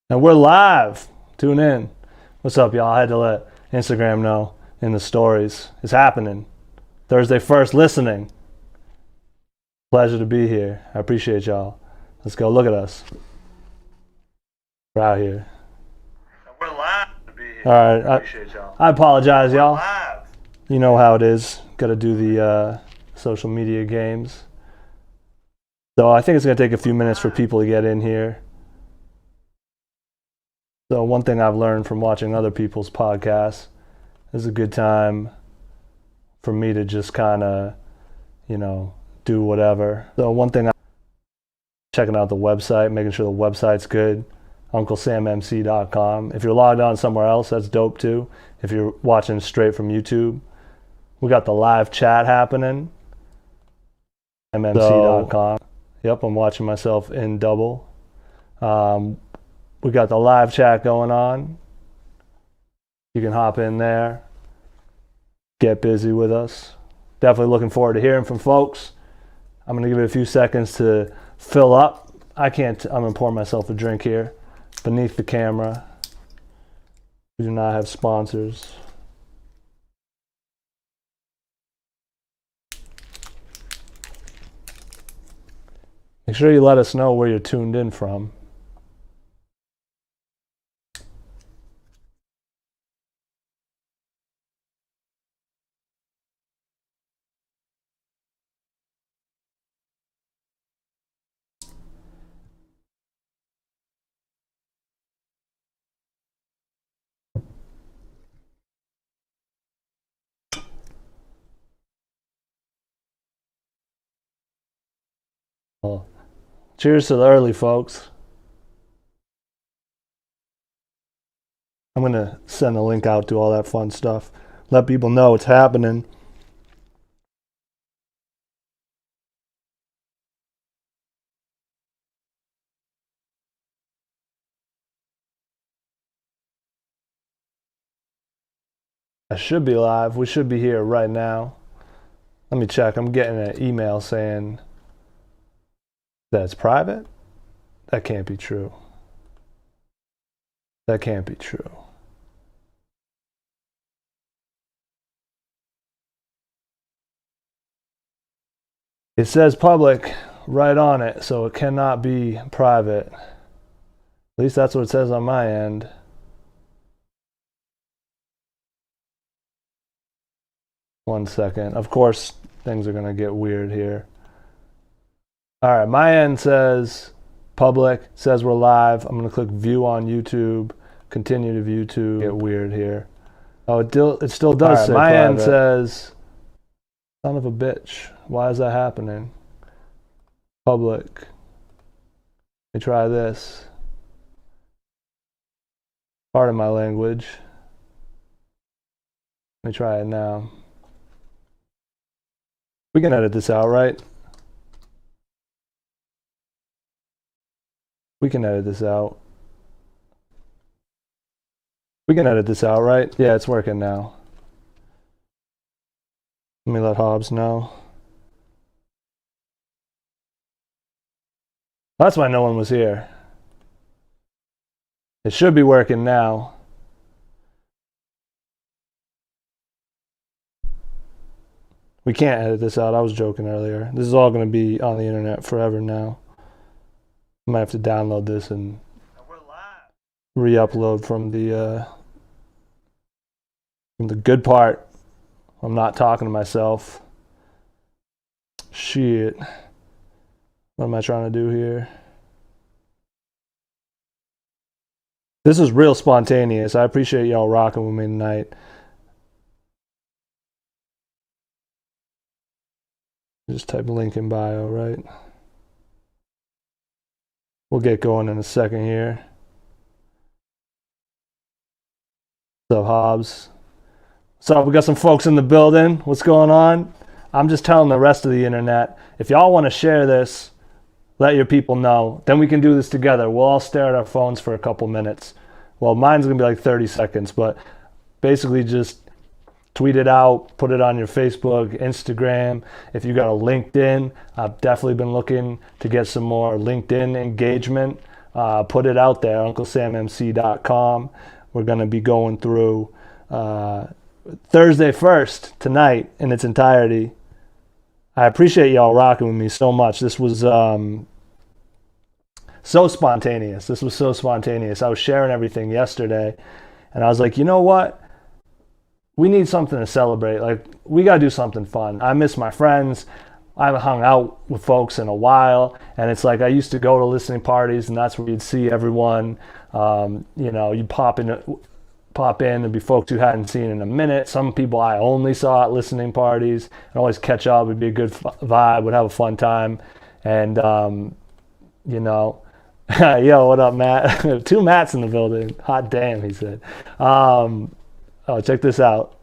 And we're live. Tune in. What's up, y'all? I had to let Instagram know in the stories. It's happening. Thursday first listening. Pleasure to be here. I appreciate y'all. Let's go. Look at us. We're out here. We're live to be here. All right. I appreciate y'all. I apologize, We're y'all. live. You know how it is. Got to do the social media games. So I think it's going to take a few minutes for people to get in here. So one thing I've learned from watching other people's podcasts is a good time for me to just kind of, do whatever. So one thing, checking out the website, making sure the website's good, unclesammc.com. If you're logged on somewhere else, that's dope too. If you're watching straight from YouTube, we got the live chat happening, mmc.com. Yep, I'm watching myself in double. We got the live chat going on. You can hop in there, get busy with us. Definitely looking forward to hearing from folks. I'm going to give it a few seconds to fill up. I'm going to pour myself a drink here beneath the camera. We do not have sponsors. Make sure you let us know where you're tuned in from. Well, cheers to the early folks. I'm going to send a link out to all that fun stuff. Let people know it's happening. I should be live. We should be here right now. Let me check. I'm getting an email saying that it's private. That can't be true. That can't be true. It says public right on it, so it cannot be private. At least that's what it says on my end. One second. Of course, things are going to get weird here. All right, my end says public, says we're live. I'm going to click view on YouTube, continue to view to get weird here. Oh, it still does say my private. End says, son of a bitch. Why is that happening? Public. Let me try this. Pardon my language. Let me try it now. We can edit this out, right? We can edit this out. We can edit this out, right? Yeah, it's working now. Let me let Hobbs know. That's why no one was here. It should be working now. We can't edit this out. I was joking earlier. This is all going to be on the internet forever now. I might have to download this and re-upload from the good part. I'm not talking to myself. Shit. What am I trying to do here? This is real spontaneous. I appreciate y'all rocking with me tonight. Just type link in bio, right? We'll get going in a second here. What's up, Hobbs? What's up? We got some folks in the building. What's going on? I'm just telling the rest of the internet, if y'all want to share this, let your people know. Then we can do this together. We'll all stare at our phones for a couple minutes. Well, mine's going to be like 30 seconds, but basically just tweet it out, put it on your Facebook, Instagram. If you got a LinkedIn, I've definitely been looking to get some more LinkedIn engagement. put it out there, unclesammc.com. We're going to be going through Thursday First tonight in its entirety. I appreciate y'all rocking with me so much. This was so spontaneous. I was sharing everything yesterday, and I was like, you know what? We need something to celebrate. Like, we got to do something fun. I miss my friends. I haven't hung out with folks in a while, and it's like I used to go to listening parties, and that's where you'd see everyone. You'd pop in, there'd be folks you hadn't seen in a minute. Some people I only saw at listening parties, and always catch up. It'd be a good vibe. Would have a fun time, and yo, what up, Matt? 2 Matts in the building. Hot damn, he said. Check this out.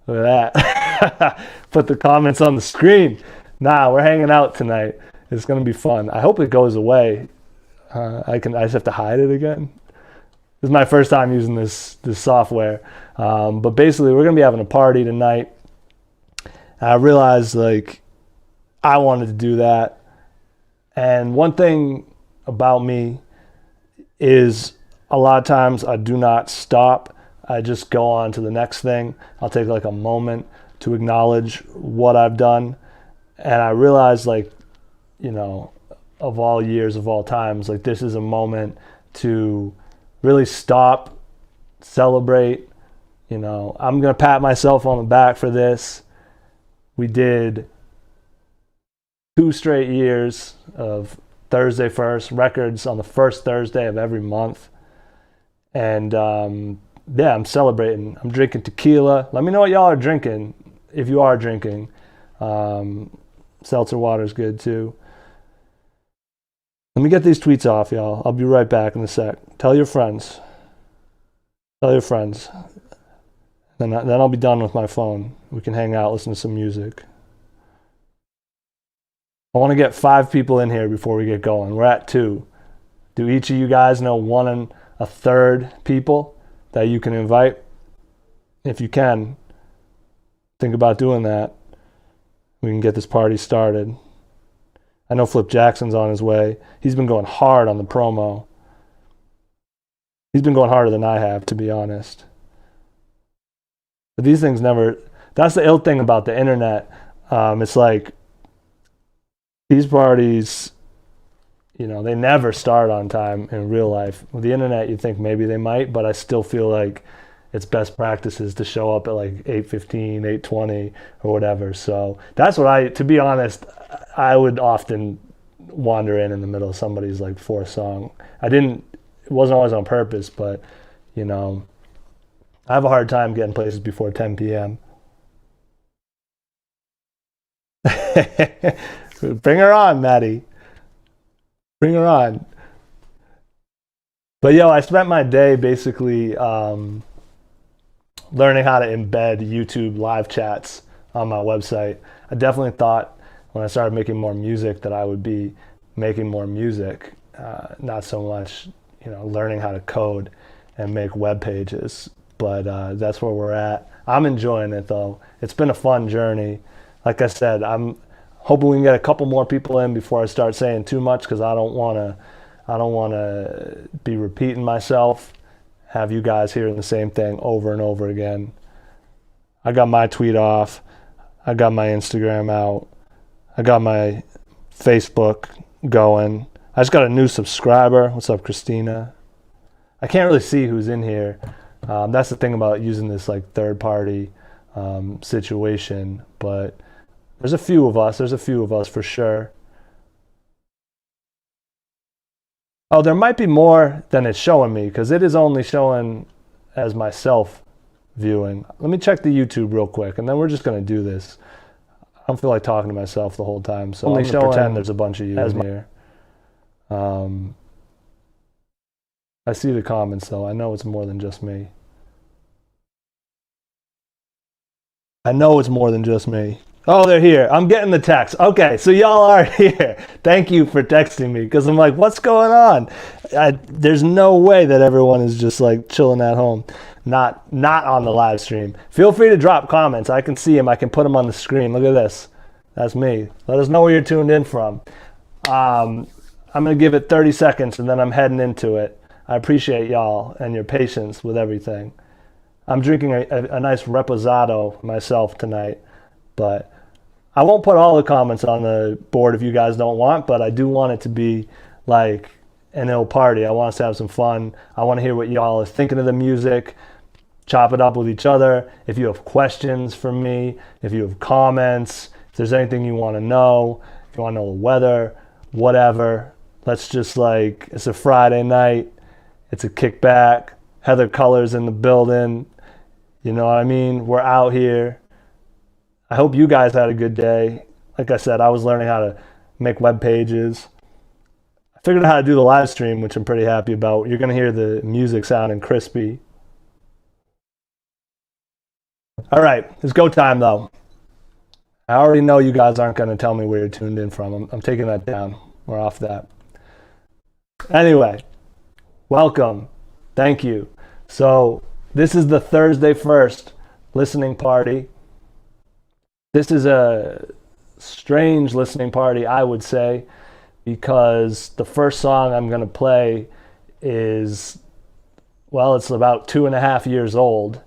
Look at that. Put the comments on the screen. Nah, we're hanging out tonight. It's gonna be fun. I hope it goes away. I just have to hide it again. This is my first time using this software. But basically, we're gonna be having a party tonight. I realized I wanted to do that. And one thing about me is a lot of times I do not stop. I just go on to the next thing. I'll take a moment to acknowledge what I've done. And I realized of all years, of all times, this is a moment to really stop, celebrate. I'm going to pat myself on the back for this. We did 2 straight years of Thursday First, records on the first Thursday of every month. And I'm celebrating. I'm drinking tequila. Let me know what y'all are drinking, if you are drinking. Seltzer water is good too. Let me get these tweets off, y'all. I'll be right back in a sec. Tell your friends. Then I'll be done with my phone. We can hang out, listen to some music. I want to get 5 people in here before we get going. We're at 2. Do each of you guys know 1 1/3 people that you can invite? If you can, think about doing that. We can get this party started. I know Flip Jackson's on his way. He's been going hard on the promo. He's been going harder than I have, to be honest. But these things never... That's the ill thing about the internet. It's like these parties, they never start on time in real life. With the internet, you think maybe they might, but I still feel like it's best practices to show up at 8:15, 8:20 or whatever. So that's what to be honest, I would often wander in the middle of somebody's 4th song. It wasn't always on purpose, but I have a hard time getting places before 10 p.m. Bring her on, Maddie. Bring her on. But I spent my day basically learning how to embed YouTube live chats on my website. I definitely thought when I started making more music that I would be making more music, not so much, learning how to code and make web pages. But that's where we're at. I'm enjoying it though. It's been a fun journey. Like I said, I'm hoping we can get a couple more people in before I start saying too much, because I don't want to be repeating myself. Have you guys hearing the same thing over and over again. I got my tweet off. I got my Instagram out. I got my Facebook going. I just got a new subscriber. What's up, Christina? I can't really see who's in here. That's the thing about using this third-party situation. But there's a few of us. For sure. Oh, there might be more than it's showing me, because it is only showing as myself viewing. Let me check the YouTube real quick, and then we're just going to do this. I don't feel like talking to myself the whole time, so only I'm going to pretend there's a bunch of you in here. I see the comments, though. I know it's more than just me. Oh, they're here. I'm getting the text. Okay, so y'all are here. Thank you for texting me, because I'm like, what's going on? There's no way that everyone is just chilling at home, not on the live stream. Feel free to drop comments. I can see them. I can put them on the screen. Look at this. That's me. Let us know where you're tuned in from. I'm going to give it 30 seconds and then I'm heading into it. I appreciate y'all and your patience with everything. I'm drinking a nice reposado myself tonight, but I won't put all the comments on the board if you guys don't want, but I do want it to be like an ill party. I want us to have some fun. I want to hear what y'all are thinking of the music, chop it up with each other. If you have questions for me, if you have comments, if there's anything you want to know, if you want to know the weather, whatever. Let's just like, it's a Friday night. It's a kickback. Heather Colors in the building. You know what I mean? We're out here. I hope you guys had a good day. Like I said, I was learning how to make web pages. I figured out how to do the live stream, which I'm pretty happy about. You're going to hear the music sounding crispy. All right, it's go time though. I already know you guys aren't going to tell me where you're tuned in from. I'm taking that down. We're off that. Anyway, welcome. Thank you. So this is the Thursday First listening party. This is a strange listening party, I would say, because the first song I'm going to play is, well, it's about 2.5 years old.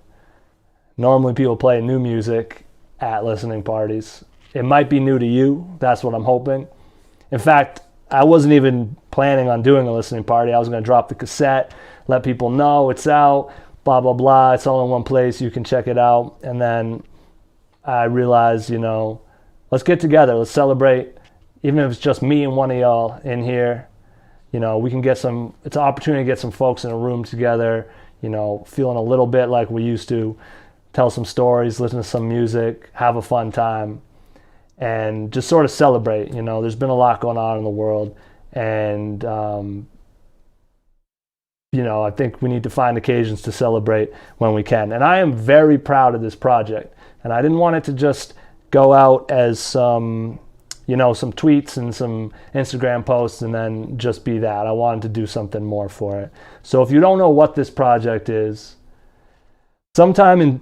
Normally people play new music at listening parties. It might be new to you. That's what I'm hoping. In fact, I wasn't even planning on doing a listening party. I was going to drop the cassette, let people know it's out, blah, blah, blah. It's all in one place. You can check it out. And then I realized, let's get together. Let's celebrate. Even if it's just me and one of y'all in here, we can get some, it's an opportunity to get some folks in a room together, feeling a little bit like we used to, tell some stories, listen to some music, have a fun time, and just sort of celebrate. There's been a lot going on in the world, and I think we need to find occasions to celebrate when we can. And I am very proud of this project, and I didn't want it to just go out as some tweets and some Instagram posts and then just be that. I wanted to do something more for it. So if you don't know what this project is, sometime in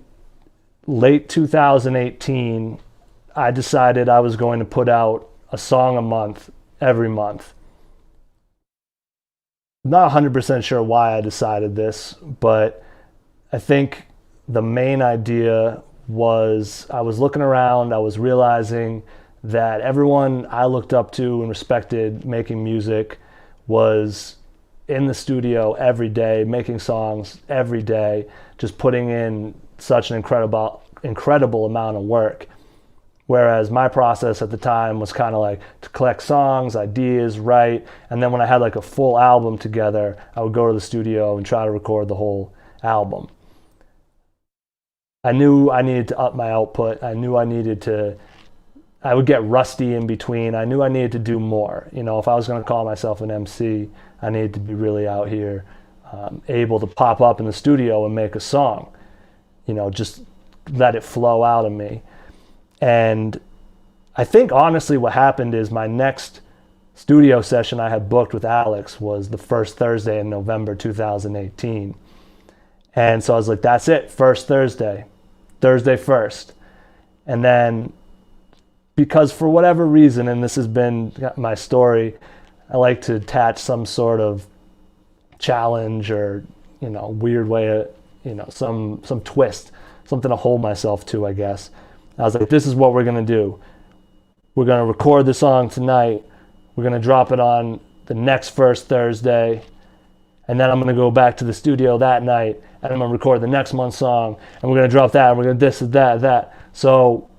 late 2018, I decided I was going to put out a song a month, every month. Not 100% sure why I decided this, but I think the main idea was I was looking around, I was realizing that everyone I looked up to and respected making music was in the studio every day, making songs every day, just putting in such an incredible amount of work. Whereas my process at the time was kind of like to collect songs, ideas, write, and then when I had like a full album together, I would go to the studio and try to record the whole album. I knew I needed to up my output. I knew I would get rusty in between. I knew I needed to do more. If I was going to call myself an MC, I needed to be really out here, able to pop up in the studio and make a song. Just let it flow out of me. And I think honestly what happened is my next studio session I had booked with Alex was the first Thursday in November 2018. And so I was like, that's it, first Thursday first. And then because for whatever reason, and this has been my story, I like to attach some sort of challenge or, weird way of, some twist, something to hold myself to, I guess. I was like, this is what we're going to do. We're going to record the song tonight. We're going to drop it on the next first Thursday. And then I'm going to go back to the studio that night and I'm going to record the next month's song. And we're going to drop that and we're going to this and that. So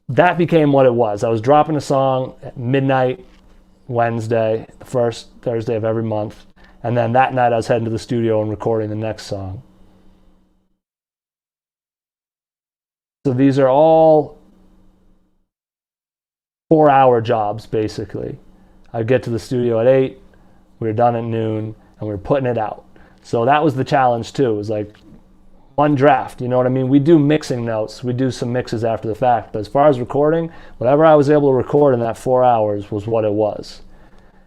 that became what it was. I was dropping a song at midnight Wednesday, the first Thursday of every month. And then that night I was heading to the studio and recording the next song. So these are all 4-hour jobs, basically. I'd get to the studio at 8, we were done at noon, and we were putting it out. So that was the challenge too. It was like one draft, you know what I mean? We do mixing notes, we do some mixes after the fact, but as far as recording, whatever I was able to record in that 4 hours was what it was.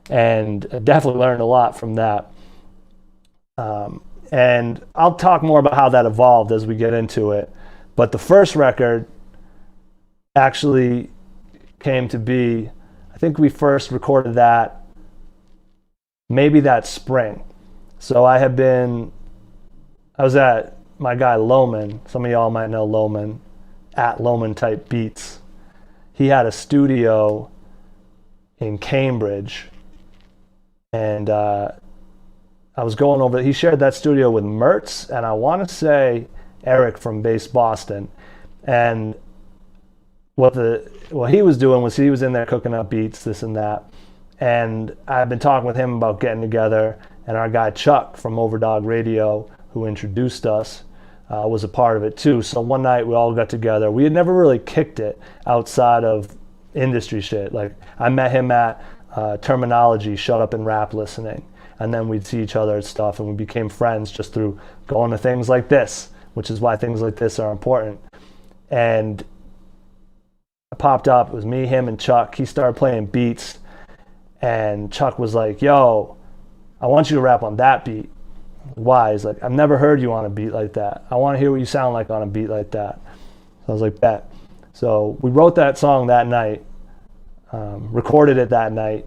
And I definitely learned a lot from that. And I'll talk more about how that evolved as we get into it. But the first record actually came to be, I think we first recorded that maybe that spring. So I was at my guy Loman. Some of y'all might know Loman, at Loman Type Beats. He had a studio in Cambridge, and I was going over. He shared that studio with Mertz, and I want to say Eric from Bass Boston. And what he was doing was he was in there cooking up beats, this and that. And I've been talking with him about getting together, and our guy Chuck from Overdog Radio, who introduced us, was a part of it too. So one night we all got together. We had never really kicked it outside of industry shit. Like, I met him at Terminology, Shut Up and Rap Listening. And then we'd see each other at stuff, and we became friends just through going to things like this, which is why things like this are important. And I popped up. It was me, him, and Chuck. He started playing beats, and Chuck was like, yo, I want you to rap on that beat. Why? He's like, I've never heard you on a beat like that. I want to hear what you sound like on a beat like that. So I was like, bet. So we wrote that song that night, recorded it that night.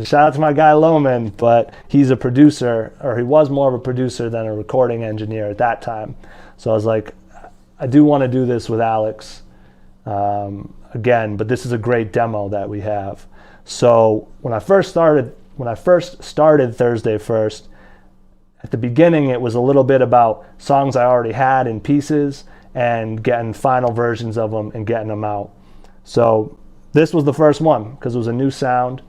Shout out to my guy Loman, but he's a producer, or he was more of a producer than a recording engineer at that time. So I was like, I do want to do this with Alex again, but this is a great demo that we have. So when I first started Thursday First, at the beginning it was a little bit about songs I already had in pieces and getting final versions of them and getting them out. So this was the first one because it was a new sound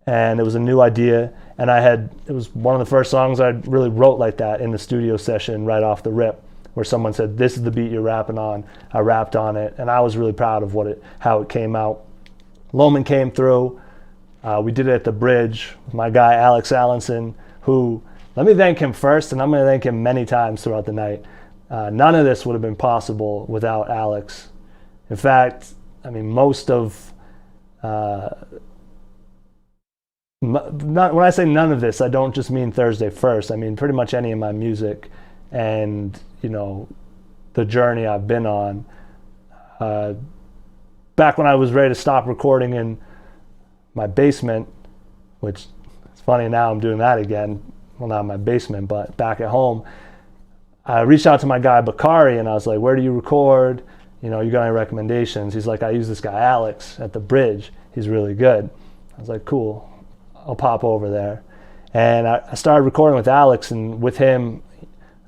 and it was a new idea, and it was one of the first songs I really wrote like that in the studio session right off the rip, where someone said, this is the beat you're rapping on. I rapped on it, and I was really proud of how it came out. Loman came through. We did it at the Bridge with my guy Alex Allenson, who, let me thank him first, and I'm going to thank him many times throughout the night. None of this would have been possible without Alex. In fact, I mean, most of, when I say none of this, I don't just mean Thursday First. I mean pretty much any of my music and, you know, the journey I've been on. Back when I was ready to stop recording in my basement, which it's funny now I'm doing that again. Well, not in my basement, but back at home. I reached out to my guy Bakari and I was like, where do you record? You know, you got any recommendations? He's like, I use this guy Alex at the Bridge. He's really good. I was like, cool, I'll pop over there. And I started recording with Alex, and with him,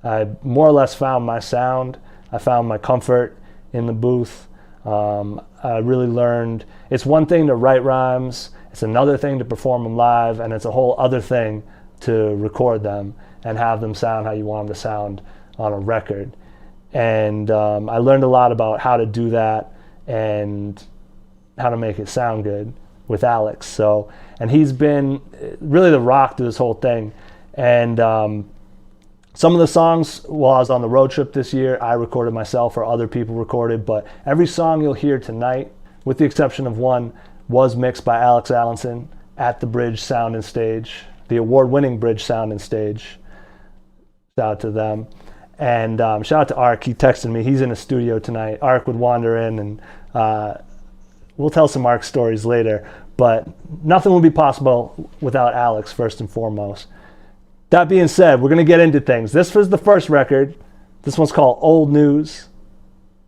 I more or less found my sound. I found my comfort in the booth. I really learned, it's one thing to write rhymes, it's another thing to perform them live, and it's a whole other thing to record them and have them sound how you want them to sound on a record. And I learned a lot about how to do that and how to make it sound good with Alex. So, and he's been really the rock to this whole thing. And some of the songs, while I was on the road trip this year, I recorded myself or other people recorded, but every song you'll hear tonight, with the exception of one, was mixed by Alex Allenson at the Bridge Sound and Stage, the award-winning Bridge Sound and Stage. Shout out to them. And shout out to Ark. He texted me. He's in a studio tonight. Ark would wander in, and we'll tell some Ark stories later. But nothing would be possible without Alex, first and foremost. That being said, we're going to get into things. This was the first record. This one's called Old News.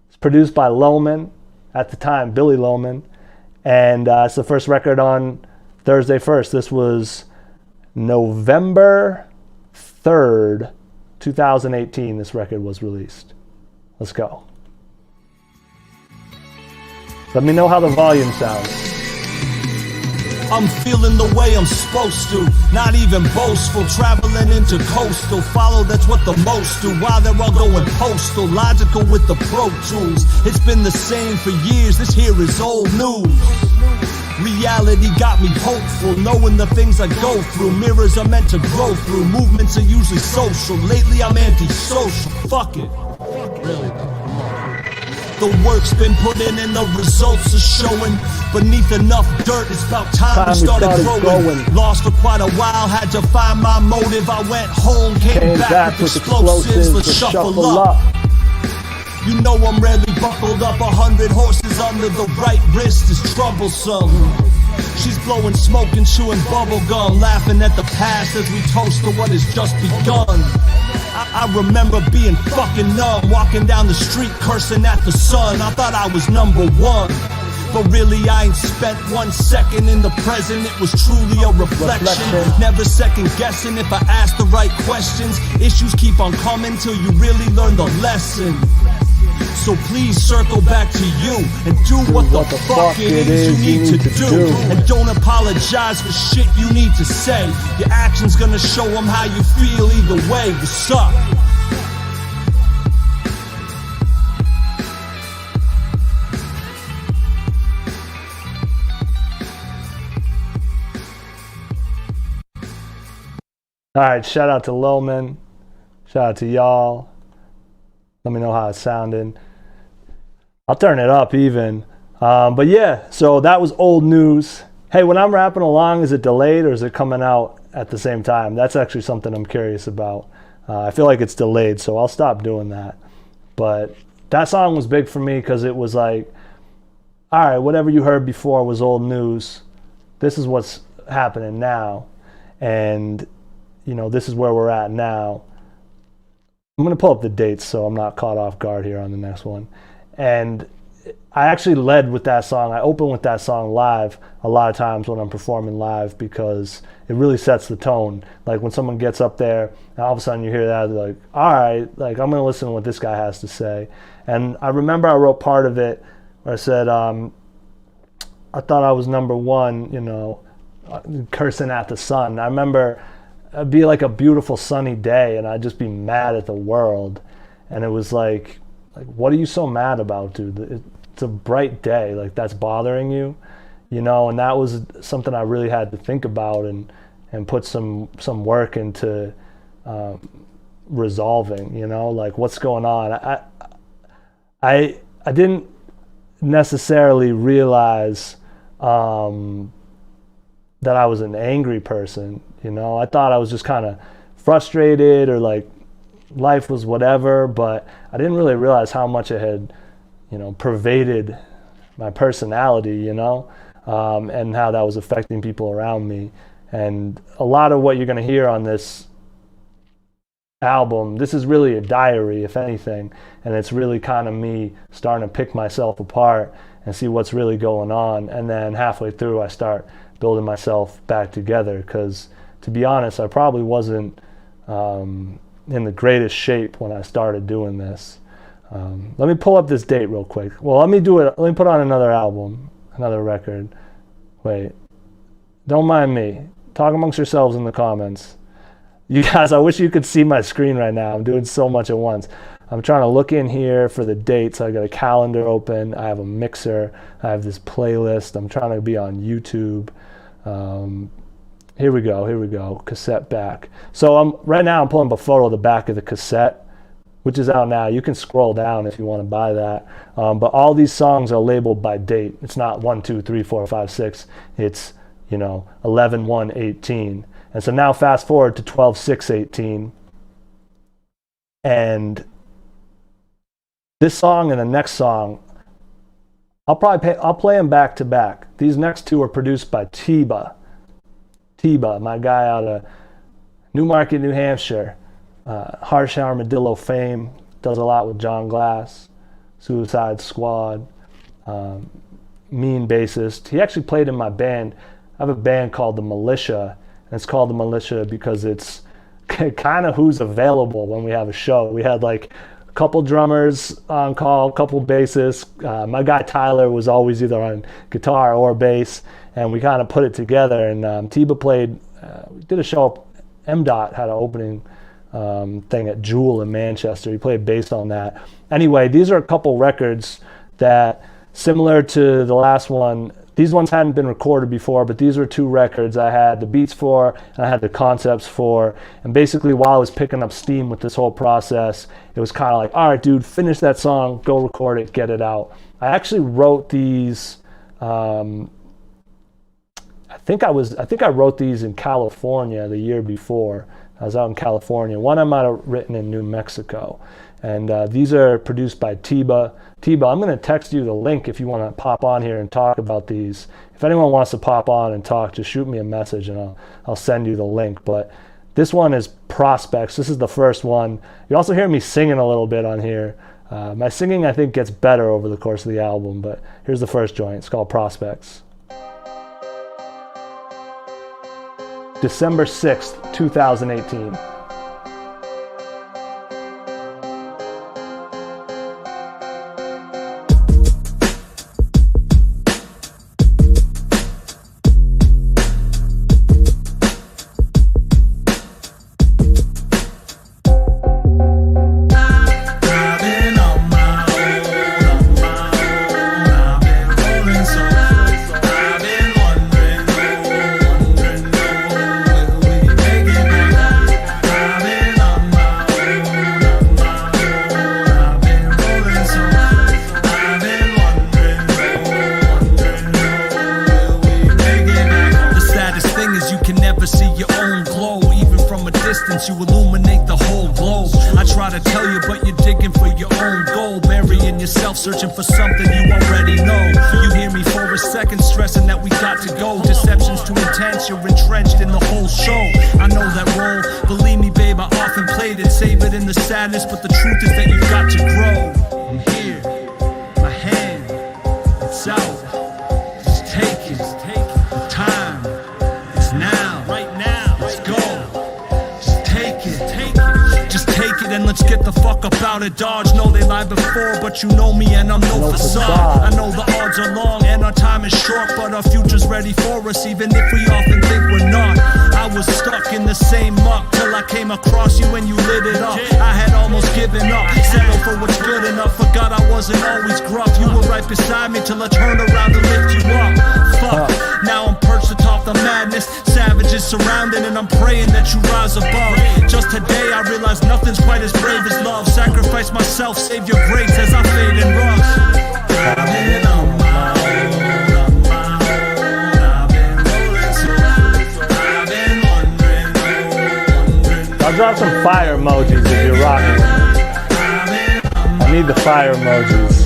It's produced by Loman, at the time, Billy Loman. And it's the first record on Thursday First. This was November 3rd, 2018, this record was released. Let's go. Let me know how the volume sounds. I'm feeling the way I'm supposed to, not even boastful, traveling into coastal, follow that's what the most do, while they're all going postal, logical with the Pro Tools, it's been the same for years, this here is old news. Reality got me hopeful, knowing the things I go through, mirrors are meant to grow through, movements are usually social, lately I'm anti-social, fuck it. Really? The work's been put in and the results are showing. Beneath enough dirt, it's about time we started growing. Lost for quite a while, had to find my motive. I went home, came back with explosives. Let's shuffle up. You know I'm rarely buckled up. 100 horses under the right wrist is troublesome. She's blowing smoke and chewing bubble gum, laughing at the past as we toast to what has just begun. I remember being fucking numb, walking down the street cursing at the sun. I thought I was number one, but really I ain't spent 1 second in the present. It was truly a reflection. Never second guessing if I ask the right questions. Issues keep on coming till you really learn the lesson. So please circle back to you and do what the fuck it is you need to do. And don't apologize for shit you need to say. Your actions gonna show them how you feel either way. What's up? All right, shout out to Loman. Shout out to y'all. Let me know how it sounded. I'll turn it up even. But yeah, so that was old news. Hey, when I'm rapping along, is it delayed or is it coming out at the same time? That's actually something I'm curious about. I feel like it's delayed, so I'll stop doing that. But that song was big for me because it was like, all right, whatever you heard before was old news. This is what's happening now. And, you know, this is where we're at now. I'm going to pull up the dates so I'm not caught off guard here on the next one. And I actually led with that song. I open with that song live a lot of times when I'm performing live because it really sets the tone. Like when someone gets up there and all of a sudden you hear that, they're like, all right, like I'm going to listen to what this guy has to say. And I remember I wrote part of it where I said, I thought I was number one, you know, cursing at the sun. I remember it'd be like a beautiful sunny day and I'd just be mad at the world. And it was like what are you so mad about, dude? It's a bright day, like that's bothering you, you know? And that was something I really had to think about and put some work into resolving, you know, like what's going on. I didn't necessarily realize that I was an angry person, you know? I thought I was just kind of frustrated or like life was whatever, but I didn't really realize how much it had, you know, pervaded my personality, you know, and how that was affecting people around me. And a lot of what you're going to hear on this album, this is really a diary, if anything, and it's really kind of me starting to pick myself apart and see what's really going on. And then halfway through, I start building myself back together because, to be honest, I probably wasn't in the greatest shape when I started doing this. Let me pull up this date real quick. Well, let me put on another album, another record. Wait, don't mind me. Talk amongst yourselves in the comments. You guys, I wish you could see my screen right now. I'm doing so much at once. I'm trying to look in here for the dates. I got a calendar open. I have a mixer. I have this playlist. I'm trying to be on YouTube. Here we go, cassette back. So right now I'm pulling up a photo of the back of the cassette, which is out now. You can scroll down if you want to buy that. But all these songs are labeled by date. It's not 1, 2, 3, 4, 5, 6. It's, you know, 11, 1, 18. And so now fast forward to 12, 6, 18. And this song and the next song, I'll play them back to back. These next two are produced by Tiba, my guy out of Newmarket, New Hampshire. Harsh Armadillo fame, does a lot with John Glass, Suicide Squad, mean bassist. He actually played in my band. I have a band called The Militia, and it's called The Militia because it's kind of who's available when we have a show. We had like a couple drummers on call, a couple bassists. My guy Tyler was always either on guitar or bass, and we kind of put it together. And Tiba played, we did a show, M-Dot had an opening thing at Jewel in Manchester. He played bass on that. Anyway, these are a couple records that, similar to the last one, these ones hadn't been recorded before, but these were two records I had the beats for and I had the concepts for. And basically, while I was picking up steam with this whole process, it was kind of like, all right, dude, finish that song, go record it, get it out. I actually wrote these. I think I wrote these in California the year before. I was out in California. One I might have written in New Mexico. And these are produced by Tiba. Tiba, I'm going to text you the link if you want to pop on here and talk about these. If anyone wants to pop on and talk, just shoot me a message and I'll send you the link. But this one is Prospects. This is the first one. You also hear me singing a little bit on here. My singing, I think, gets better over the course of the album, but here's the first joint. It's called Prospects. December 6th, 2018. You illuminate the whole globe. I try to tell you, but you're digging for your own goal, burying yourself, searching for something you already know. You hear me for a second, stressing that we got to go. Deception's too intense, you're entrenched in the whole show. I know that role, believe me, babe, I often played it. Save it in the sadness, but the truth is that you've got to grow. I'm here, my hand, it's out. Just take it, the time is now, right now. Let's go. Take it and let's get the fuck up out of Dodge. Know they lied before, but you know me and I'm no facade. I know the odds are long and our time is short, but our future's ready for us, even if we often think we're not. I was stuck in the same muck till I came across you and you lit it up. I had almost given up, settled for what's good enough. Forgot I wasn't always gruff. You were right beside me till I turned around to lift you up. Fuck, now I'm perched atop the madness. Savages surrounding and I'm praying that you rise above. Just today I realized nothing's quite as brave as love. Sacrifice myself, save your grace as I fade and rush. I've been on my own, I've been rolling so I've been wondering. I'll drop some fire emojis if you're rocking. I need the fire emojis.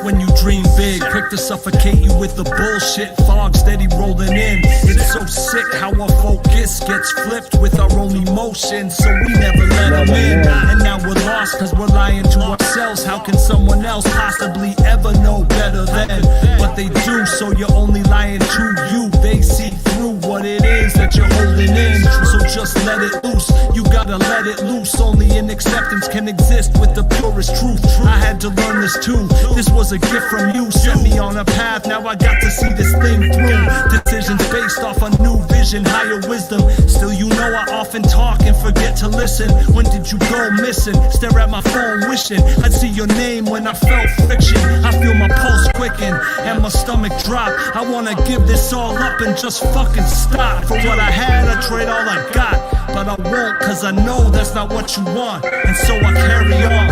When you dream big, quick to suffocate you with the bullshit. Fog steady rolling in. It's so sick how our focus gets flipped with our own emotions, so we never let them in. And now we're lost cause we're lying to ourselves. How can someone else possibly ever know better than what they do? So you're only lying to you. They see through what it is that you're holding in. So just let it loose. You gotta let it loose. Only in acceptance can exist with the purest truth. I had to learn this too. This was a gift from you, set me on a path. Now I got to see this thing through. Decisions based off a new vision, higher wisdom. Still, you know I often talk and forget to listen. When did you go missing? Stare at my phone wishing I'd see your name when I felt friction. I feel my pulse quicken and my stomach drop. I wanna give this all up and just fucking stop. For what I had, I trade all I got. But I won't cause I know that's not what you want. And so I carry on.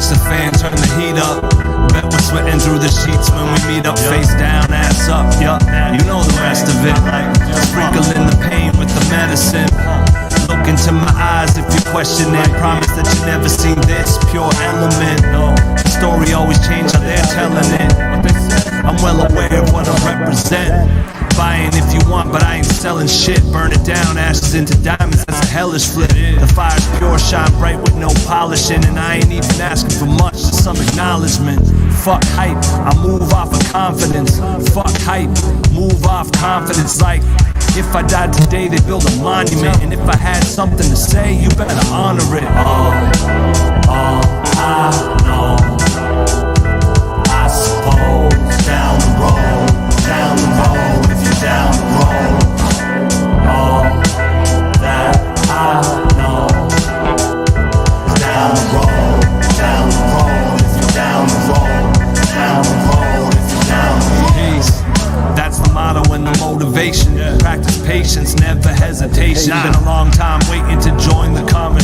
The fan, turn the heat up. Bet we're sweating through the sheets when we meet up, face down, ass up. You know the rest of it. Sprinkling the pain with the medicine. Look into my eyes if you're questioning. Promise that you never seen this pure element. Story always change how they're telling it. I'm well aware of what I represent. Buying if you want, but I ain't selling shit. Burn it down, ashes into diamonds, that's a hellish flip. The fire's pure, shine bright with no polishing. And I ain't even asking for much, just some acknowledgement. Fuck hype, I move off of confidence. Fuck hype, move off confidence. Like, if I died today, they build a monument. And if I had something to say, you better honor it. All I know,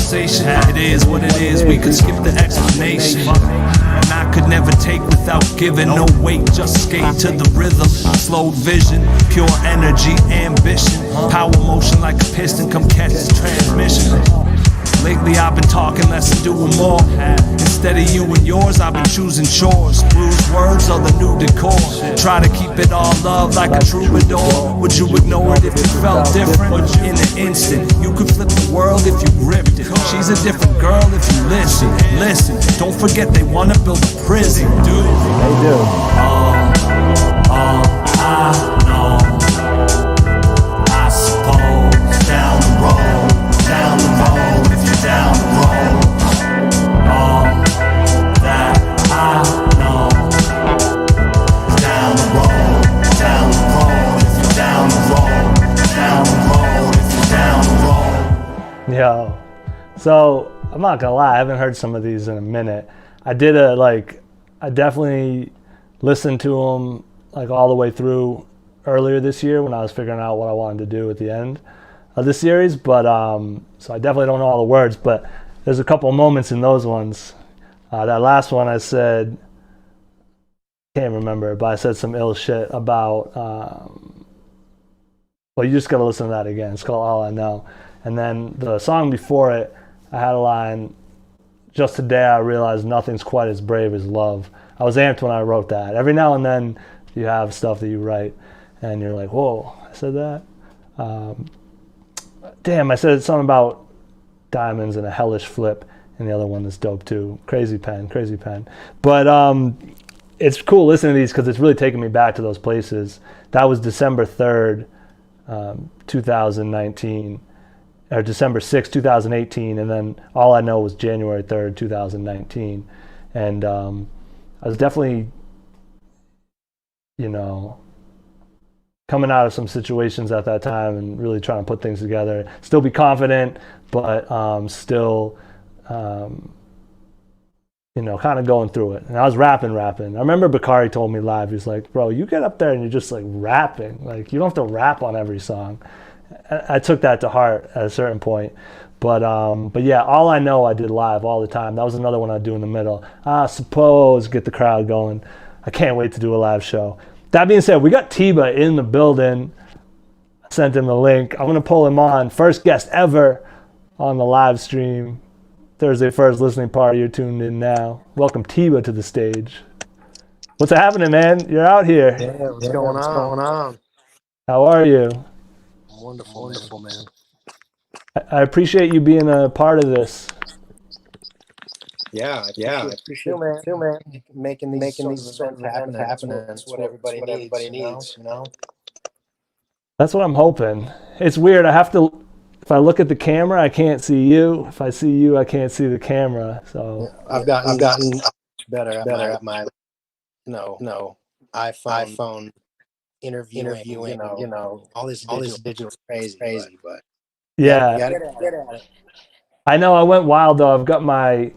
conversation. It is what it is, we could skip the explanation. And I could never take without giving no weight, just skate to the rhythm. Slow vision, pure energy, ambition. Power motion like a piston, come catch this transmission. Lately I've been talking less and doing more. Instead of you and yours, I've been choosing chores. Bruised words are the new decor. Try to keep it all love like a troubadour. Would you ignore it if it felt different? In an instant, you could flip the world if you gripped it. She's a different girl if you listen. Listen, don't forget they wanna build a prison. They do. All I know, I suppose, down the road, if you're down the road. All that I know is down the road, if you're down the road, if you're down the road. Yo, so I'm not gonna lie, I haven't heard some of these in a minute. I definitely listened to them like all the way through earlier this year when I was figuring out what I wanted to do at the end of the series, but so I definitely don't know all the words, but there's a couple moments in those ones. That last one I said, can't remember, but I said some ill shit about, well, you just gotta listen to that again. It's called All I Know. And then the song before it, I had a line, just today I realized nothing's quite as brave as love. I was amped when I wrote that. Every now and then you have stuff that you write and you're like, whoa, I said that? Damn, I said something about diamonds and a hellish flip, and the other one is dope too. Crazy pen. But it's cool listening to these because it's really taking me back to those places. That was December 3rd, 2019, or December 6th, 2018, and then All I Know was January 3rd, 2019. And I was definitely, coming out of some situations at that time and really trying to put things together, still be confident, but still, kind of going through it. And I was rapping. I remember Bakari told me live, he was like, bro, you get up there and you're just like rapping. Like, you don't have to rap on every song. I took that to heart at a certain point. But yeah, All I Know I did live all the time. That was another one I'd do in the middle. I suppose, get the crowd going. I can't wait to do a live show. That being said, we got Tiba in the building. I sent him the link. I'm going to pull him on. First guest ever on the live stream. Thursday first listening party. You're tuned in now. Welcome Tiba to the stage. What's happening, man? You're out here. Yeah, what's going on? How are you? Wonderful, man. I appreciate you being a part of this. Yeah, I appreciate you, man. Making these events happen. That's what everybody needs, That's what I'm hoping. It's weird. If I look at the camera, I can't see you. If I see you, I can't see the camera. So I've gotten much better at my iPhone interviewing. All this digital is crazy, but yeah. You gotta get at it. I know I went wild though.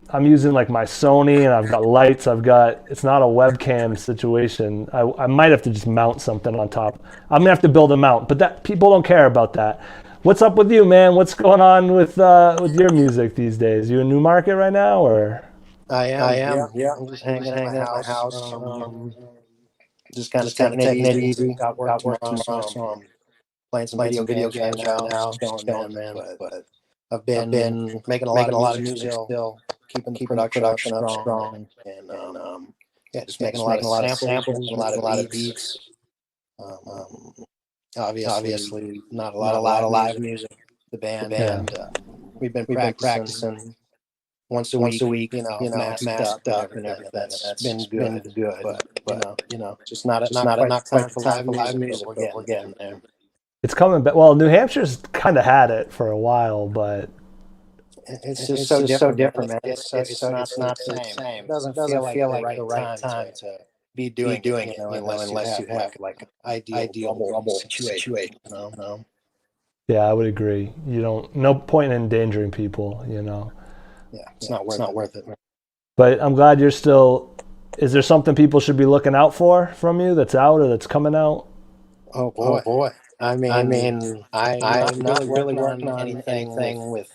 I'm using like my Sony and I've got lights. It's not a webcam situation. I might have to just mount something on top. I'm gonna have to build a mount, but that people don't care about that. What's up with you, man? What's going on with your music these days? You in Newmarket right now, or? I am. Yeah. I'm just hanging at my house. Just kind of taking it easy. Got work tomorrow, so I'm playing some video games around the house. Going, man. But I've been making a lot of music still, keeping the production up strong, and just making a lot of samples, a lot of beats. Obviously, not a lot of live music. The band, we've been practicing once a week, masked up and everything. That's been good. But just not time for live music. But we're getting there. It's coming back. Well, New Hampshire's kind of had it for a while, but it's just so different, man. It's not the same. It doesn't feel like the right time to be doing it, unless you have like an ideal situation. Yeah, I would agree. No point in endangering people, Yeah, it's not worth it. But I'm glad you're still. Is there something people should be looking out for from you that's out or that's coming out? Oh boy. I mean, I'm not really working on anything with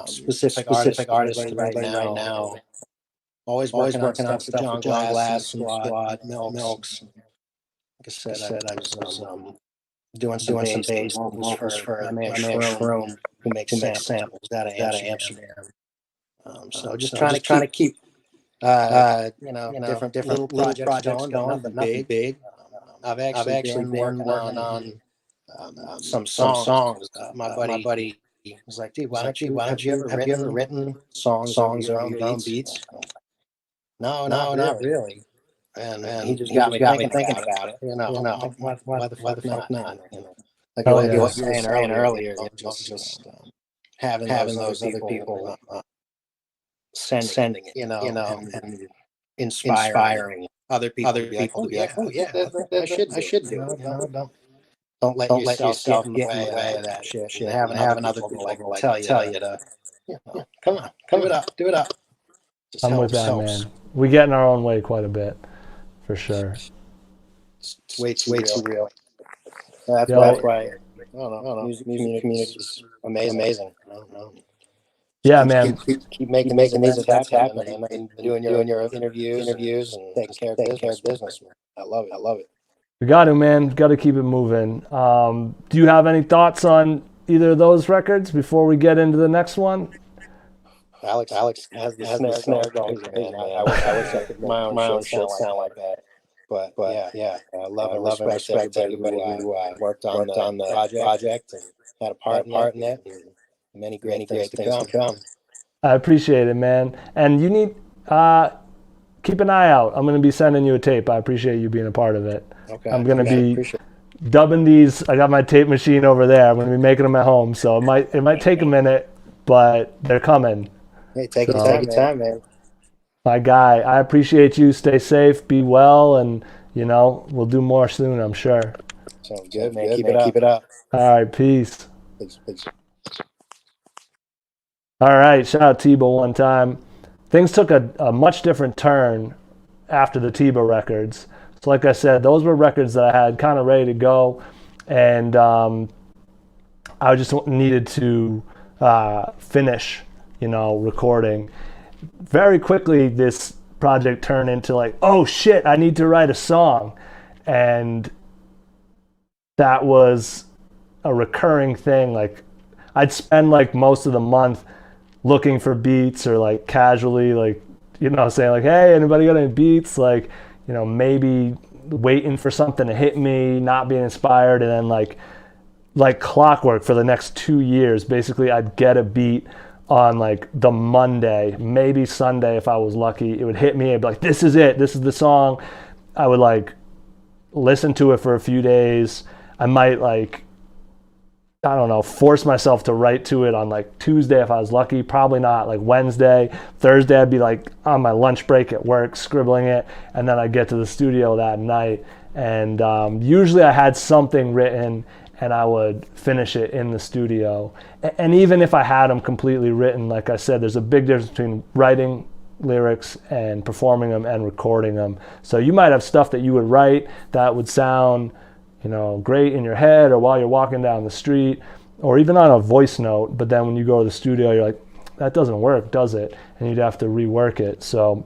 specific artists right now. Always working on stuff with John Glass, Squad, Milks. Like I said, I was doing some bass vocals for my man Shroom, who makes samples out of Amsterdam. So just trying to keep different little projects going, but nothing big. I've actually been working on some songs. My buddy was like, "Dude, why don't you have you ever written songs over your own beats?" No, not really. And he just got me thinking about it. Why the fuck not? Like what you were saying earlier, just having those other people sending it, and inspiring other people to be like, oh yeah, I should do it. Don't let yourself get in the way of that shit. Having other people like tell you to, come on, do it up. Just I'm with that, man. We get in our own way quite a bit, for sure. It's way too real. That's why. I don't know. Music is amazing. Yeah, man. Keep making these events happen, and doing your interviews and taking care of business. Man. I love it. We got to, man. Got to keep it moving. Do you have any thoughts on either of those records before we get into the next one? Alex has the snare going. I wish I could my own shit sound like that. But yeah, I love and respect everybody who worked on the project and had a part in it. And many great things to come. I appreciate it, man. And you need keep an eye out. I'm going to be sending you a tape. I appreciate you being a part of it. Okay. I'm going to be dubbing these. I got my tape machine over there. I'm going to be making them at home, so it might take a minute, but they're coming. Hey, take your time, man. My guy, I appreciate you. Stay safe, be well, and we'll do more soon, I'm sure. Sounds good, man. Keep it up. All right, peace. Peace. All right, shout out Tebow one time. Things took a much different turn after the Tebow records. So like I said, those were records that I had kind of ready to go, and I just needed to finish, recording. Very quickly, this project turned into like, oh shit, I need to write a song. And that was a recurring thing. Like, I'd spend like most of the month looking for beats, or like casually, like, saying like, hey, anybody got any beats? Like, maybe waiting for something to hit me, not being inspired. And then like clockwork for the next 2 years, basically I'd get a beat on like the Monday, maybe Sunday if I was lucky. It would hit me. I'd be like, this is it. This is the song. I would like listen to it for a few days. I might force myself to write to it on like Tuesday if I was lucky. Probably not. Like Wednesday, Thursday, I'd be like on my lunch break at work scribbling it. And then I'd get to the studio that night. And usually I had something written, and I would finish it in the studio. And even if I had them completely written, like I said, there's a big difference between writing lyrics and performing them and recording them. So you might have stuff that you would write that would sound, great in your head or while you're walking down the street, or even on a voice note. But then when you go to the studio, you're like, that doesn't work, does it? And you'd have to rework it. So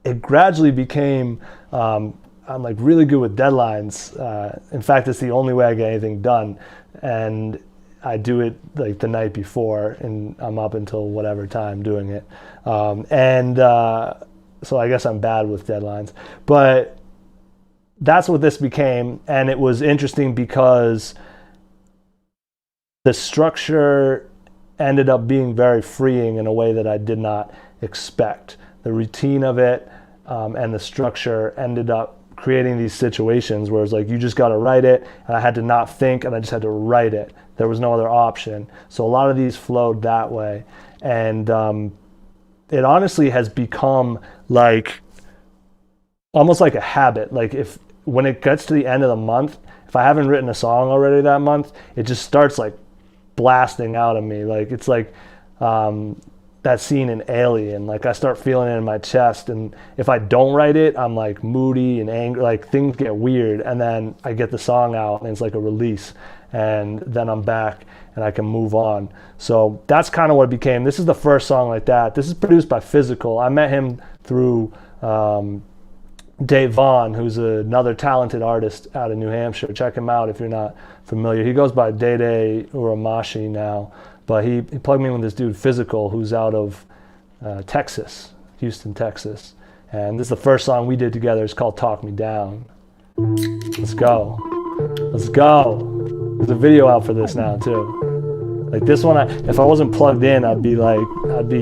it gradually became, I'm like really good with deadlines. In fact, it's the only way I get anything done. And I do it like the night before, and I'm up until whatever time doing it. So I guess I'm bad with deadlines. But that's what this became. And it was interesting because the structure ended up being very freeing in a way that I did not expect. The routine of it and the structure ended up creating these situations where it's like you just got to write it, and I had to not think, and I just had to write it. There was no other option. So a lot of these flowed that way, and it honestly has become like almost like a habit. Like when it gets to the end of the month, if I haven't written a song already that month, it just starts like blasting out of me. Like it's like that scene in Alien. Like I start feeling it in my chest, and if I don't write it, I'm like moody and angry. Like things get weird, and then I get the song out, and it's like a release. and then I'm back and I can move on. So that's kind of what it became. This is the first song like that. This is produced by Physical. I met him through Dave Vaughn, who's another talented artist out of New Hampshire. Check him out if you're not familiar. He goes by Dede Uramashi now, but he plugged me in with this dude Physical, who's out of Texas, Houston, Texas. And this is the first song we did together. It's called Talk Me Down. Let's go. Let's go. There's a video out for this now too. Like this one, if I wasn't plugged in, I'd be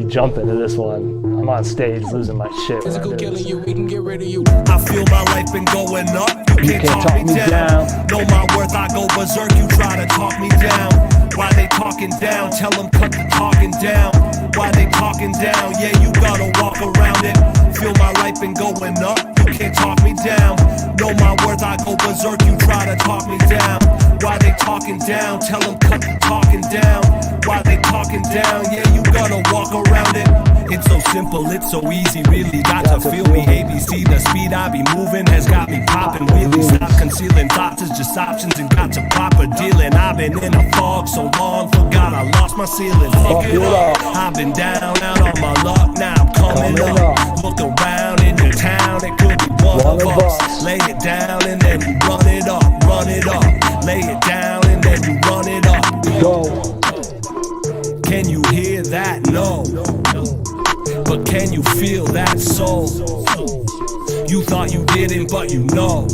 jumping to this one. I'm on stage losing my shit when I do this. I feel my life been going up. You can't talk me down. Know my worth, I go berserk. You try to talk me down. Why they talking down? Tell them cut the talking down. Why they talking down? Yeah, you gotta walk around it. Feel my life been going up. You can't talk me down. Know my worth, I go berserk. You try to talk me down. Why they talking down? Tell them cut the talking down. Why they talking down? Yeah, you gotta walk around it. It's so simple, it's so easy, really got to feel me. ABC, the speed I be moving has got me popping. Really stop concealing thoughts, it's just options and got to proper dealing. I've been in a fog so long, forgot I lost my ceiling. Fuck it up. I've been down, out on my luck, now I'm coming up. Look around in your town, it could be one of us. Lay it down and then you run it up, run it up. Lay it down and then you run it up. Go. Can you hear that? No. But can you feel that soul? You thought you didn't, but you know.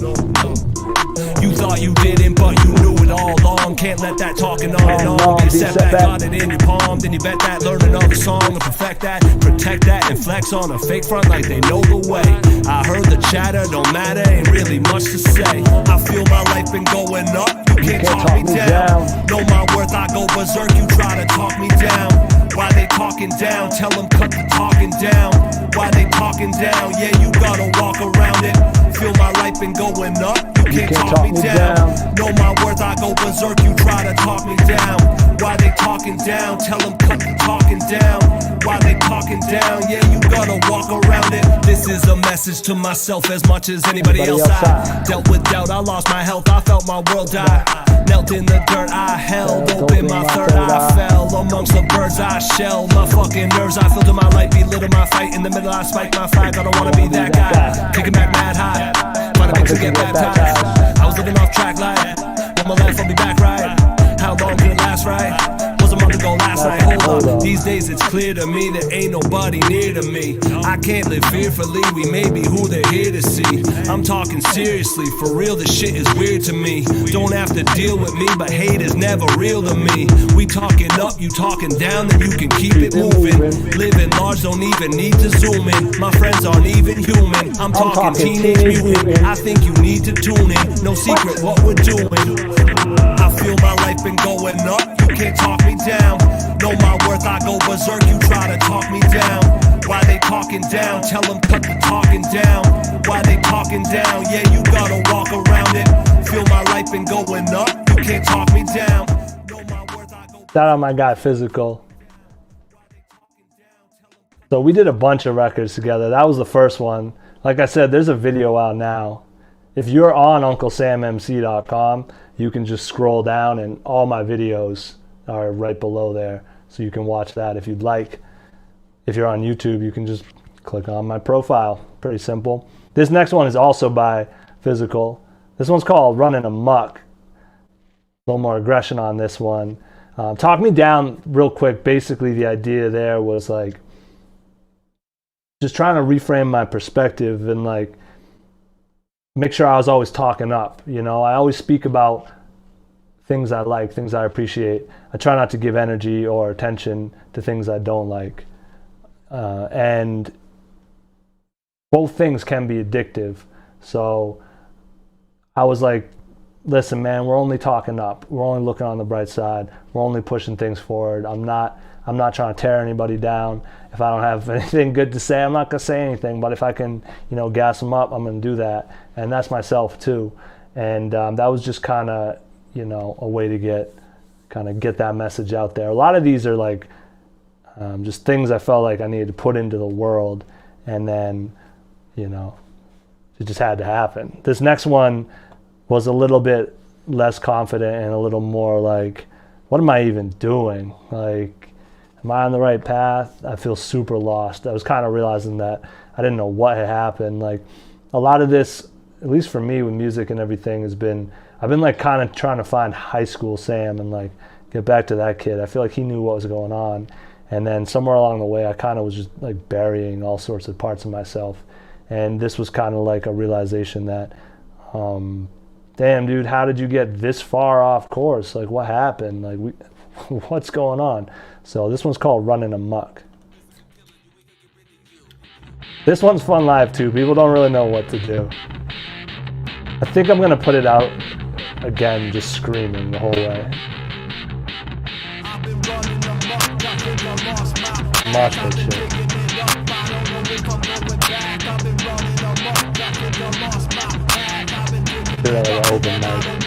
You thought you didn't, but you knew it all along. Can't let that talking on and on get set back. Got it in your palm, then you bet that. Learn another song and perfect that. Protect that and flex on a fake front like they know the way. I heard the chatter, don't matter, ain't really much to say. I feel my life been going up. You can't talk me down. Know my worth, I go berserk. You try to talk me down. Why they talking down? Tell them cut the talking down. Why they talking down? Yeah, you gotta walk around it. Feel my life been going up. You can't talk me down. Know my worth, I go berserk. You try to talk me down. Why they talking down? Tell them cut the talking down. Why they talking down? Yeah, you gotta walk around it. This is a message to myself as much as anybody else. I dealt with doubt, I lost my health, I felt my world die. Knelt in the dirt, I held open my third eye, fell amongst the birds I shelled. My fucking nerves, I filtered my light, belittled my fight. In the middle, I spiked my flag, I don't wanna be that guy. Kicking back mad high, find a mix to get baptized. I was living off track like, one more life, I'll be back right. How long could it last, right? Was a month ago last night, hold up. These days it's clear to me that ain't nobody near to me. I can't live fearfully, we may be who they're here to see. I'm talking seriously, for real, this shit is weird to me. Don't have to deal with me, but hate is never real to me. We talking up, you talking down, then you can keep it moving. Living large, don't even need to zoom in. My friends aren't even human. I'm talking teenage mutant. I think you need to tune in. No secret what we're doing. I feel my life been going up. You can't talk me down. Know my worth, I go berserk. You try to talk me down. Why they talking down? Tell them cut the talking down. Why they talking down? Yeah, you gotta walk around it. Feel my life been going up. You can't talk me down. Know my worth, I go. Shout out my guy Physical. So we did a bunch of records together. That was the first one. Like I said, there's a video out now. If you're on UncleSamMC.com, you can just scroll down and all my videos are right below there. So you can watch that if you'd like. If you're on YouTube, you can just click on my profile. Pretty simple. This next one is also by Physical. This one's called Running Amok. A little more aggression on this one. Talk Me Down real quick. Basically the idea there was like just trying to reframe my perspective and like make sure I was always talking up. You know, I always speak about things I like, things I appreciate. I try not to give energy or attention to things I don't like. And both things can be addictive. So I was like, listen, man, we're only talking up. We're only looking on the bright side. We're only pushing things forward. I'm not trying to tear anybody down. If I don't have anything good to say, I'm not gonna say anything. But if I can, you know, gas them up, I'm gonna do that. And that's myself too. And that was just kind of, you know, a way to get that message out there. A lot of these are like just things I felt like I needed to put into the world, and then, you know, it just had to happen. This next one was a little bit less confident and a little more like, what am I even doing? Like, am I on the right path? I feel super lost. I was kind of realizing that I didn't know what had happened. Like, a lot of this, at least for me with music and everything, I've been like kind of trying to find high school Sam and like get back to that kid. I feel like he knew what was going on. And then somewhere along the way, I kind of was just like burying all sorts of parts of myself. And this was kind of like a realization that, damn, dude, how did you get this far off course? Like, what happened? Like, what's going on? So this one's called Running Amok. This one's fun live too. People don't really know what to do. I think I'm going to put it out again, just screaming the whole way. Mosh pit shit. Do that like an open mic.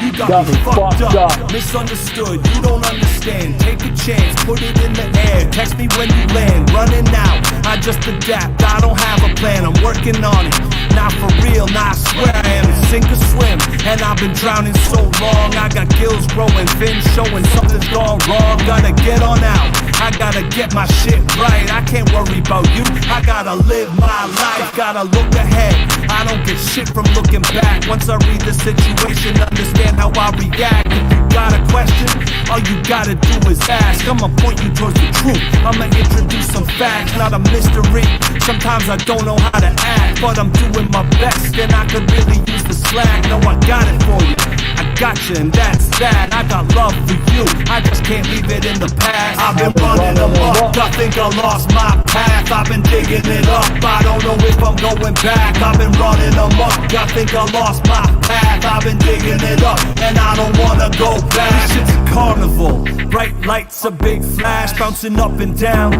You got me fucked up, misunderstood, you don't understand. Take a chance, put it in the air. Text me when you land, running out. I just adapt, I don't have a plan, I'm working on it. Not for real, nah, I swear I am. Sink or swim, and I've been drowning so long. I got gills growing, fins showing something's gone wrong. Gotta get on out, I gotta get my shit right. I can't worry about you, I gotta live my life. Gotta look ahead, I don't get shit from looking back. Once I read the situation, understand how I react. If you got a question, all you gotta do is ask. I'ma point you towards the truth, I'ma introduce some facts, not a mystery. Sometimes I don't know how to act, but I'm doing my best, and I could really use the slack. No, I got it for you, I got you, and that's that. I got love for you, I just can't leave it in the past. I've been running amok, I think I lost my path. I've been digging it up, I don't know if I'm going back. I've been running amok, I think I lost my path. I've been digging it up, and I don't wanna go back. This shit's a carnival, bright lights, a big flash, bouncing up and down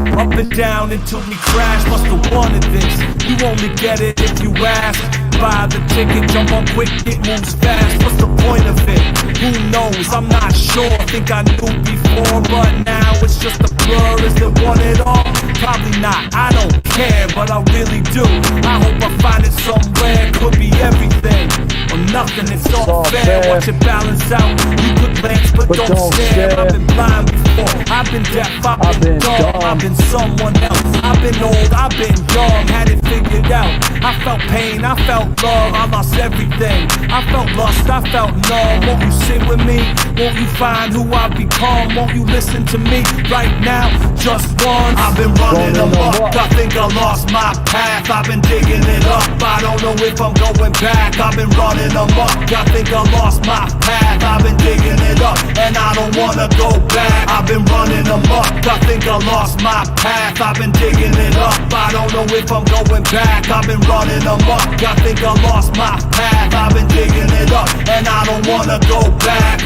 until we crash. Must've wanted this, you only get it if you ask. Buy the ticket, jump on quick, it moves fast. What's the point of it? Who knows? I'm not sure. Think I knew before, but now it's just a blur. Is it one at all? Probably not. I don't care, but I really do. I hope I find it somewhere. Could be everything or nothing. It's all fair. Watch it balance out. You could glance, but don't stare. I've been blind before. I've been deaf. I've been dumb. I've been someone else. I've been old. I've been young. Had it figured out. I felt pain. I felt love, I lost everything. I felt lust, I felt numb. Won't you sit with me? Won't you find who I've become? Won't you listen to me right now? Just once. I've been running amok, I think I lost my path. I've been digging it up, I don't know if I'm going back. I've been running amok, I think I lost my path. I've been digging it up, and I don't wanna go back. I've been running amok, I think I lost my path. I've been digging it up, I don't know if I'm going back. I've been running amok, I think I lost my path. I've been digging it up, and I don't wanna go back.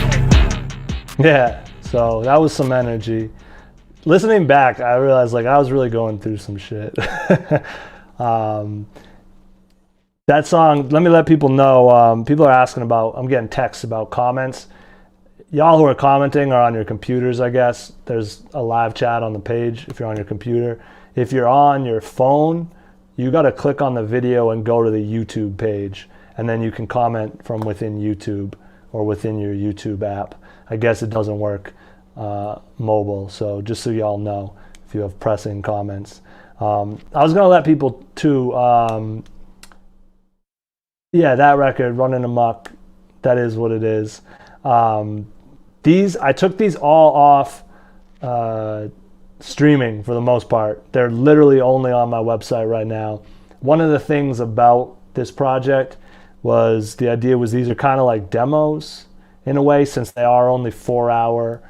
Yeah, so that was some energy. Listening back, I realized like I was really going through some shit. That song, let me let people know, people are asking about, I'm getting texts about comments. Y'all who are commenting are on your computers, I guess. There's a live chat on the page if you're on your computer. If you're on your phone, you got to click on the video and go to the YouTube page, and then you can comment from within YouTube or within your YouTube app. I guess it doesn't work mobile, so just so y'all know if you have pressing comments. I was going to let people too, yeah, that record, Running Amok, that is what it is. I took these all off streaming for the most part. They're literally only on my website right now. One of the things about this project was the idea was these are kind of like demos in a way, since they are only 4-hour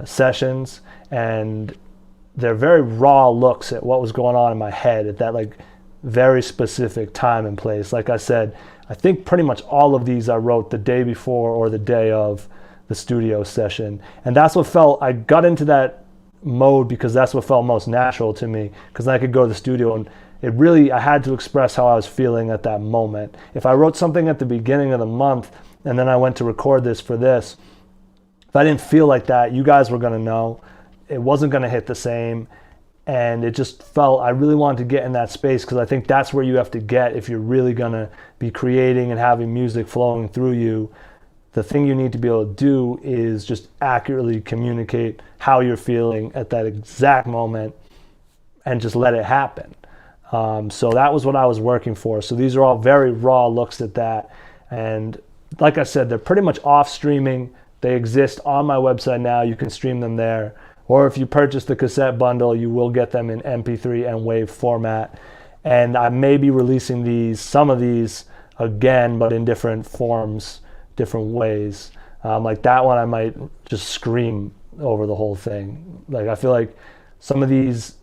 sessions, and they're very raw looks at what was going on in my head at that like very specific time and place. Like I said, I think pretty much all of these I wrote the day before or the day of the studio session, and that's what felt, I got into that mode because that's what felt most natural to me, because I could go to the studio and it really, I had to express how I was feeling at that moment. If I wrote something at the beginning of the month and then I went to record this for this, if I didn't feel like that, you guys were going to know. It wasn't going to hit the same, and it just felt, I really wanted to get in that space, because I think that's where you have to get if you're really going to be creating and having music flowing through you. the thing you need to be able to do is just accurately communicate how you're feeling at that exact moment and just let it happen. So that was what I was working for. So these are all very raw looks at that. And like I said, they're pretty much off streaming. They exist on my website now. You can stream them there. Or if you purchase the cassette bundle, you will get them in MP3 and WAV format. And I may be releasing some of these again, but in different forms, different ways. Like that one, I might just scream over the whole thing. Like I feel like some of these,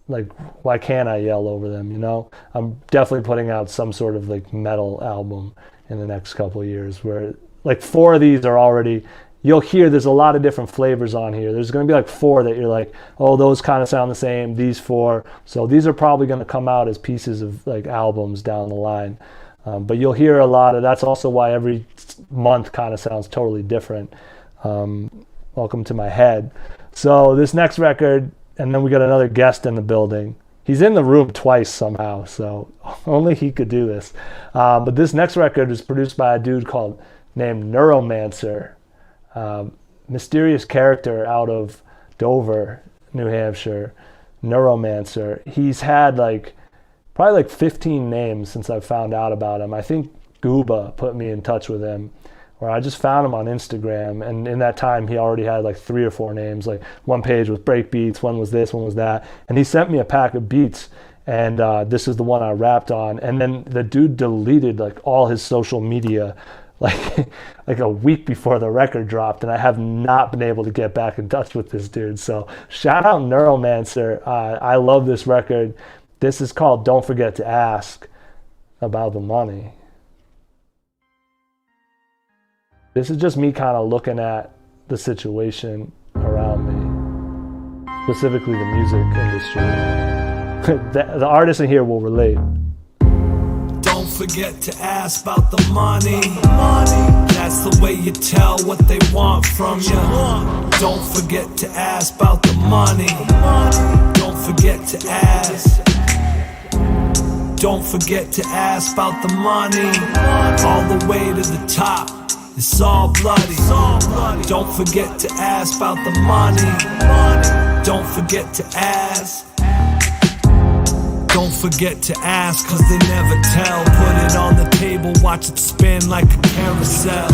like, why can't I yell over them, you know? I'm definitely putting out some sort of like metal album in the next couple of years where like 4 of these are already, you'll hear there's a lot of different flavors on here. There's going to be like 4 that you're like, oh, those kind of sound the same, these 4. So these are probably going to come out as pieces of like albums down the line. But you'll hear a lot of, that's also why every month kind of sounds totally different. Welcome to my head. So this next record, and then we got another guest in the building. He's in the room twice somehow, so only he could do this. But this next record is produced by a dude named Neuromancer. Mysterious character out of Dover, New Hampshire. Neuromancer. He's had probably 15 names since I found out about him. I think Gooba put me in touch with him, or I just found him on Instagram, and in that time he already had 3 or 4 names. Like one page was break beats, one was this, one was that, and he sent me a pack of beats, and this is the one I rapped on. And then the dude deleted all his social media like a week before the record dropped, and I have not been able to get back in touch with this dude. So shout out Neuromancer. I love this record. This is called Don't Forget to Ask About the Money. This is just me kind of looking at the situation around me, specifically the music industry. The artists in here will relate. Don't forget to ask about the money. That's the way you tell what they want from you. Don't forget to ask about the money. Don't forget to ask. Don't forget to ask about the money. All the way to the top, it's all bloody. Don't forget to ask about the money. Don't forget to ask. Don't forget to ask, cause they never tell. Put it on the table, watch it spin like a carousel.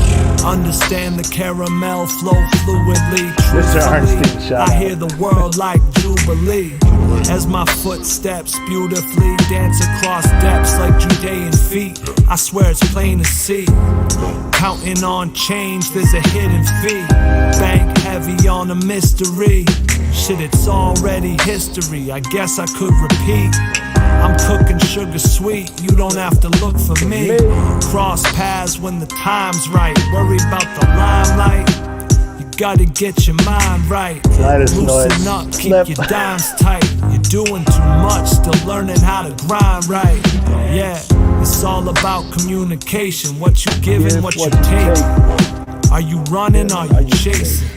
Understand the caramel flow fluidly. Truthfully, I hear the world like Jubilee. As my footsteps beautifully dance across depths like Judean feet. I swear it's plain to see. Counting on change, there's a hidden fee. Bank heavy on a mystery. Shit, it's already history. I guess I could repeat. I'm cooking sugar sweet, you don't have to look for me. Cross paths when the time's right. Worry about the limelight. You gotta get your mind right. Loosen up, keep your dimes tight. You're doing too much, still learning how to grind right. Yeah, it's all about communication. What you giving, what you take. Are you running, are you chasing?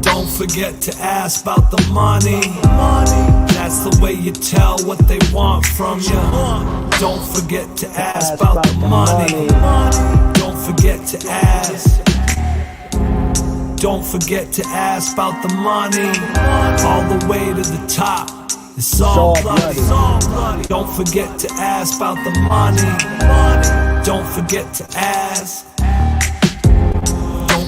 Don't forget to ask about the money. That's the way you tell what they want from you. Don't forget to ask about the money. Don't forget to ask. Don't forget to ask about the money. All the way to the top, it's all bloody. Don't forget to ask about the money. Don't forget to ask.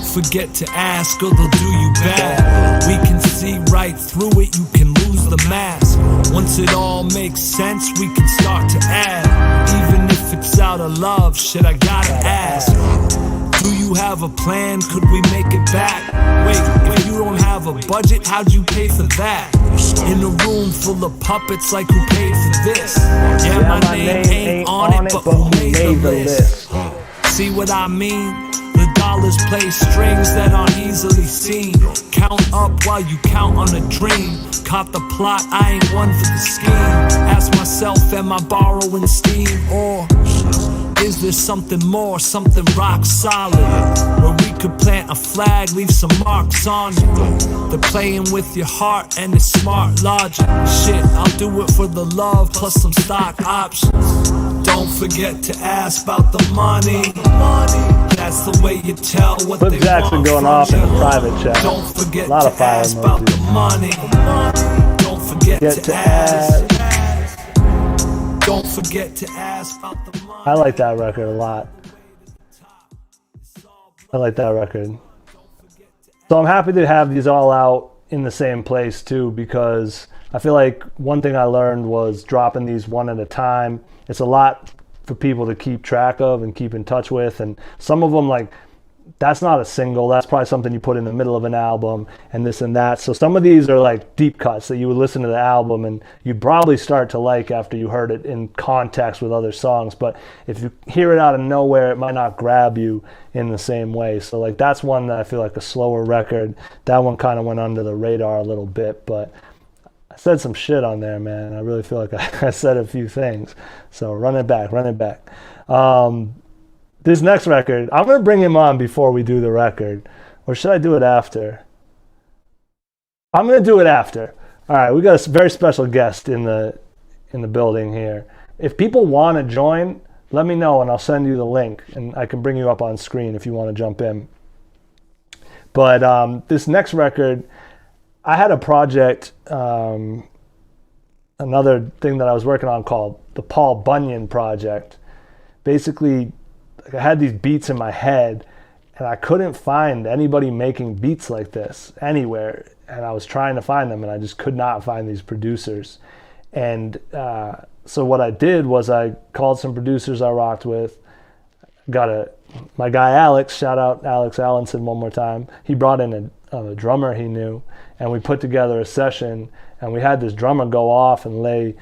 Forget to ask or they'll do you bad. We can see right through it, you can lose the mask. Once it all makes sense, we can start to add. Even if it's out of love, shit, I gotta ask. Do you have a plan? Could we make it back? Wait, if you don't have a budget, how'd you pay for that? In a room full of puppets, like who paid for this? Yeah, my name ain't on it, but who made the list? See what I mean? The dollars play strings that aren't easily seen. Count up while you count on a dream. Caught the plot, I ain't one for the scheme. Ask myself, am I borrowing steam? Or is there something more, something rock solid, where we could plant a flag, leave some marks on it. They're playing with your heart and it's smart logic. Shit, I'll do it for the love plus some stock options. Don't forget to ask about the money. That's the way you tell what Flip they Jackson want going from off in you. a private chat. Don't forget A lot of to fire ask about the emojis. money. Don't forget Get to to ask. ask. Don't forget to ask about the money. I like that record a lot. I like that record. So I'm happy to have these all out in the same place too, because I feel like one thing I learned was dropping these one at a time. It's a lot for people to keep track of and keep in touch with, and some of them, like, that's not a single, that's probably something you put in the middle of an album and this and that. So some of these are like deep cuts that you would listen to the album and you'd probably start to like after you heard it in context with other songs, but if you hear it out of nowhere, it might not grab you in the same way. So like that's one that I feel like a slower record. That one kind of went under the radar a little bit, but I said some shit on there, man. I really feel like I said a few things. So run it back. This next record, I'm going to bring him on before we do the record. Or should I do it after? I'm going to do it after. All right, we got a very special guest in the building here. If people want to join, let me know and I'll send you the link. And I can bring you up on screen if you want to jump in. But this next record, I had a project, another thing that I was working on called the Paul Bunyan Project. Basically, like, I had these beats in my head and I couldn't find anybody making beats like this anywhere. And I was trying to find them and I just could not find these producers. And so what I did was I called some producers I rocked with, my guy Alex, shout out Alex Allenson one more time. He brought in a drummer he knew, and we put together a session, and we had this drummer go off and lay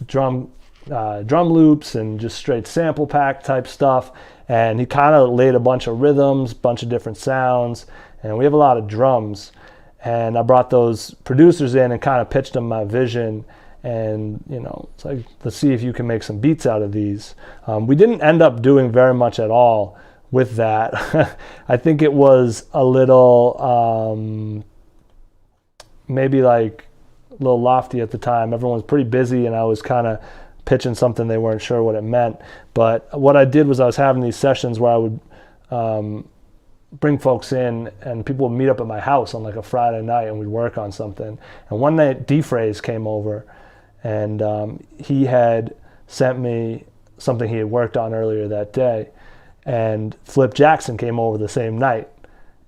drum loops and just straight sample pack type stuff, and he kind of laid a bunch of rhythms, bunch of different sounds, and we have a lot of drums. And I brought those producers in and kind of pitched them my vision, and it's like, let's see if you can make some beats out of these. We didn't end up doing very much at all with that. I think it was a little maybe like a little lofty at the time. Everyone was pretty busy and I was kind of pitching something they weren't sure what it meant. But what I did was I was having these sessions where I would bring folks in and people would meet up at my house on like a Friday night and we'd work on something. And one night D-Phrase came over and he had sent me something he had worked on earlier that day, and Flip Jackson came over the same night.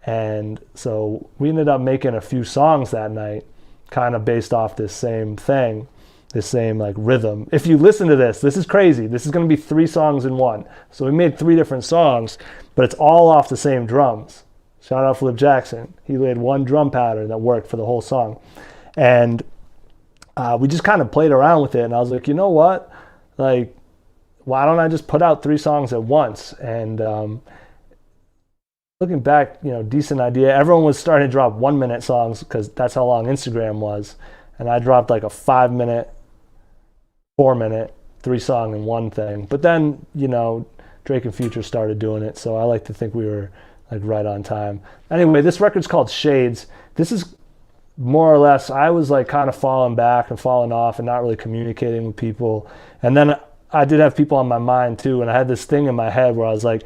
And so we ended up making a few songs that night kind of based off this same thing, this same like rhythm. If you listen to this is crazy. This is going to be 3 songs in one. So we made 3 different songs, but it's all off the same drums. Shout out Flip Jackson. He laid one drum pattern that worked for the whole song. And we just kind of played around with it. And I was like, you know what? Like, why don't I just put out 3 songs at once? And looking back, decent idea. Everyone was starting to drop 1-minute songs because that's how long Instagram was. And I dropped like a 5-minute, 4-minute, 3-song in one thing. But then, Drake and Future started doing it. So I like to think we were like right on time. Anyway, this record's called Shades. This is more or less, I was like kind of falling back and falling off and not really communicating with people. And then I did have people on my mind too. And I had this thing in my head where I was like,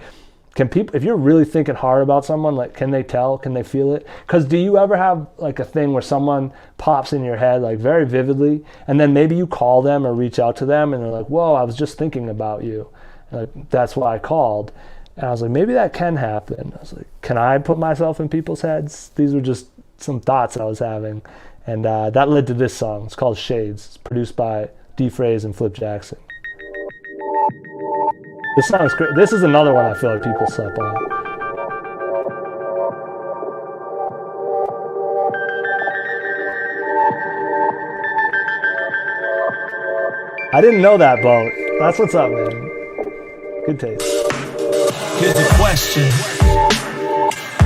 can people, if you're really thinking hard about someone, like, can they tell? Can they feel it? Because do you ever have like a thing where someone pops in your head like very vividly, and then maybe you call them or reach out to them and they're like, whoa, I was just thinking about you. And like, that's why I called. And I was like, maybe that can happen. I was like, can I put myself in people's heads? These were just some thoughts I was having. And that led to this song. It's called Shades. It's produced by D-Phrase and Flip Jackson. This song is great. This is another one I feel like people slept on. I didn't know that, Bo. That's what's up, man. Good taste. Here's a question.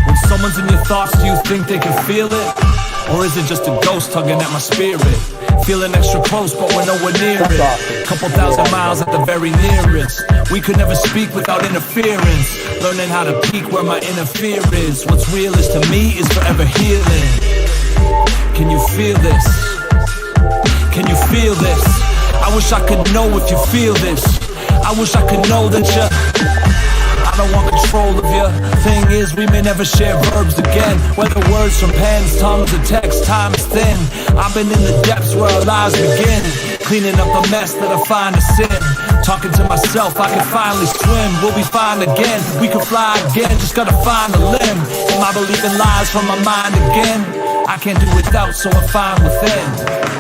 When someone's in your thoughts, do you think they can feel it? Or is it just a ghost tugging at my spirit? Feeling extra close, but we're nowhere near That's it. awesome. Couple thousand miles at the very nearest. We could never speak without interference. Learning how to peak where my interference is. What's real is to me is forever healing. Can you feel this? Can you feel this? I wish I could know if you feel this. I wish I could know that you. I don't want control of you. Thing is, we may never share verbs again. Whether words from pens, tongues, or text, time is thin. I've been in the depths where our lives begin. Cleaning up a mess that I find a sin. Talking to myself, I can finally swim. We'll be fine again. We can fly again. Just gotta find a limb. Am I believing lies from my mind again? I can't do without, so I'm fine within.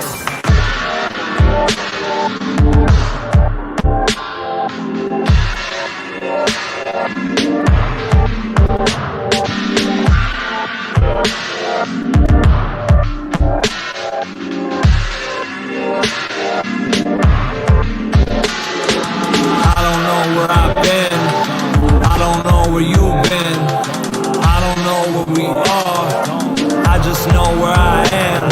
Where you've been, I don't know where we are. I just know where I am.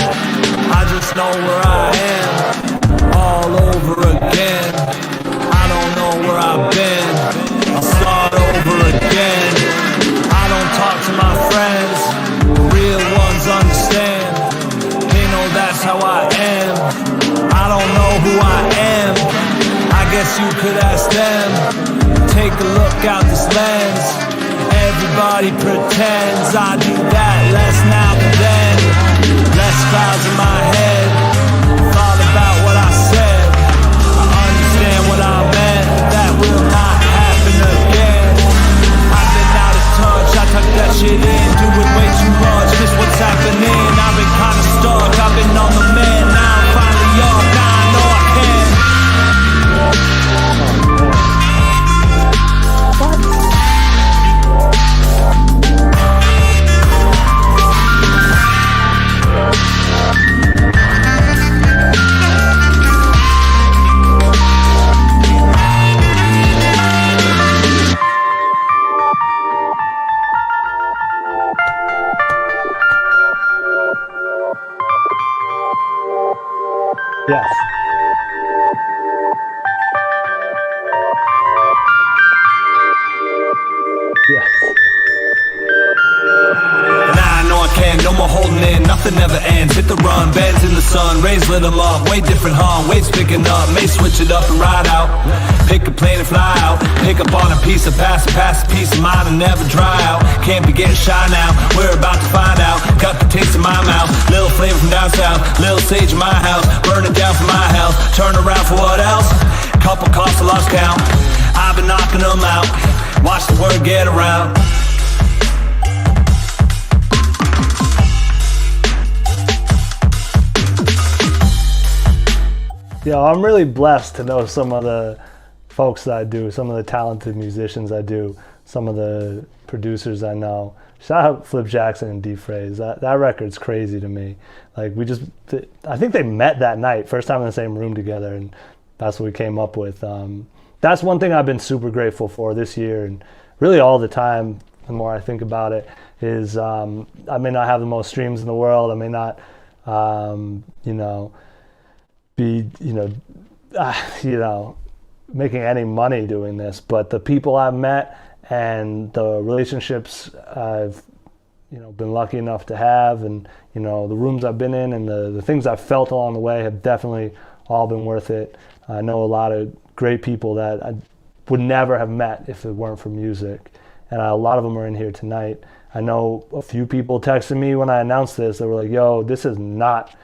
I just know where I am. All over again. I don't know where I've been. I'll start over again. I don't talk to my friends. The real ones understand. They know that's how I am. I don't know who I am. I guess you could ask them. Take a look out this lens. Everybody pretends I do that less now than then. Less clouds in my head. Thought about what I said. I understand what I meant. That will not happen again. I've been out of touch. I tuck that shit in. Doing way too much. Miss what's happening. I've been kinda stuck. I've been on the mend. Now I'm finally up. Now I know I can. Yes. Yes. Nah, I know I can, no more holding in, nothing ever ends. Hit the run, beds in the sun, rays lit them up. Way different, huh? Waves picking up, may switch it up and ride out. Pick a plane and fly out. Pick up on a piece of pass a piece of mind and never dry out. Can't be getting shy now, we're about to find out. Got the taste in my mouth, little flavor from down south. Little sage in my house, burn it down for my house. Turn around for what else? Couple costs I lost count. I've been knocking them out. Watch the word get around. Yeah, I'm really blessed to know some of the folks that I do, some of the talented musicians I do, some of the producers I know. Shout out Flip Jackson and D-Phrase. That record's crazy to me. Like I think they met that night, first time in the same room together, and that's what we came up with. That's one thing I've been super grateful for this year, and really all the time. The more I think about it, is I may not have the most streams in the world. I may not, be making any money doing this, but the people I've met and the relationships I've been lucky enough to have, and the rooms I've been in and the things I've felt along the way have definitely all been worth it. I know a lot of great people that I would never have met if it weren't for music, and a lot of them are in here tonight. I know a few people texted me when I announced this. They were like, yo, this is not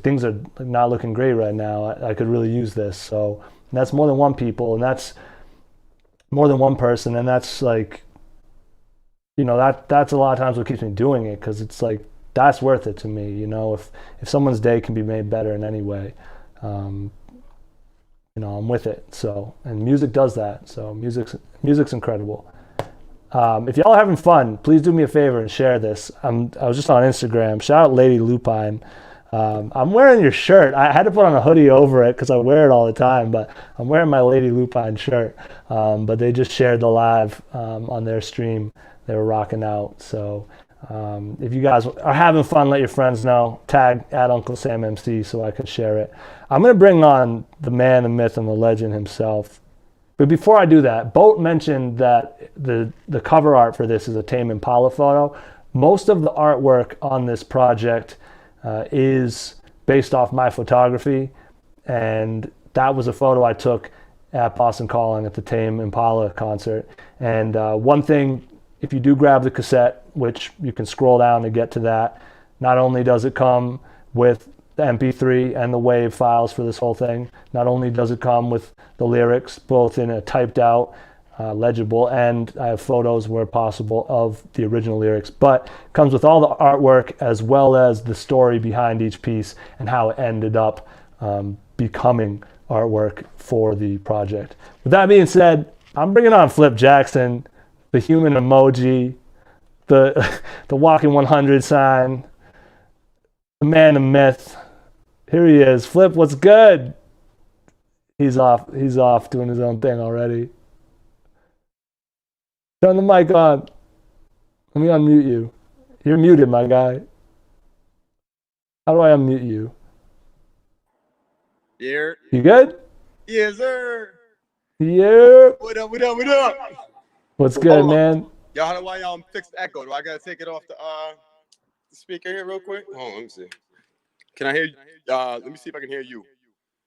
things are not looking great right now. I could really use this. So that's more than one people, and that's more than one person, and that's that's a lot of times what keeps me doing it, because it's that's worth it to me. If someone's day can be made better in any way, I'm with it. So, and music does that. So music's incredible. If y'all are having fun, please do me a favor and share this. I was just on Instagram. Shout out Lady Lupine. I'm wearing your shirt. I had to put on a hoodie over it because I wear it all the time, but I'm wearing my Lady Lupine shirt. But they just shared the live on their stream. They were rocking out. So If you guys are having fun, let your friends know. Tag at Uncle Sam MC so I can share it. I'm going to bring on the man, the myth, and the legend himself. But before I do that, Boat mentioned that the cover art for this is a Tame Impala photo. Most of the artwork on this project is based off my photography, and that was a photo I took at Boston Calling at the Tame Impala concert. And one thing, if you do grab the cassette, which you can scroll down to get to that, not only does it come with the MP3 and the WAV files for this whole thing, not only does it come with the lyrics, both in a typed out, legible, and I have photos where possible of the original lyrics, but it comes with all the artwork as well as the story behind each piece and how it ended up becoming artwork for the project. With that being said, I'm bringing on Flip Jackson, the human emoji, the walking 100 sign, the man, the myth. Here he is. Flip, what's good? He's off doing his own thing already. Turn the mic on. Let me unmute you. You're muted, my guy. How do I unmute you? Yeah. You good? Yes, sir. Yeah. What up, what up, what up? What's good, man? Y'all, how do I fix the echo? Do I gotta take it off the speaker here real quick? Hold on, let me see. Can I hear you? Let me see if I can hear you.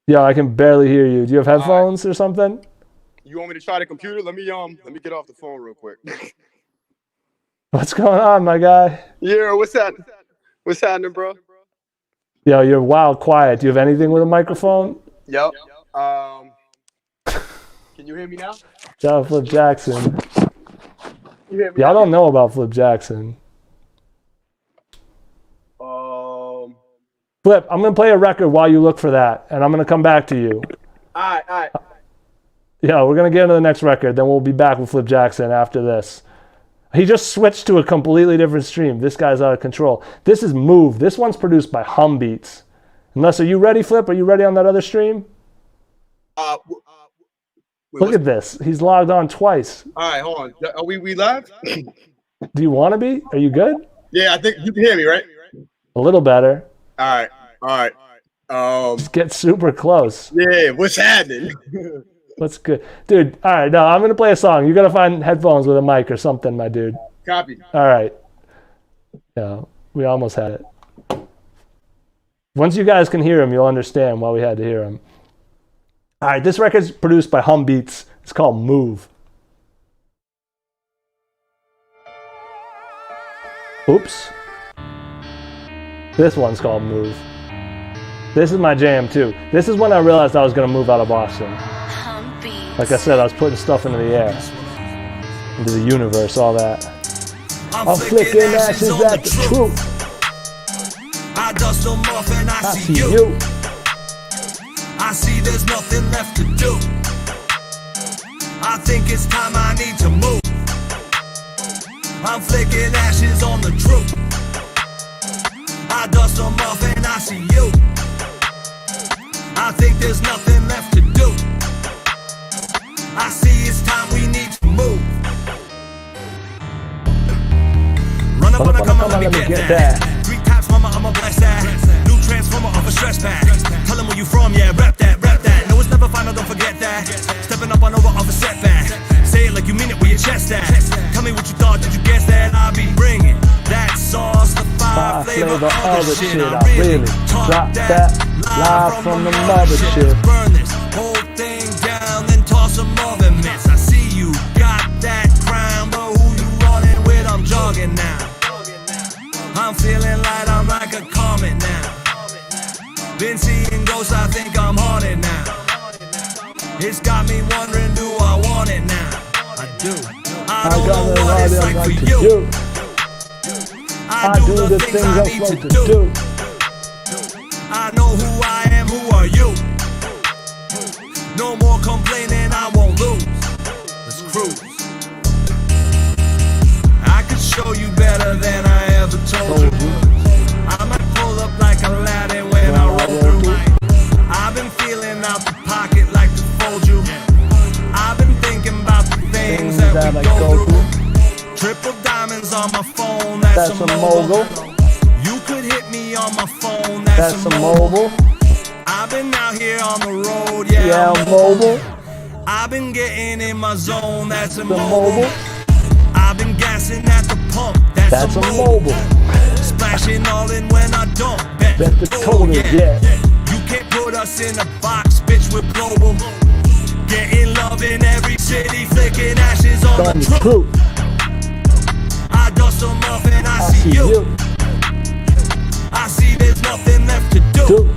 Yeah, I can barely hear you. Do you have headphones or something? You want me to try the computer? Let me get off the phone real quick. What's going on, my guy? Yeah, what's happening? What's happening, bro? Yo, you're wild quiet. Do you have anything with a microphone? Yep. Can you hear me now? Shout out Flip Jackson. You hear me? Y'all don't know about Flip Jackson. Flip, I'm going to play a record while you look for that, and I'm going to come back to you. All right. Yeah, we're going to get into the next record, then we'll be back with Flip Jackson after this. He just switched to a completely different stream. This guy's out of control. This is Move. This one's produced by Hum Beats. Unless, are you ready, Flip? Are you ready on that other stream? Look at this. He's logged on twice. All right, hold on. Are we live? Do you want to be? Are you good? Yeah, I think you can hear me, right? A little better. All right. Let's get super close. Yeah, what's happening? What's good? Dude, all right, no, I'm going to play a song. You're going to find headphones with a mic or something, my dude. Copy. All right. Yeah, we almost had it. Once you guys can hear him, you'll understand why we had to hear him. All right, this record's produced by Hum Beats. It's called Move. Oops. This one's called Move. This is my jam too. This is when I realized I was going to move out of Boston. Like I said, I was putting stuff into the air, into the universe, all that. I'm flicking ashes at the truth. I dust them off and I see you. I see there's nothing left to do. I think it's time I need to move. I'm flicking ashes on the truth. I dust them off and I see you. I think there's nothing left to do. I see it's time we need to move. Run up on a come on, let me get that. 3 times mama, I'ma blast that. New transformer off a stress pack. Tell them where you from, yeah, rep that. No, it's never final, don't forget that. Stepping up on over off a setback. Say it like you mean it with your chest at. Tell me what you thought, did you guess that? I'll be bringing that sauce, the fire flavor, all the shit. I really drop that live from the mothership. Burn this whole thing down, then toss some other myths. I see you got that crown, but who you running with? I'm jogging now. I'm feeling light, I'm like a comet now. Been seeing ghosts, I think I'm haunted now. It's got me wondering, do I want it now? I do. I don't know what it's like for you. I do the things I need to do. I know who I am, who are you? No more complaining, I won't lose. Let's cruise. I could show you better than I ever told you. I might pull up like Aladdin when I roll through. I've been feeling out the pocket like to fold you. I've been thinking about the things that we go through. Triple diamonds on my phone, that's That's a mogul. You could hit me on my phone. That's a mobile. I've been out here on the road, yeah, Yeah, I'm mobile. I've been getting in my zone, that's a The mobile. mobile. I've been gassing at the pump, That's a mobile. Splashing all in when I don't bet Bet the total, yeah. You can't put us in a box, bitch, we're global. Getting love in every city, flicking ashes on Done the the truth. truth. I dust them off and I I see see you. you. I see there's nothing left to do. Do.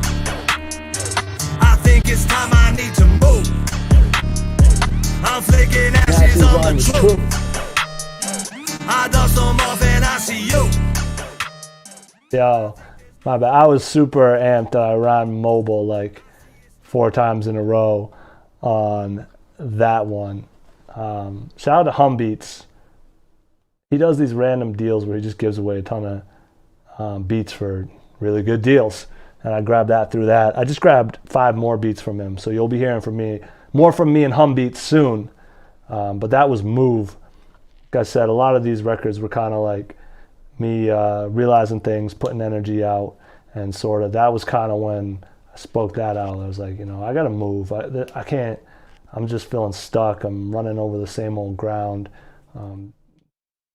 I think it's time I need to move. I'm flicking ashes Ashes on on the the truth. truth. I dust them off and I see you. Yo, my bad. I was super amped that I ran mobile like 4 times in a row on that one. Shout out to Humbeats. He does these random deals where he just gives away a ton of beats for really good deals. And I grabbed that through that. I just grabbed 5 more beats from him. So you'll be hearing from me, more from me and Humbeats soon. But that was Move. Like I said, a lot of these records were kind of like me realizing things, putting energy out, and sort of that was kind of when I spoke that out. I was like, you know, I got to move. I can't, I'm just feeling stuck. I'm running over the same old ground.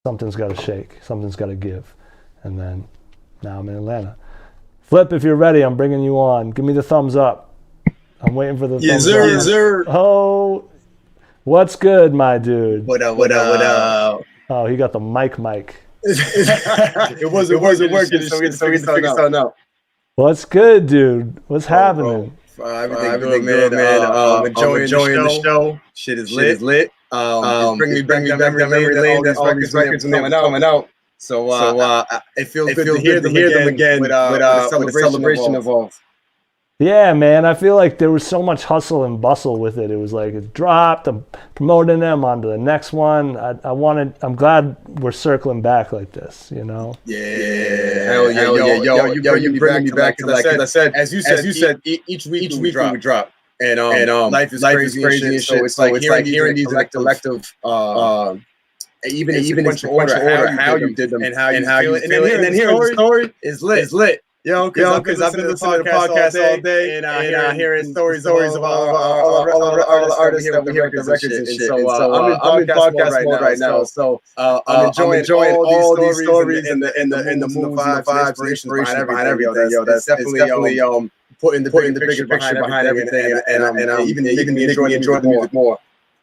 Something's got to shake. Something's got to give. And then now I'm in Atlanta. Flip, if you're ready, I'm bringing you on. Give me the thumbs up. I'm waiting for the thumbs up. Yes, sir. Oh, what's good, my dude? What up? Oh, he got the mic. It wasn't working, so we had to figure something out. What's good, dude? What's happening? Everything good, man. Enjoying the show. Shit is lit. It's bringing me back that memory lane that all these records are coming out. So it feels good to hear them again with a celebration involved. Yeah, man. I feel like there was so much hustle and bustle with it. It was like it dropped. I'm promoting them onto the next one. I'm glad we're circling back like this. You know. Yeah. Hell yeah. Yo, you bringing me back to like I said, as you said, each week we drop. And life is crazy and shit. So it's like hearing these collective, even in sequential order, how you did them and how you feel it. And then hearing the story is lit. Because I've been listening to the podcast all day and hearing stories of all the artists that we hear with the records and shit. So I'm in podcast mode right now. So I'm enjoying all these stories and the moves and the vibes, the inspiration behind everything. Yo, that's definitely putting the bigger picture behind everything, and even making me enjoy the music more.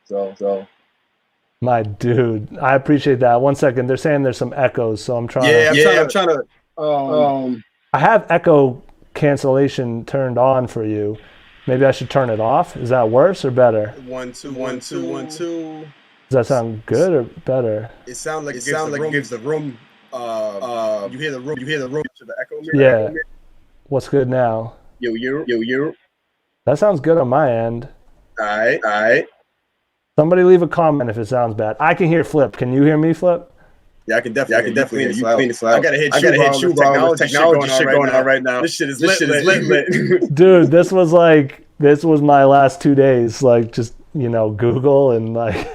So. My dude, I appreciate that. 1 second, they're saying there's some echoes, so I'm trying. I'm trying to. I have echo cancellation turned on for you. Maybe I should turn it off. Is that worse or better? 1 2 1 2 1 2. Does that sound good or better? It sounds like it gives the room. You hear the room to the echo. Yeah. What's good now? Yo. That sounds good on my end. All right. Somebody leave a comment if it sounds bad. I can hear Flip. Can you hear me, Flip? Yeah, I can definitely hear you. Clean this out. I gotta hit you, bro. Technology shit going on right now. This shit is lit. Dude, this was my last 2 days, like just Google and like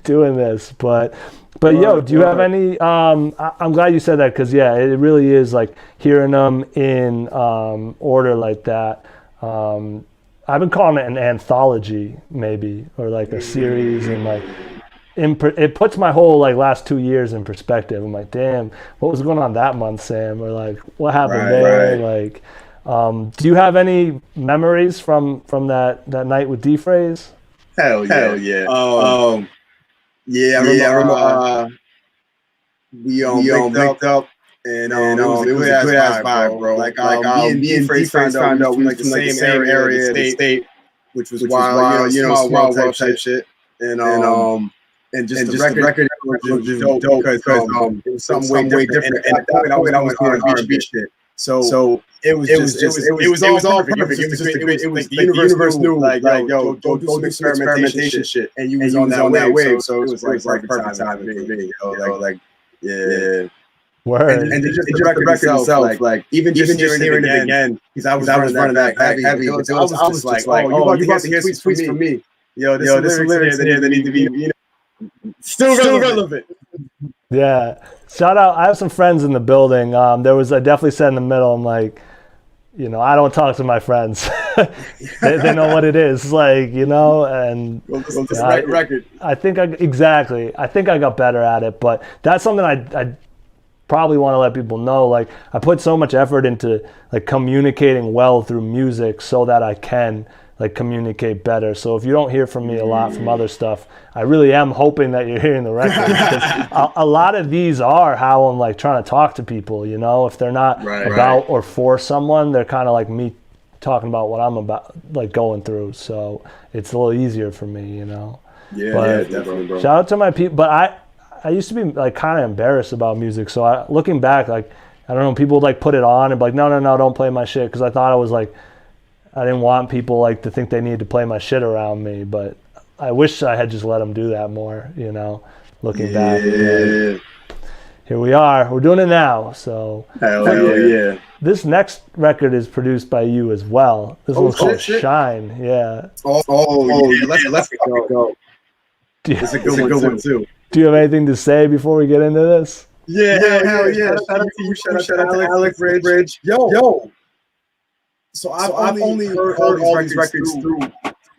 doing this. But yo, do you have any? I'm glad you said that because it really is like hearing them in order like that. I've been calling it an anthology, maybe, or like a series, and like. It puts my whole like last 2 years in perspective. I'm like, damn, what was going on that month, Sam? Or like, what happened there? Right. Like, do you have any memories from that night with D-Phrase? Hell yeah. I remember. We linked up, and it was a good ass vibe, bro. Like me and D-Phrase found out we like the same area of the state, which was wild, small world type shit, and just the record was just dope because it was something way different. And at that point, I was on R&B shit. So it was all perfect. It was the universe knew like yo, go do some experimentation shit, and you was on that wave. So it was like perfect time for me. Like yeah. Word. And just the record itself, like even just hearing it again, because I was running that heavy. I was just like, oh, you about to hear some tweets from me. Yo, this is lyrics in here that need to be, still relevant. Yeah. Shout out. I have some friends in the building. I definitely said in the middle, I'm like, I don't talk to my friends. they know what it is, like, and record. I think I got better at it, but that's something I probably want to let people know. Like, I put so much effort into like communicating well through music so that I can like communicate better. So if you don't hear from me a lot from other stuff, I really am hoping that you're hearing the record, because a lot of these are how I'm like trying to talk to people, if they're not about or for someone, they're kind of like me talking about what I'm about, like going through. So it's a little easier for me, Yeah, definitely, bro. Shout out to my people. But I used to be like kind of embarrassed about music. So looking back, like, I don't know, people would like put it on and be like, no, don't play my shit. Because I thought I was like, I didn't want people like to think they needed to play my shit around me. But I wish I had just let them do that more, looking back. But here we are. We're doing it now. So Hell yeah. This next record is produced by you as well. This one's called Shine. Yeah. Let's go. It's a good one too. Do you have anything to say before we get into this? Yeah, hell yeah. Shout out to you. Shout out to Alex Bridge. Yo. So I've only heard all these records through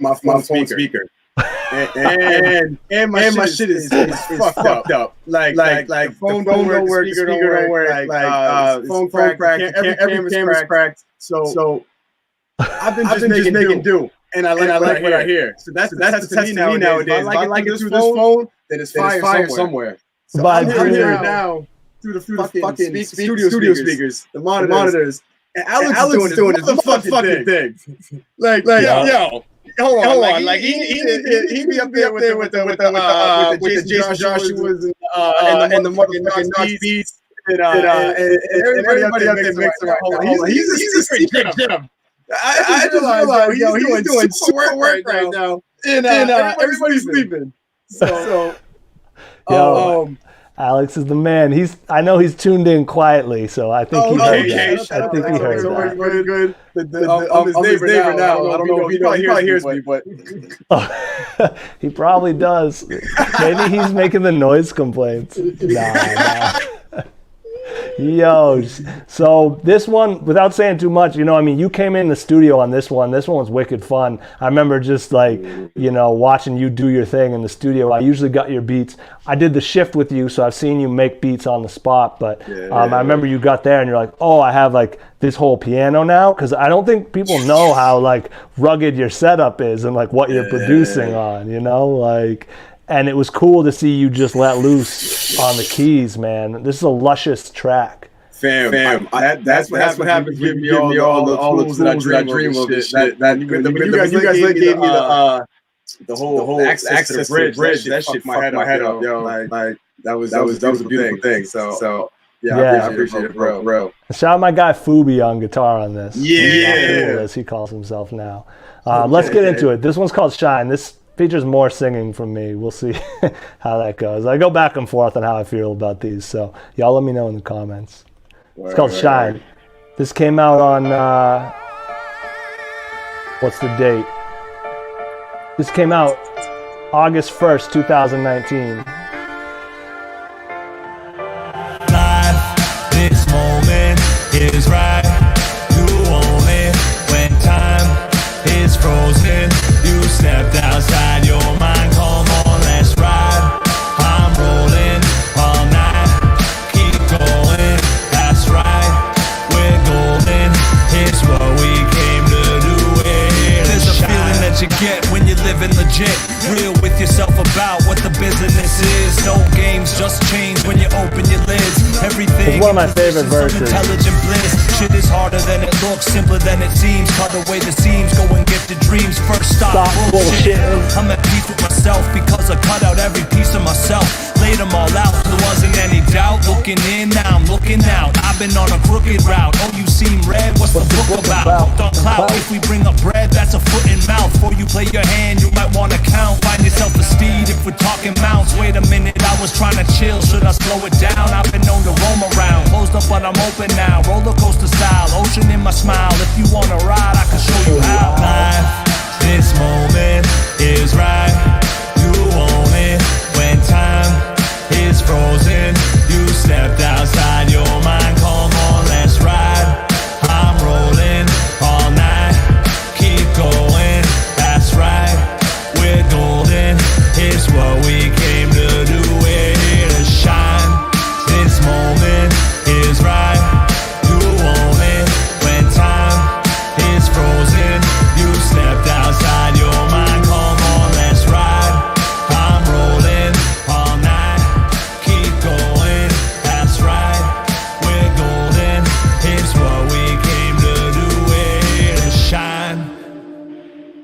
my phone speaker. And my shit is fucked up. Like phone don't work, speaker don't work, like phone cracked, every camera's cracked. So I've been just making do. And I like what I hear. So that's to me nowadays. If I like it through this phone, then it's fire somewhere. So I'm hearing it now through the fucking studio speakers, the monitors. And Alex is doing his fucking thing. Like, yo, hold on. Like he be up there with the Jason Joshua's and the fucking beats and everybody up there mixing. He's a straight get him. I just realized, yo, he's doing super work right now, and everybody's sleeping. So Alex is the man. I know he's tuned in quietly, so I think he heard that. I think he heard that. Very good. I'm his neighbor now. I don't know if he probably hears me, but he probably does. Maybe he's making the noise complaints. Nah. Yo, so this one, without saying too much, you came in the studio on this one. This one was wicked fun. I remember just like, watching you do your thing in the studio. I usually got your beats. I did the shift with you, so I've seen you make beats on the spot. But I remember you got there and you're like, oh, I have like this whole piano now. Because I don't think people know how like rugged your setup is and like what you're producing on, And it was cool to see you just let loose on the keys, man. This is a luscious track. Fam. That's what happens. Give me all the tools that I dream of. This shit. When you guys gave me the whole access to the bridge, that shit fucked my head up, yo. Like that was a beautiful thing. So yeah, I appreciate it, bro. Shout out my guy Fubi on guitar on this. Yeah, as he calls himself now. Let's get into it. This one's called Shine. This features more singing from me. We'll see how that goes. I go back and forth on how I feel about these, so y'all let me know in the comments. It's called Shine. This came out on what's the date? This came out August 1st, 2019. Life, this moment is right. You own it when time is frozen. You stepped outside your mind, come on, let's ride. I'm rolling all night, keep going, that's right. We're golden, it's what we came to do. There's a feeling that you get when you're living legit, real with yourself about what the business is. No games, just change when you open your lids. Everything is one of my favorite verses. Intelligent bliss. Shit is harder than it looks, simpler than it seems. Cut away the seams, go and get the dreams. First stop bullshit. I'm at peace with myself because I cut out every piece of myself. Laid them all out, there wasn't any doubt. Looking in, now I'm looking out. I've been on a crooked route. Oh, you seem red, what's the book about? Hooked on clout, if we bring up bread, that's a foot in mouth. Before you play your hand, you might want to count. Find yourself a steed if we're talking mounts. Wait a minute, I was trying to chill, should I slow it down? I've been known to roam around, closed up but I'm open now. Roller coaster style, ocean in my smile. If you wanna ride, I can show you how. Life, this moment is right. You own it when time is frozen.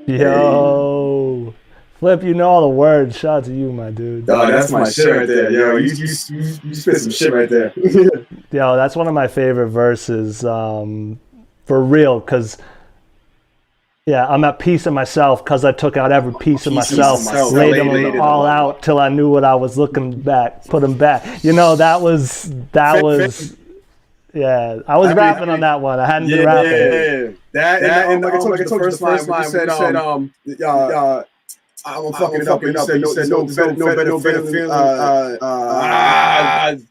Yo, Flip, you know all the words. Shout out to you, my dude. Oh, that's my shit right there. Yo, you spit some shit right there. Yo, that's one of my favorite verses, for real, because, yeah, I'm at peace in myself because I took out every piece of myself, laid them all out till I knew what I was looking back, put them back. You know, that was, yeah, I was rapping on that one. I hadn't been rapping. Yeah. That and like I told you, the first line, you said, I'm fucking it up. You said, no better feeling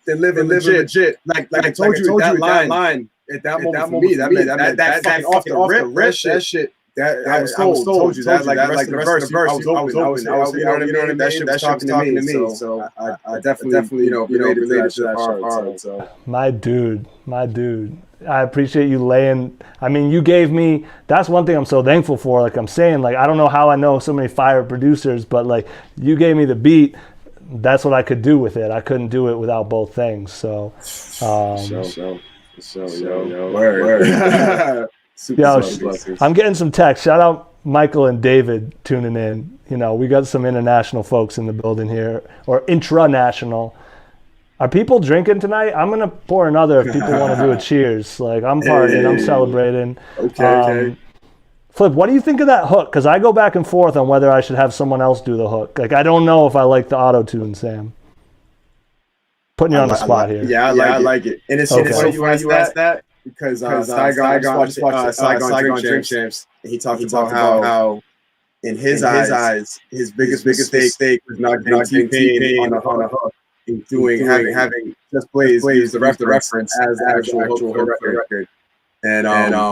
than living legit. Like I told you, that line at that moment for me, that fucking off the rip, that shit. That I was told you that like the verse, I was open. You know what I mean? That shit was talking to me. So I definitely related to that hard. So my dude. I appreciate you laying. I mean, you gave me. That's one thing I'm so thankful for. Like I'm saying, like I don't know how I know so many fire producers, but like you gave me the beat. That's what I could do with it. I couldn't do it without both things. So, word. I'm getting some text. Shout out Michael and David tuning in. You know, we got some international folks in the building here, or intranational. Are people drinking tonight? I'm gonna pour another if people want to do a cheers. Like I'm partying, I'm celebrating. Okay. Flip, what do you think of that hook? Because I go back and forth on whether I should have someone else do the hook. Like I don't know if I like the auto tune, Sam. Putting you on the spot here. Yeah, I like it. And it's so funny you asked that because Saigon just watched Saigon Drink Champs, and he talked about how in his eyes his biggest mistake was not getting T-Pain on a hook. Having just plays the reference as the actual hook record. And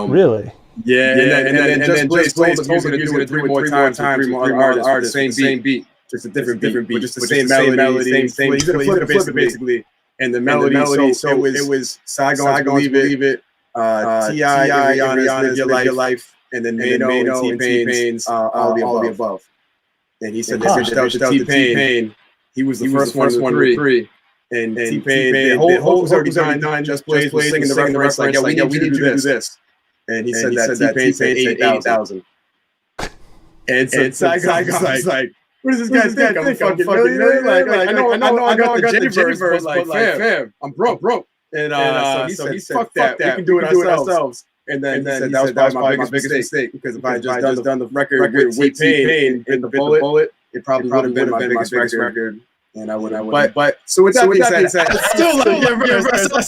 really? Yeah, and then just Blaze told him he was going to do it three more times with three more artists, same beat, just a different beat, just the same melody, same. He's going to flip it basically. And the melody, so it was Saigon Believe It, T.I. Rihanna's Live Your Life, and then Mano and T-Pain's All the Above. And he said they switched out to T-Pain. He was the first one with three. And T-Pain, the whole hook was already done. Just Blaze was singing the reference like, we need you to do this. And he said that T-Pain said 80,000. And so Saigon was like, what does this guy think? I'm fucking millionaire? Like, I know I got the J-verse, but like, fam, I'm broke. And so he said, fuck that, we can do it ourselves. And then he said that was probably my biggest mistake, because if I had just done the record with T-Pain and the bullet, it probably would have been my biggest record. And I would. But so with that being said, I still love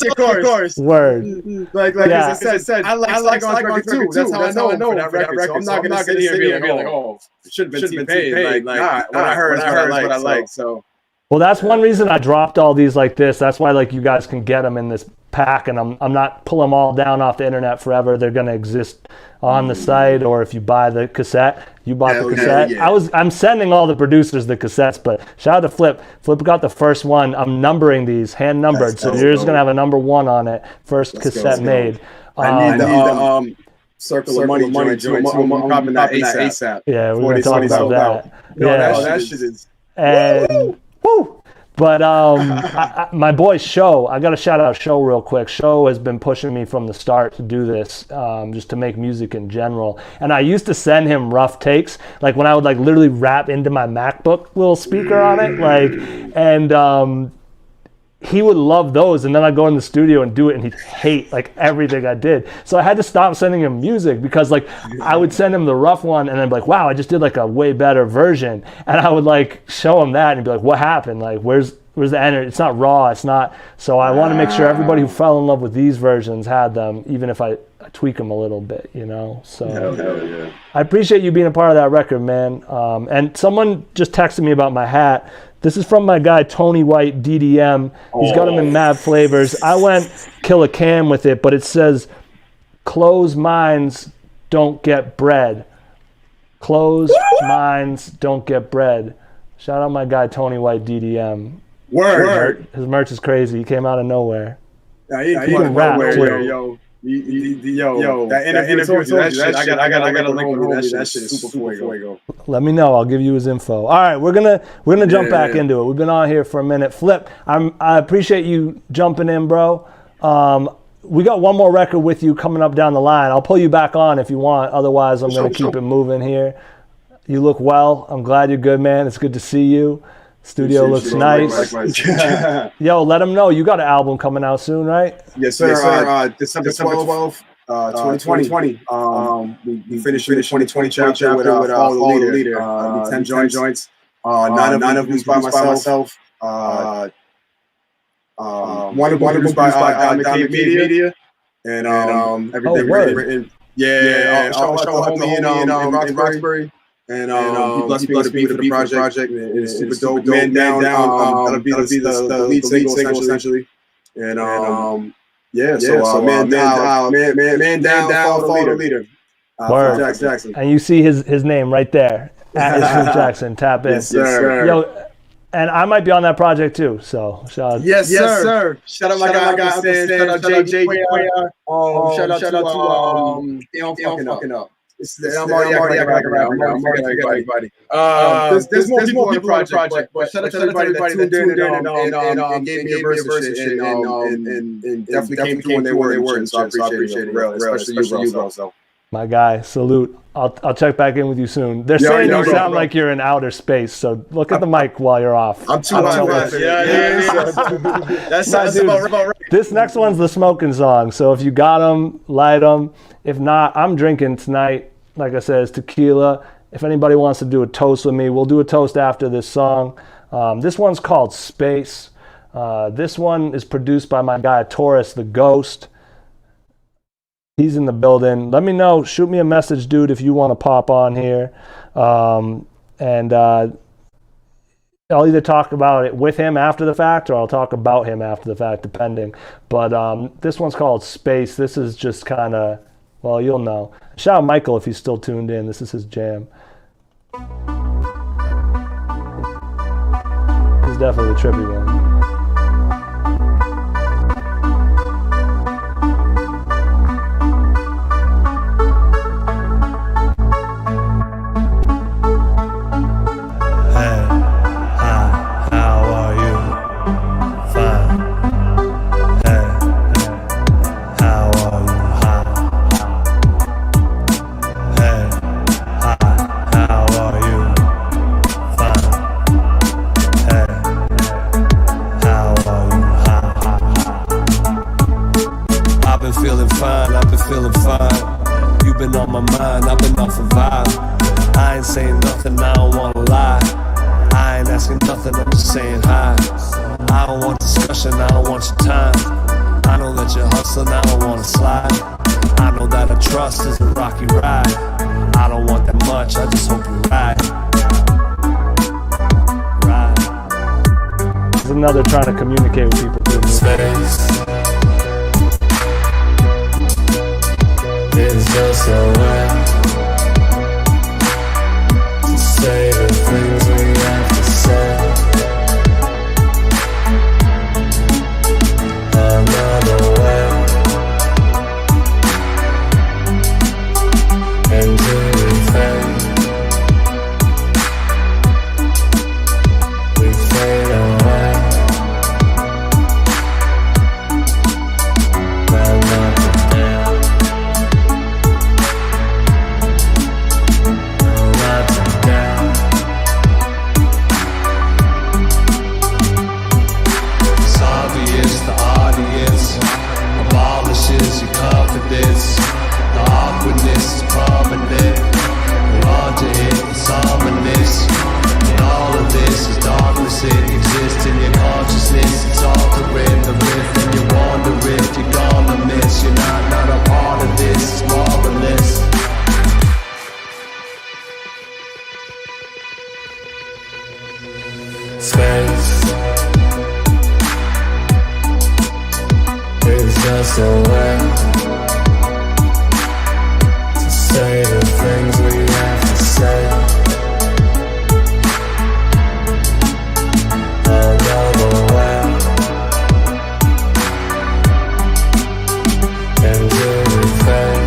your chorus. Word. Like yeah. As I said, I like Saigon too. That's how I know for that record. So I'm not gonna sit here and be like, oh, it should have been T-Pain. Like what I heard is what I like. So. Well, that's one reason I dropped all these like this. That's why like you guys can get them in this pack, and I'm not pulling them all down off the internet forever. They're gonna exist on the site, or if you buy the cassette, you bought the cassette. Yeah. I'm sending all the producers the cassettes, but shout out to Flip. Flip got the first one. I'm numbering these, hand numbered, so yours gonna have a number 1 on it. First cassette made. I need the Circle of Money joint. I'm popping that ASAP. Yeah, we're gonna talk about that. Yeah, that shit is. And woo. But my boy Show, I got to shout out Show real quick. Show has been pushing me from the start to do this, just to make music in general. And I used to send him rough takes, like when I would like literally rap into my MacBook little speaker on it, like, and he would love those. And then I'd go in the studio and do it, and he'd hate like everything I did. So I had to stop sending him music, because like I would send him the rough one, and then be like, wow, I just did like a way better version. And I would like show him that and be like, what happened? Like, where's the energy? It's not raw. It's not. So I want to make sure everybody who fell in love with these versions had them, even if I tweak them a little bit, you know? So hell yeah. I appreciate you being a part of that record, man. And someone just texted me about my hat. This is from my guy, Tony White, DDM. He's got them in mad flavors. I went Kill a Cam with it, but it says, closed minds don't get bread. Closed minds don't get bread. Shout out my guy, Tony White, DDM. Word. His merch is crazy. He came out of nowhere. He can rap too. Yo, that interview, that shit, I got a link with that shit is super fuego. Let me know. I'll give you his info. All right, we're gonna jump back into it. We've been on here for a minute. Flip, I appreciate you jumping in, bro. We got one more record with you coming up down the line. I'll pull you back on if you want. Otherwise, I'm gonna keep it moving here. You look well. I'm glad you're good, man. It's good to see you. Studio looks nice. Yo, let them know. You got an album coming out soon, right? Yes, sir. December 12th, 2020. We finished the 2020 chapter with Follow the Leader. 10 joints. Nine of them by myself. One of them was by Diamond Media. And everything written. Yeah. Shout out to homie in Roxbury. And he blessed me with the project. It's super dope. Man Down. That'll be the lead single essentially. And so Man Down, Follow the Leader. Word. Jackson. And you see his name right there. At Snoop Jackson. Tap in. Yes, sir. Yo, and I might be on that project too. So shout out. Yes, sir. Shout out my guy. Shout out JJ. Shout out to They Fucking Up. I'm already everybody. There's more people on the project, but shout out to everybody that tuned in and gave me a verse and definitely came through when they were. So I appreciate it, especially you, bro. So My guy, salute. I'll check back in with you soon. They're saying you sound like you're in outer space, so look at the mic while you're off. I'm too high. Yeah. That's about right. This next one's the smoking song, so if you got them, light them. If not, I'm drinking tonight. Like I said, it's tequila. If anybody wants to do a toast with me, we'll do a toast after this song. This one's called Space. This one is produced by my guy, Taurus the Ghost. He's in the building. Let me know. Shoot me a message, dude, if you want to pop on here. I'll either talk about it with him after the fact or I'll talk about him after the fact, depending. But this one's called Space. This is just kind of, well, you'll know. Shout out Michael if he's still tuned in. This is his jam. This is definitely a trippy one. Another trying to communicate with people through Space is just a way to say the things we have to say. Another way until we fade. We fade away. Just a way to say the things we have to say. Another way until we fade.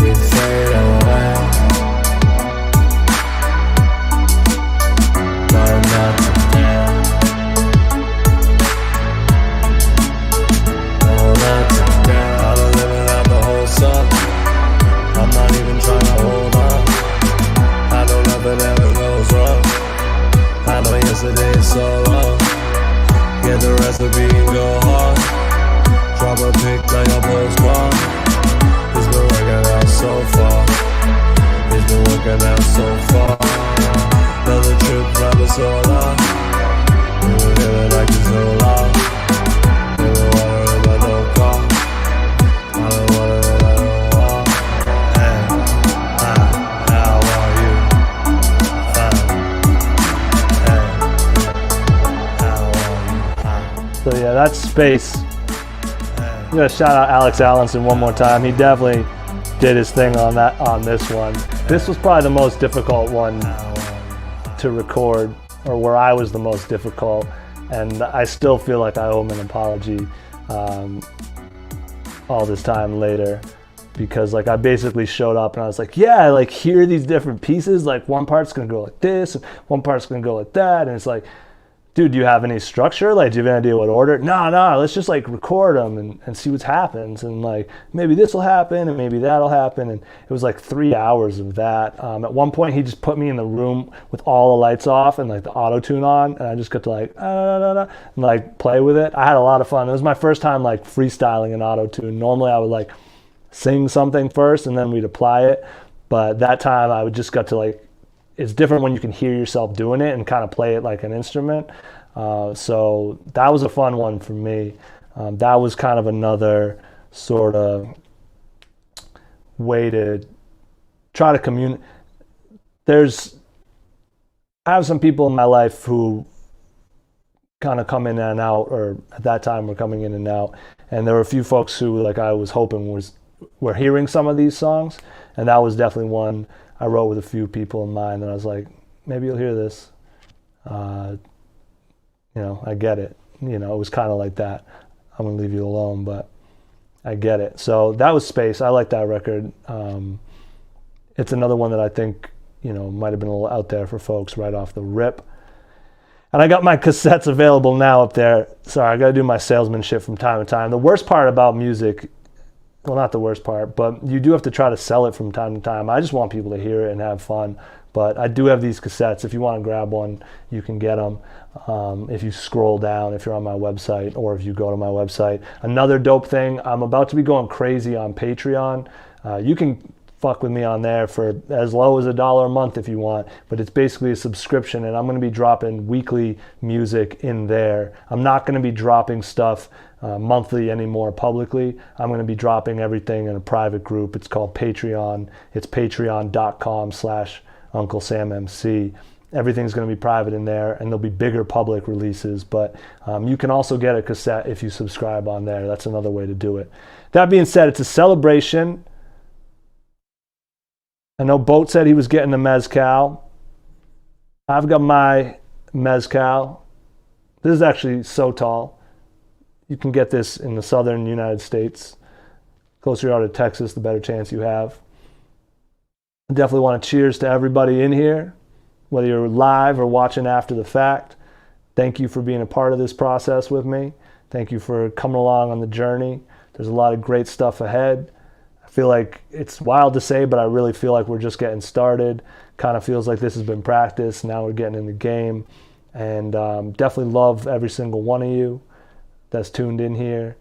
We fade away. But not today. the beat and go hard. Drop a pic like a postcard. He's been working out so far. He's been working out so far. Another trip round the solar. We were feeling like it's so loud. We were water in my no car. I don't wanna know I don't want. Hey, how are you? Fine. Hey, how are you? So yeah, that's Space. I'm gonna shout out Alex Allenson one more time. He definitely did his thing on this one. This was probably the most difficult one to record, or where I was the most difficult, and I still feel like I owe him an apology all this time later, because like I basically showed up and I was like, yeah, like here are these different pieces, like one part's gonna go like this, one part's gonna go like that, and it's like, dude, do you have any structure? Like, do you have any idea what order? No, let's just like record them and see what happens. And like, maybe this will happen and maybe that'll happen. And it was like 3 hours of that. At one point, he just put me in the room with all the lights off and like the auto tune on. And I just got to like, and like play with it. I had a lot of fun. It was my first time like freestyling in auto tune. Normally I would like sing something first and then we'd apply it. But that time I would just got to like, it's different when you can hear yourself doing it and kind of play it like an instrument. So that was a fun one for me. That was kind of another sort of way to try to communicate. I have some people in my life who kind of come in and out, or at that time were coming in and out. And there were a few folks who like I was hoping were hearing some of these songs. And that was definitely one I wrote with a few people in mind, and I was like, maybe you'll hear this. I get it. It was kind of like that. I'm gonna leave you alone, but I get it. So that was Space. I like that record. It's another one that I think, might have been a little out there for folks right off the rip. And I got my cassettes available now up there. Sorry, I gotta do my salesmanship from time to time. The worst part about music, well, not the worst part, but you do have to try to sell it from time to time. I just want people to hear it and have fun. But I do have these cassettes. If you want to grab one, you can get them. If you scroll down, if you're on my website, or if you go to my website. Another dope thing, I'm about to be going crazy on Patreon. You can fuck with me on there for as low as $1 a month if you want, but it's basically a subscription, and I'm going to be dropping weekly music in there. I'm not going to be dropping stuff monthly anymore publicly. I'm going to be dropping everything in a private group. It's called Patreon. It's patreon.com/UncleSamMC. Everything's going to be private in there, and there'll be bigger public releases, but you can also get a cassette if you subscribe on there. That's another way to do it. That being said, it's a celebration. I know Boat said he was getting a mezcal. I've got my mezcal. This is actually so tall. You can get this in the southern United States. Closer you are to Texas, the better chance you have. I definitely want to cheers to everybody in here, whether you're live or watching after the fact. Thank you for being a part of this process with me. Thank you for coming along on the journey. There's a lot of great stuff ahead. I feel like it's wild to say, but I really feel like we're just getting started. Kind of feels like this has been practice. Now we're getting in the game. And definitely love every single one of you that's tuned in here.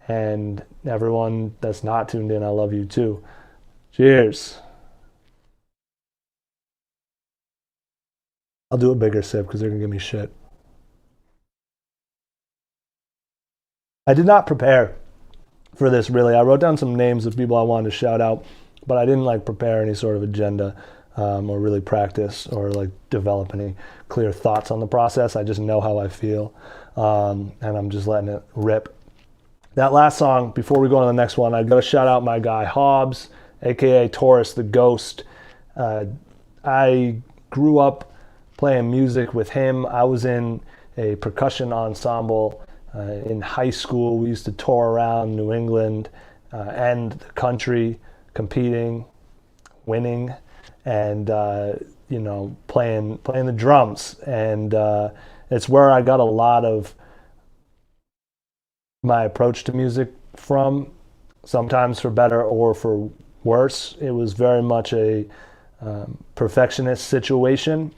And everyone that's not tuned in, I love you too. Cheers. I'll do a bigger sip because they're going to give me shit. I did not prepare for this, really. I wrote down some names of people I wanted to shout out, but I didn't prepare any sort of agenda or really practice or develop any clear thoughts on the process. I just know how I feel, and I'm just letting it rip. That last song, before we go on to the next one, I got to shout out my guy Hobbs, aka Taurus the Ghost. I grew up playing music with him. I was in a percussion ensemble in high school. We used to tour around New England and the country, competing, winning, and playing the drums. And it's where I got a lot of my approach to music from, sometimes for better or for worse. It was very much a perfectionist situation.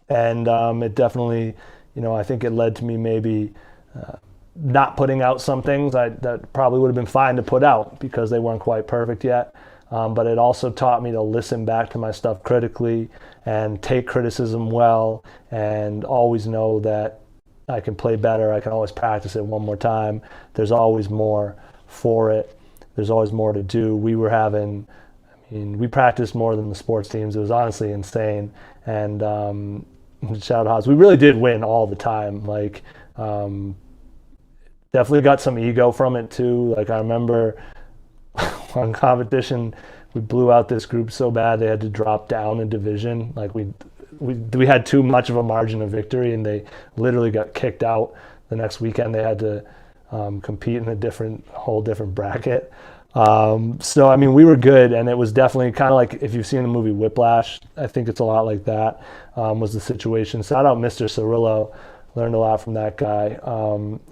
And it definitely, I think it led to me maybe not putting out some things that probably would have been fine to put out because they weren't quite perfect yet. But it also taught me to listen back to my stuff critically and take criticism well, and always know that I can play better. I can always practice it one more time. There's always more for it. There's always more to do. We practiced more than the sports teams. It was honestly insane. And shout out Haas. We really did win all the time. Like, definitely got some ego from it too. Like, I remember on competition, we blew out this group so bad they had to drop down a division. Like, we had too much of a margin of victory, and they literally got kicked out the next weekend. They had to compete in a whole different bracket. So, I mean, we were good, and it was definitely kind of like, if you've seen the movie Whiplash, I think it's a lot like that, was the situation. Shout out Mr. Cirillo. Learned a lot from that guy,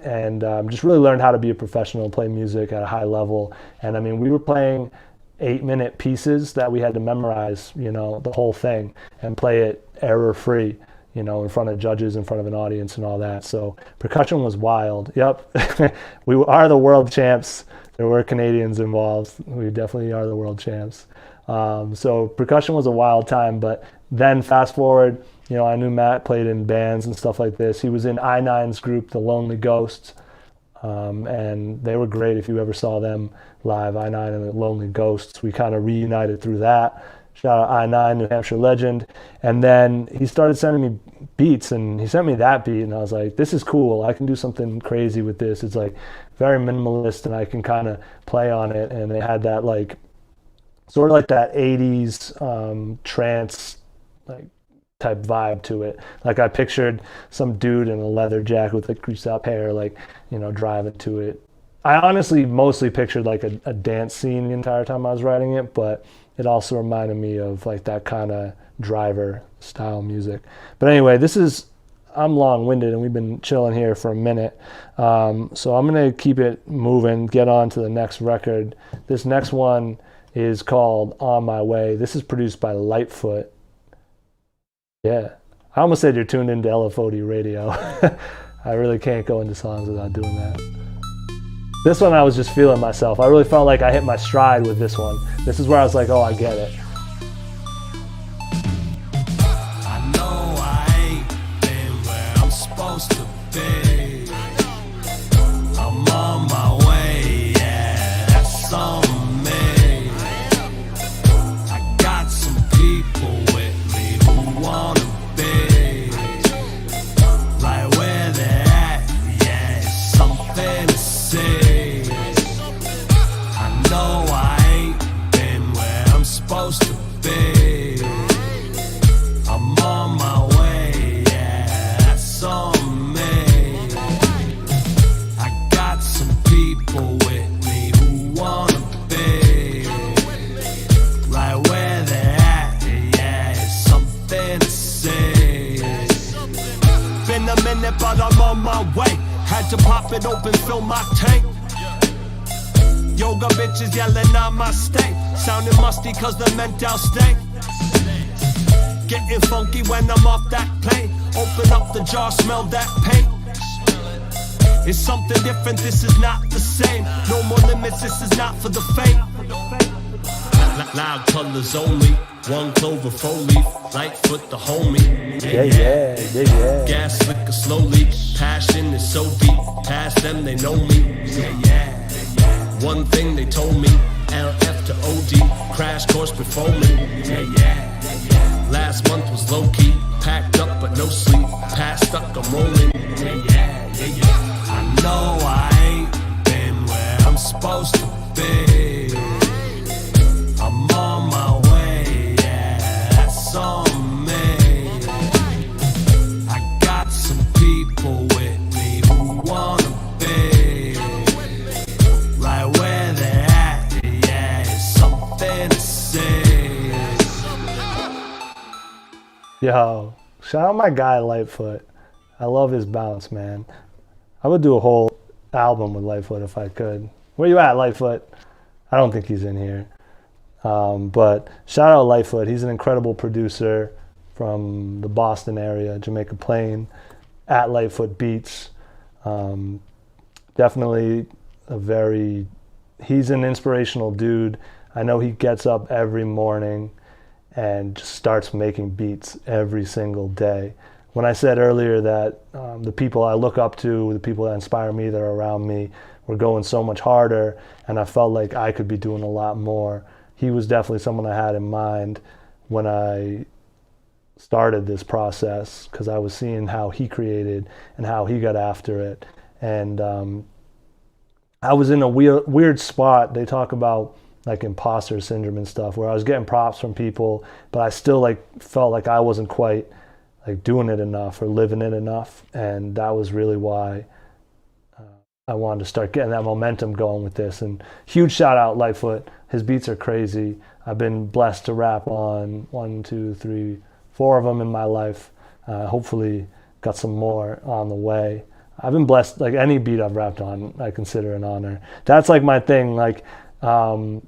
and just really learned how to be a professional and play music at a high level. And I mean, we were playing 8-minute pieces that we had to memorize, the whole thing, and play it error-free, in front of judges, in front of an audience and all that. So percussion was wild. Yep. We are the world champs. There were Canadians involved. We definitely are the world champs. So percussion was a wild time, but then fast forward, I knew Matt played in bands and stuff like this. He was in I-9's group, The Lonely Ghosts, and they were great if you ever saw them live, I-9 and The Lonely Ghosts. We kind of reunited through that. Shout out I-9, New Hampshire legend. And then he started sending me beats, and he sent me that beat, and I was like, this is cool. I can do something crazy with this. It's like very minimalist, and I can kind of play on it. And they had that like, sort of like that 80s trance like type vibe to it. Like, I pictured some dude in a leather jacket with like greased up hair, like, driving to it. I honestly mostly pictured like a dance scene the entire time I was writing it, but it also reminded me of like that kind of Driver style music. But anyway, I'm long-winded, and we've been chilling here for a minute. So I'm going to keep it moving, get on to the next record. This next one is called On My Way. This is produced by Lightfoot. Yeah. I almost said you're tuned into LFOD radio. I really can't go into songs without doing that. This one I was just feeling myself. I really felt like I hit my stride with this one. This is where I was like, oh, I get it. I know I ain't been where I'm supposed to be. I'm on my way, yeah, that's on me. I got some people with me who wanna be right where they're at, yeah, it's something to see. I know I ain't been where I'm supposed to be. I'm on my way, yeah, that's on me. I got some people with me who wanna be right where they're at, yeah, it's something to see. Been a minute, but I'm on my way. Had to pop it open, fill my tank. Yoga bitches yelling on my state. Sounding musty cause the mental stank. Getting funky when I'm off that plane. Open up the jar, smell that paint. It's something different, this is not the same. No more limits, this is not for the faint. Loud colors only, one clover foliage. Lightfoot the homie. Yeah. Gas liquor slowly, passion is so deep. Past them, they know me. Yeah. One thing they told me, LF to OD, crash course before me. Yeah. Last month was low key, packed up but no sleep. Past stuck, I'm rolling. Yeah. I know I ain't been where I'm supposed to be. I'm on my way, yeah, that's on me. I got some people with me who wanna be right where they're at, yeah, it's something to see. Yo, shout out my guy Lightfoot. I love his bounce, man. I would do a whole album with Lightfoot if I could. Where you at, Lightfoot? I don't think he's in here. But shout out Lightfoot. He's an incredible producer from the Boston area, Jamaica Plain, at Lightfoot Beats. Definitely he's an inspirational dude. I know he gets up every morning and just starts making beats every single day. When I said earlier that the people I look up to, the people that inspire me, that are around me, were going so much harder, and I felt like I could be doing a lot more, he was definitely someone I had in mind when I started this process, because I was seeing how he created and how he got after it. And I was in a weird spot. They talk about like imposter syndrome and stuff, where I was getting props from people, but I still like felt like I wasn't quite like doing it enough or living it enough. And that was really why I wanted to start getting that momentum going with this. And huge shout out Lightfoot. His beats are crazy. I've been blessed to rap on 1, 2, 3, 4 of them in my life. Hopefully got some more on the way. I've been blessed, like any beat I've rapped on, I consider an honor. That's like my thing. Like, you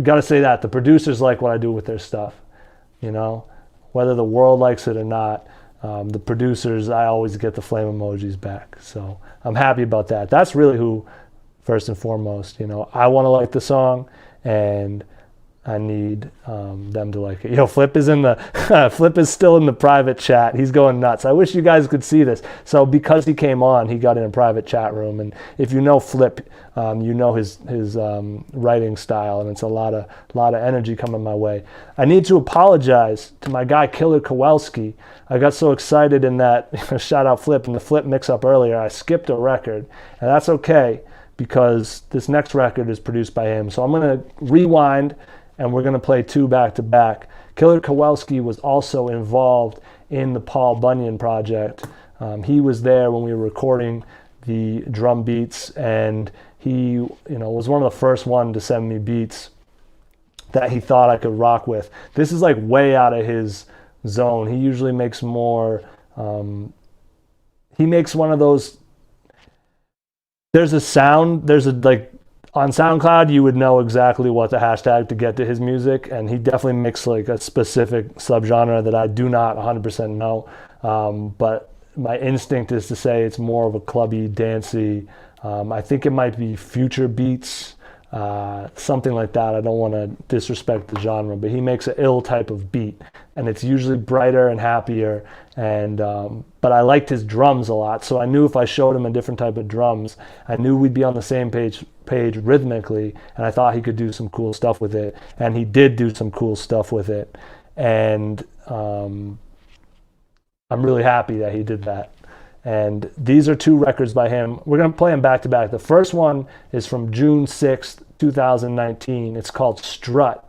got to say that the producers like what I do with their stuff, you know, whether the world likes it or not. The producers, I always get the flame emojis back. So I'm happy about that. That's really who, first and foremost, you know, I want to like the song, and I need them to like it. Yo, Flip is Flip is still in the private chat. He's going nuts. I wish you guys could see this. So because he came on, he got in a private chat room, and if you know Flip, you know his writing style, and it's a lot of energy coming my way. I need to apologize to my guy Killer Kowalski. I got so excited in that shout out Flip in the Flip mix up earlier. I skipped a record, and that's okay, because this next record is produced by him. So I'm gonna rewind, and we're going to play 2 back-to-back. Killer Kowalski was also involved in the Paul Bunyan project. He was there when we were recording the drum beats, and he, was one of the first one to send me beats that he thought I could rock with. This is like way out of his zone. He usually makes more, he makes one of those, on SoundCloud, you would know exactly what the hashtag to get to his music, and he definitely makes like a specific subgenre that I do not 100% know, but my instinct is to say it's more of a clubby, dancey, I think it might be future beats, something like that. I don't want to disrespect the genre, but he makes an ill type of beat, and it's usually brighter and happier, and but I liked his drums a lot, so I knew if I showed him a different type of drums, I knew we'd be on the same page rhythmically, and I thought he could do some cool stuff with it, and he did do some cool stuff with it, and I'm really happy that he did that. And these are 2 records by him. We're going to play them back to back. The first one is from June 6th, 2019. It's called Strut.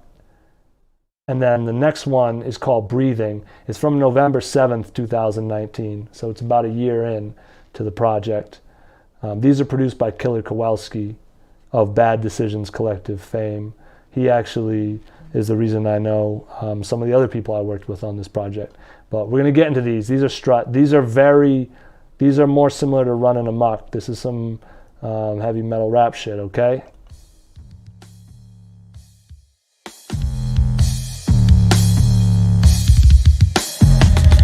And then the next one is called Breathing. It's from November 7th, 2019. So it's about a year in to the project. These are produced by Killer Kowalski of Bad Decisions Collective fame. He actually is the reason I know some of the other people I worked with on this project. But we're going to get into these. These are Strut. These are more similar to Running Amok. This is some heavy metal rap shit, okay?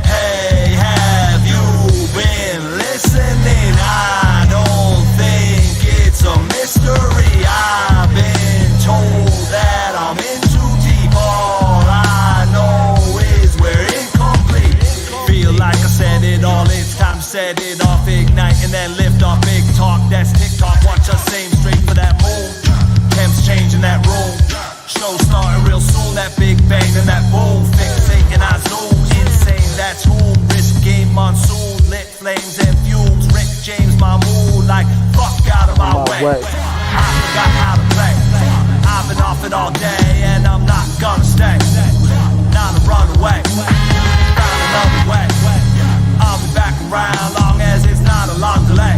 Hey, have you been listening? I don't think it's a mystery. I've been told that I'm in too deep. All I know is we're incomplete. Feel like I said it all. It's time to set it off, ignite and then lift off. Big talk, that's TikTok. Watch us aim straight for that moon. Temps changing that room. Show starting real soon. That big bang and that boom. Fixating our zoom. Insane, that's whom. Risk game monsoon. Lit flames and fumes. Rick James, my mood. Like fuck out of my way. I forgot how to play. I've been off it all day and I'm not gonna stay. Not to run away. Found another way. I'll be back around long as it's not a long delay.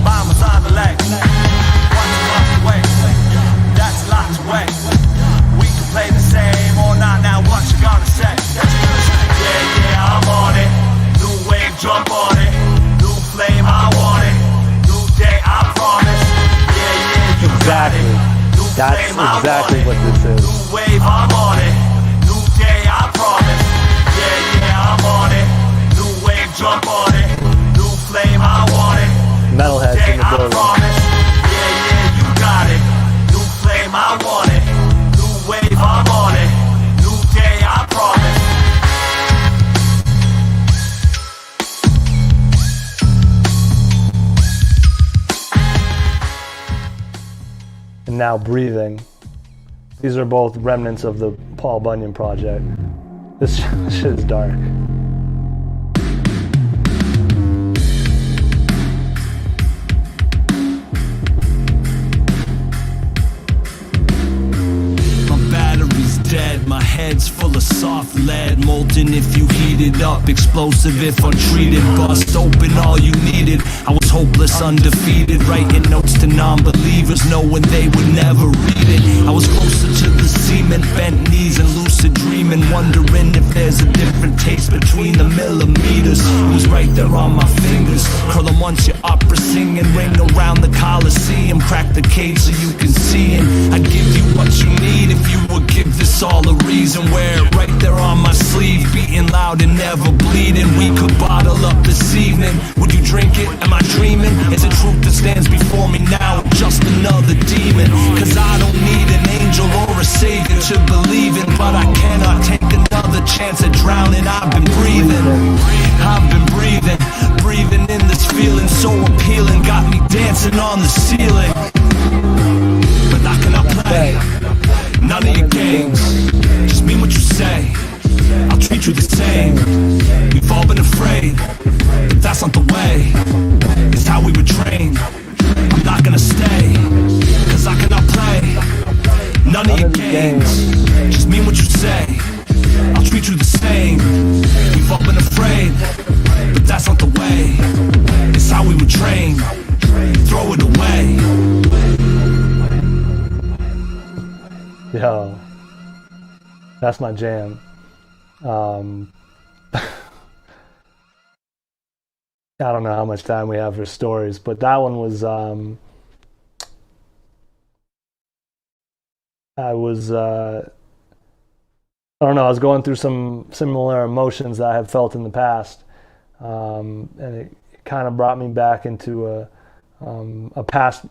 Mama's on the leg. Watch the way. That's a lot to wait. We can play the same or not. Now what you gonna say? Yeah, I'm on it. New wave, jump on it. New flame, I want it. New day, I promise. Yeah, you got it. New That's flame, I exactly want what it. this is. New wave, I'm on it. New day, I promise. Yeah, I'm on it. New wave, jump on it. New flame, I building. promise. Yeah, you got it. New flame, I want it. New wave, I'm on it. New day, I promise. And Now Breathing. These are both remnants of the Paul Bunyan project. This shit is dark. Dead. My head's full of soft lead, molten if you heat it up, explosive if untreated, bust open all you needed. I was hopeless, undefeated, writing notes to non-believers, knowing they would never read it. I was closer to the cement, bent knees and lucid dreaming, wondering if there's a different taste between the millimeters. It was right there on my fingers, curl them once you're opera singing, ring around the Coliseum, crack the cage so you can see it. I'd give you what you need if you would give this all a reason. Wear it right there on my sleeve, beating loud and never bleeding. We could bottle up this evening. Would you drink it? Am I dreaming? Is it truth that stands before me now? Just another demon. Cause I don't need an angel or a savior to believe in, but I cannot take another chance at drowning. I've been breathing, breathing in this feeling so appealing. Got me dancing on the ceiling, but I cannot play none of your games. Just mean what you say, I'll treat you the same. We've all been afraid, but that's not the way. It's how we were trained. I'm not gonna stay, cause I cannot play none of your games. Just mean what you say, I'll treat you the same. We've all been afraid, but that's not the way. It's how we were trained. Throw it away. Yo, that's my jam. I don't know how much time we have for stories, but that one was, I don't know, I was going through some similar emotions that I have felt in the past, and it kind of brought me back into a past.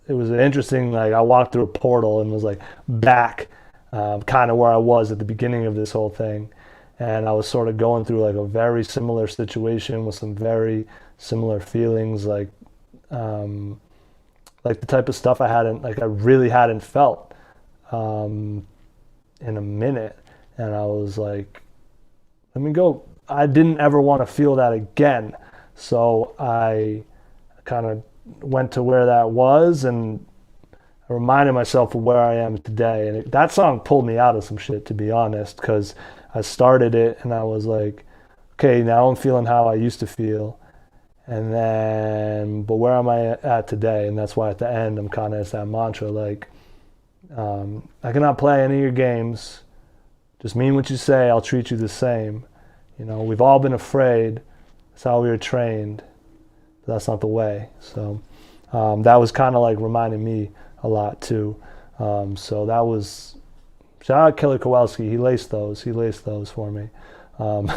It was an interesting, like, I walked through a portal and was like back kind of where I was at the beginning of this whole thing. And I was sort of going through like a very similar situation with some very similar feelings, like the type of stuff I really hadn't felt in a minute. And I was like, let me go. I didn't ever want to feel that again. So I kind of went to where that was and I reminded myself of where I am today. And that song pulled me out of some shit, to be honest, because I started it and I was like, okay, now I'm feeling how I used to feel. And then, but where am I at today? And that's why at the end, I'm kind of, it's that mantra, like, I cannot play any of your games. Just mean what you say, I'll treat you the same. You know, we've all been afraid. That's how we were trained. But that's not the way. So that was kind of like reminding me a lot too. So that was, shout out Killer Kowalski. He laced those for me.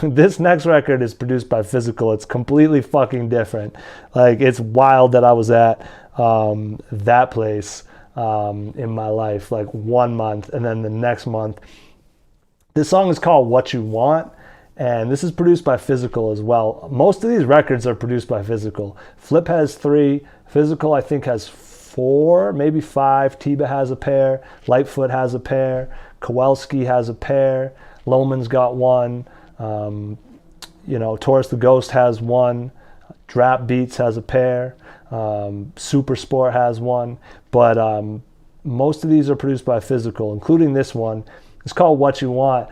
This next record is produced by Physical. It's completely fucking different. Like, it's wild that I was at that place in my life, like 1 month, and then the next month. This song is called What You Want, and this is produced by Physical as well. Most of these records are produced by Physical. Flip has 3. Physical, I think, has 4, maybe 5. Tiba has a pair. Lightfoot has a pair. Kowalski has a pair. Loman's got 1. Taurus the Ghost has 1. Drap Beats has a pair. Super Sport has 1. But most of these are produced by Physical, including this one. It's called What You Want.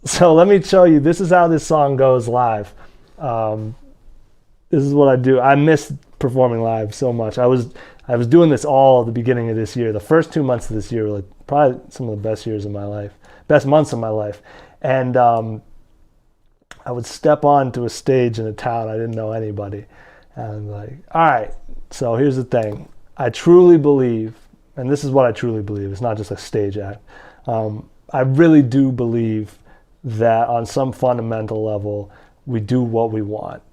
So let me show you. This is how this song goes live. This is what I do. I miss performing live so much. I was doing this all at the beginning of this year. The first 2 months of this year were like probably some of the best years of my life, best months of my life. And I would step onto a stage in a town I didn't know anybody. And I'm like, all right, so here's the thing. I truly believe, and this is what I truly believe, it's not just a stage act. I really do believe that on some fundamental level, we do what we want.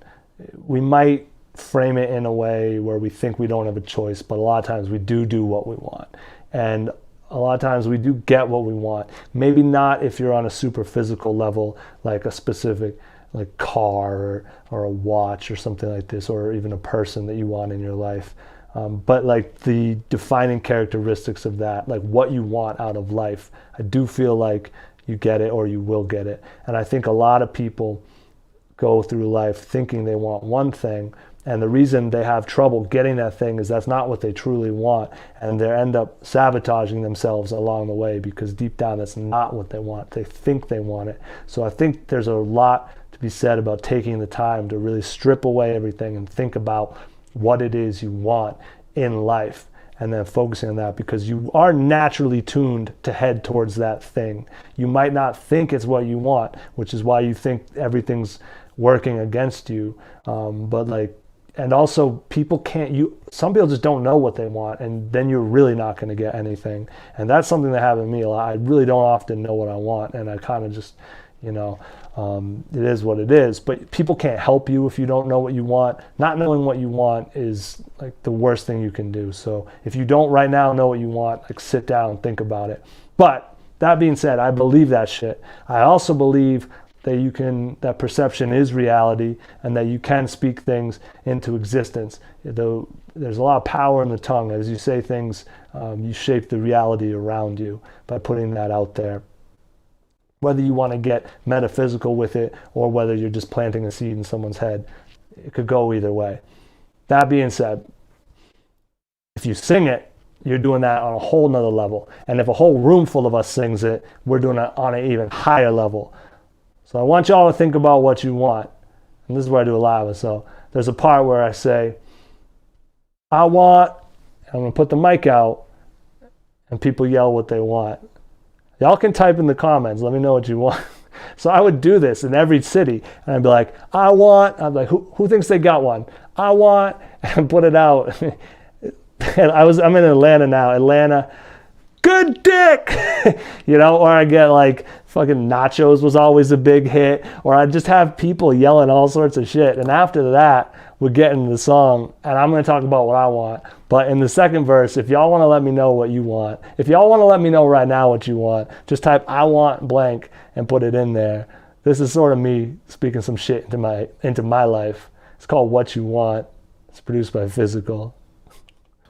We might frame it in a way where we think we don't have a choice, but a lot of times we do what we want. And a lot of times we do get what we want. Maybe not if you're on a super physical level, like a specific like car or a watch or something like this, or even a person that you want in your life. But like the defining characteristics of that, like what you want out of life, I do feel like you get it or you will get it. And I think a lot of people go through life thinking they want one thing, and the reason they have trouble getting that thing is that's not what they truly want, and they end up sabotaging themselves along the way because deep down that's not what they want. They think they want it. So I think there's a lot to be said about taking the time to really strip away everything and think about what it is you want in life, and then focusing on that, because you are naturally tuned to head towards that thing. You might not think it's what you want, which is why you think everything's working against you. But like, and also some people just don't know what they want, and then you're really not going to get anything. And that's something that happened to me a lot. I really don't often know what I want, and I kind of just, it is what it is. But people can't help you if you don't know what you want. Not knowing what you want is like the worst thing you can do. So if you don't right now know what you want, like sit down and think about it. But that being said, I believe that shit. I also believe that that perception is reality, and that you can speak things into existence. Though there's a lot of power in the tongue. As you say things, you shape the reality around you by putting that out there. Whether you want to get metaphysical with it or whether you're just planting a seed in someone's head, it could go either way. That being said, if you sing it, you're doing that on a whole nother level. And if a whole room full of us sings it, we're doing it on an even higher level. So I want y'all to think about what you want. And this is where I do a lot of it. So there's a part where I say, I want, I'm going to put the mic out, and people yell what they want. Y'all can type in the comments. Let me know what you want. So I would do this in every city. And I'd be like, I want. I'm like, who thinks they got one? I want. And put it out. And I'm in Atlanta now. Atlanta, good dick. Or I get like fucking nachos was always a big hit. Or I just have people yelling all sorts of shit. And after that, we get into the song. And I'm going to talk about what I want. But in the second verse, if y'all want to let me know what you want, if y'all want to let me know right now what you want, just type I want blank and put it in there. This is sort of me speaking some shit into my life. It's called What You Want. It's produced by Physical.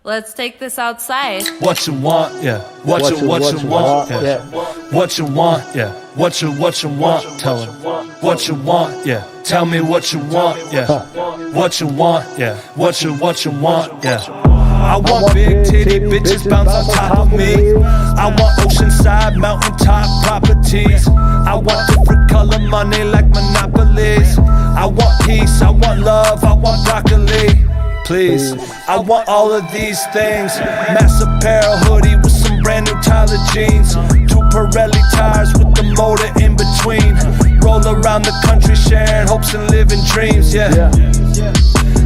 Let's take this outside. What you want, yeah. What you want, yeah. What you want, yeah. What you want, tell him. What you want, yeah. Tell me what you want, yeah. What you want, yeah. What you want, yeah. I want big titty bitches bounce on top of me. I want oceanside, mountaintop properties. I want different color money like monopolies. I want peace, I want love, I want broccoli. Please, I want all of these things. Mass apparel hoodie with some brand new Tyler jeans. 2 Pirelli tires with the motor in between. Roll around the country sharing hopes and living dreams, yeah.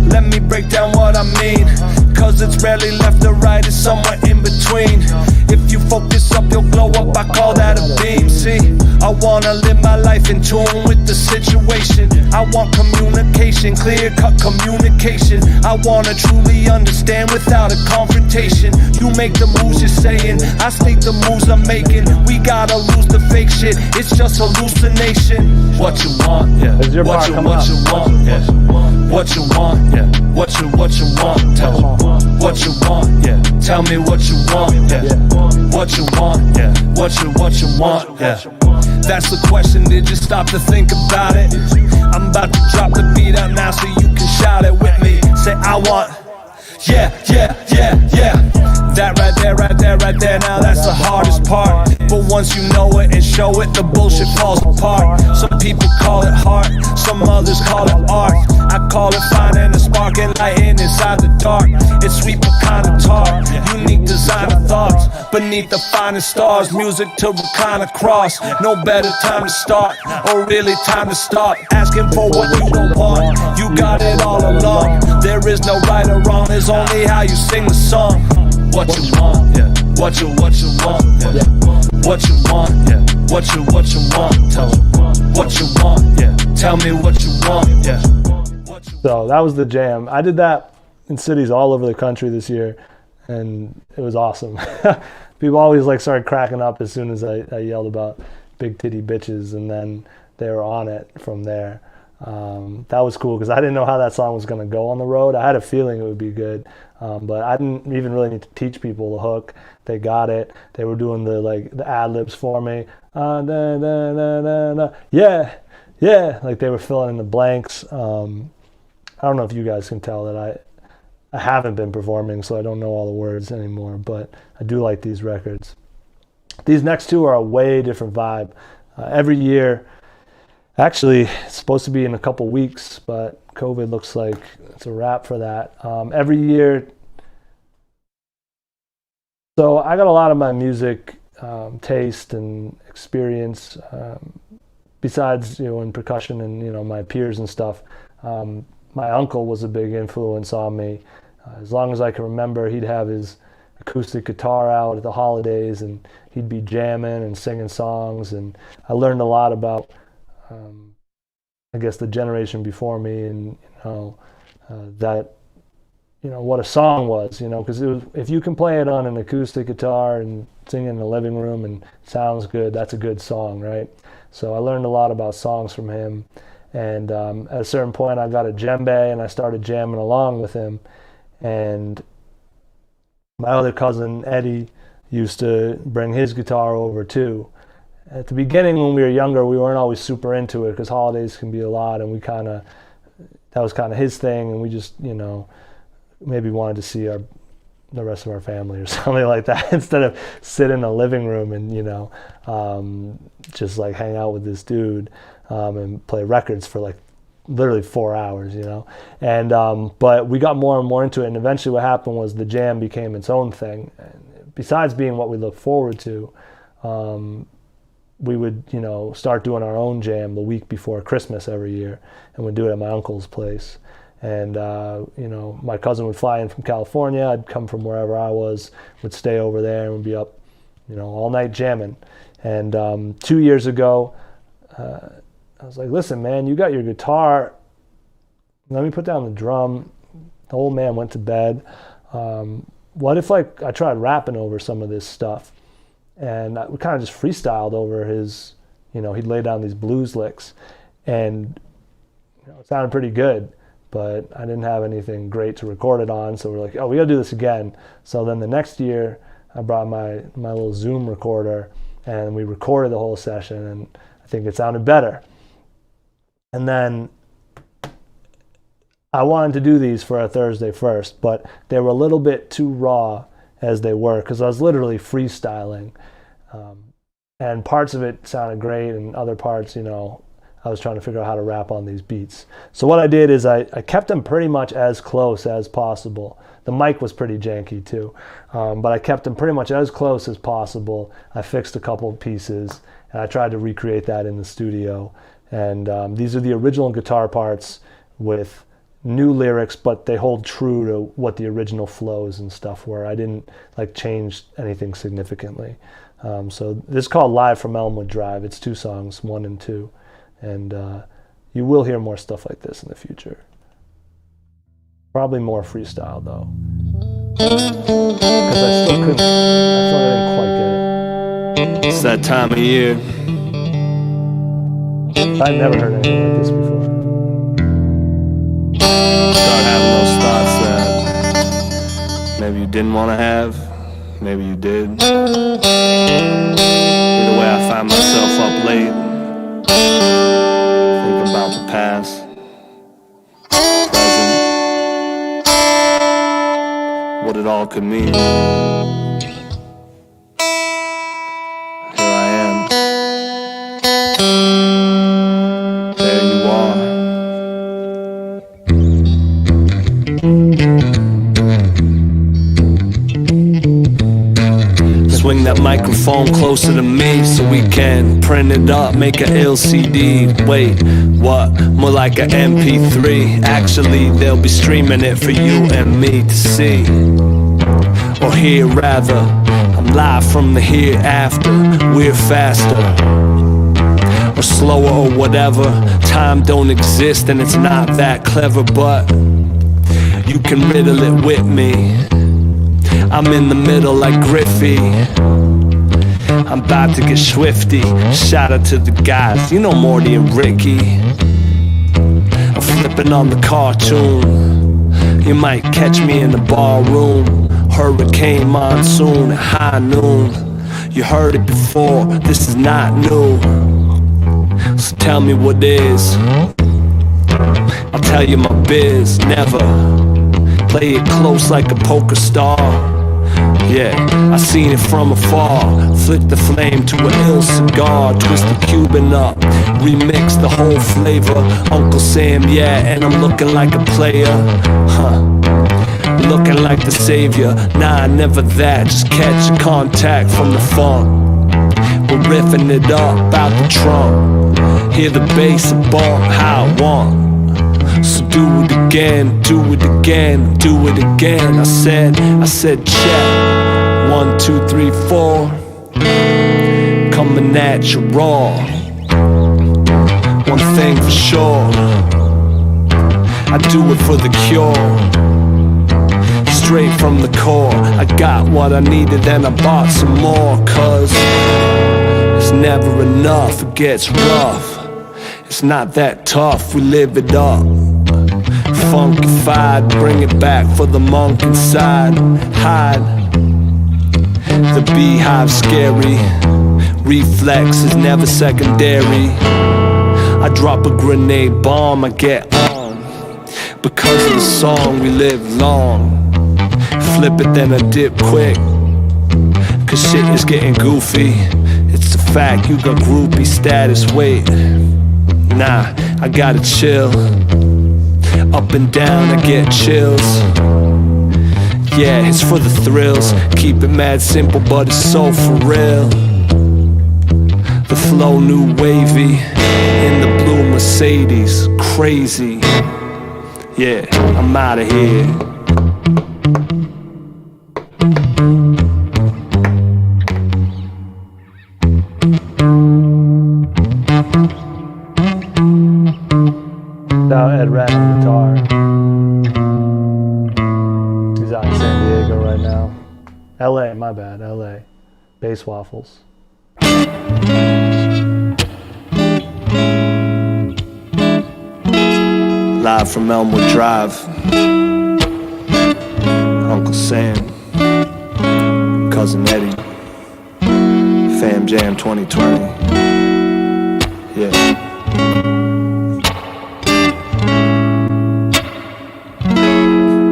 Let me break down what I mean, cause it's rarely left or right, it's somewhere in between. If you focus up, you'll glow up, I call that a beam. See, I wanna live my life in tune with the situation. I want communication, clear-cut communication. I wanna truly understand without a confrontation. You make the moves you're saying, I state the moves I'm making. We gotta lose the fake shit, it's just hallucination. What you want, yeah. What you want, yeah. What you want, yeah. What you want, tell them. What you want, yeah. Tell me what you want, yeah. What you want, yeah. What you want, yeah. That's the question, did you stop to think about it? I'm about to drop the beat out now so you can shout it with me. Say I want, yeah. That right there, now that's the hardest part. But once you know it and show it, the bullshit falls apart. Some people call it heart, some others call it art. I call it finding a spark and lighting inside the dark. It's sweet but kinda tart, unique designer thoughts. Beneath the finest stars, music to recline across. No better time to start, or really time to stop. Asking for what you don't want, you got it all along. There is no right or wrong, there's only how you sing the song. What you want, yeah. What you want, yeah. What you want, yeah. What you want, tell them. What you want, yeah. Tell me what you want, yeah. So that was the jam. I did that in cities all over the country this year, and it was awesome. People always like started cracking up as soon as I yelled about big titty bitches, and then they were on it from there. That was cool because I didn't know how that song was going to go on the road. I had a feeling it would be good, but I didn't even really need to teach people the hook. They got it. They were doing the ad libs for me. Da, da, da, da, da. Yeah, yeah. Like they were filling in the blanks. I don't know if you guys can tell that I haven't been performing, so I don't know all the words anymore, but I do like these records. These next two are a way different vibe. Every year, actually, it's supposed to be in a couple weeks, but COVID looks like it's a wrap for that. Every year, so I got a lot of my music taste and experience, besides, in percussion and, my peers and stuff. My uncle was a big influence on me. As long as I can remember, he'd have his acoustic guitar out at the holidays, and he'd be jamming and singing songs. And I learned a lot about, I guess, the generation before me, and that, what a song was, because if you can play it on an acoustic guitar and sing in the living room and it sounds good, that's a good song, right? So I learned a lot about songs from him. And at a certain point, I got a djembe and I started jamming along with him. And my other cousin, Eddie, used to bring his guitar over too. At the beginning, when we were younger, we weren't always super into it because holidays can be a lot, and that was kind of his thing, and we just, maybe wanted to see the rest of our family or something like that instead of sit in a living room and, just like hang out with this dude. And play records for like literally 4 hours, and but we got more and more into it, and eventually what happened was the jam became its own thing. And besides being what we look forward to, we would start doing our own jam the week before Christmas every year, and we'd do it at my uncle's place. And my cousin would fly in from California, I'd come from wherever I was, would stay over there, and we'd be up all night jamming. And 2 years ago, I was like, listen, man, you got your guitar. Let me put down the drum. The old man went to bed. What if I tried rapping over some of this stuff? And we kind of just freestyled over his, he'd lay down these blues licks. And it sounded pretty good, but I didn't have anything great to record it on. So we're like, we got to do this again. So then the next year, I brought my little Zoom recorder, and we recorded the whole session, and I think it sounded better. And then I wanted to do these for a Thursday first, but they were a little bit too raw as they were, because I was literally freestyling. And parts of it sounded great, and other parts, I was trying to figure out how to rap on these beats. So what I did is I kept them pretty much as close as possible. The mic was pretty janky too, but I kept them pretty much as close as possible. I fixed a couple of pieces, and I tried to recreate that in the studio. And these are the original guitar parts with new lyrics, but they hold true to what the original flows and stuff were. I didn't change anything significantly. So this is called Live from Elmwood Drive. It's 2 songs, 1 and 2. And you will hear more stuff like this in the future. Probably more freestyle though. Because I still couldn't, I thought I didn't quite get it. It's that time of year. I've never heard anything like this before. Start having those thoughts that maybe you didn't want to have, maybe you did. Either way, I find myself up late, thinking about the past, present, what it all could mean. Here I am. There you are. Swing that microphone closer to me so we can print it up, make an LCD. Wait, what? More like an MP3. Actually, they'll be streaming it for you and me to see. Or hear rather. I'm live from the hereafter. We're faster. or slower or whatever. Time don't exist and it's not that clever, but you can riddle it with me. I'm in the middle like Griffey. I'm about to get swifty. Shout out to the guys, you know Morty and Ricky. I'm flipping on the cartoon. You might catch me in the bar room. Hurricane monsoon at high noon. You heard it before, this is not new. So tell me what is. I'll tell you my biz, never. Play it close like a poker star. Yeah, I seen it from afar. Flick the flame to an ill cigar. Twist the Cuban up, remix the whole flavor. Uncle Sam, yeah, and I'm looking like a player. Looking like the savior. Nah, never that, just catch a contact from the funk. We're riffing it up out the trunk. Hear the bass and bump how I want. So do it again, do it again, do it again. I said check. 1, 2, 3, 4. Coming at you raw. One thing for sure, I do it for the cure. Straight from the core, I got what I needed and I bought some more. Cause it's never enough, it gets rough. It's not that tough, we live it up. Funkified, bring it back for the monk inside. Hide the beehive, scary. Reflex is never secondary. I drop a grenade bomb, I get on. Because of the song, we live long. Flip it, then I dip quick. Cause shit is getting goofy. It's a fact, you got groupie status, wait. Nah, I gotta chill. Up and down, I get chills. Yeah, it's for the thrills. Keep it mad simple, but it's so for real. The flow new wavy. In the blue Mercedes, crazy. Yeah, I'm outta here. Now Ed Rat on guitar. He's out in San Diego right now. LA, my bad, LA. Bass Waffles. Live from Elmwood Drive. Uncle Sam, Cousin Eddie, Fam Jam 2020. Yeah.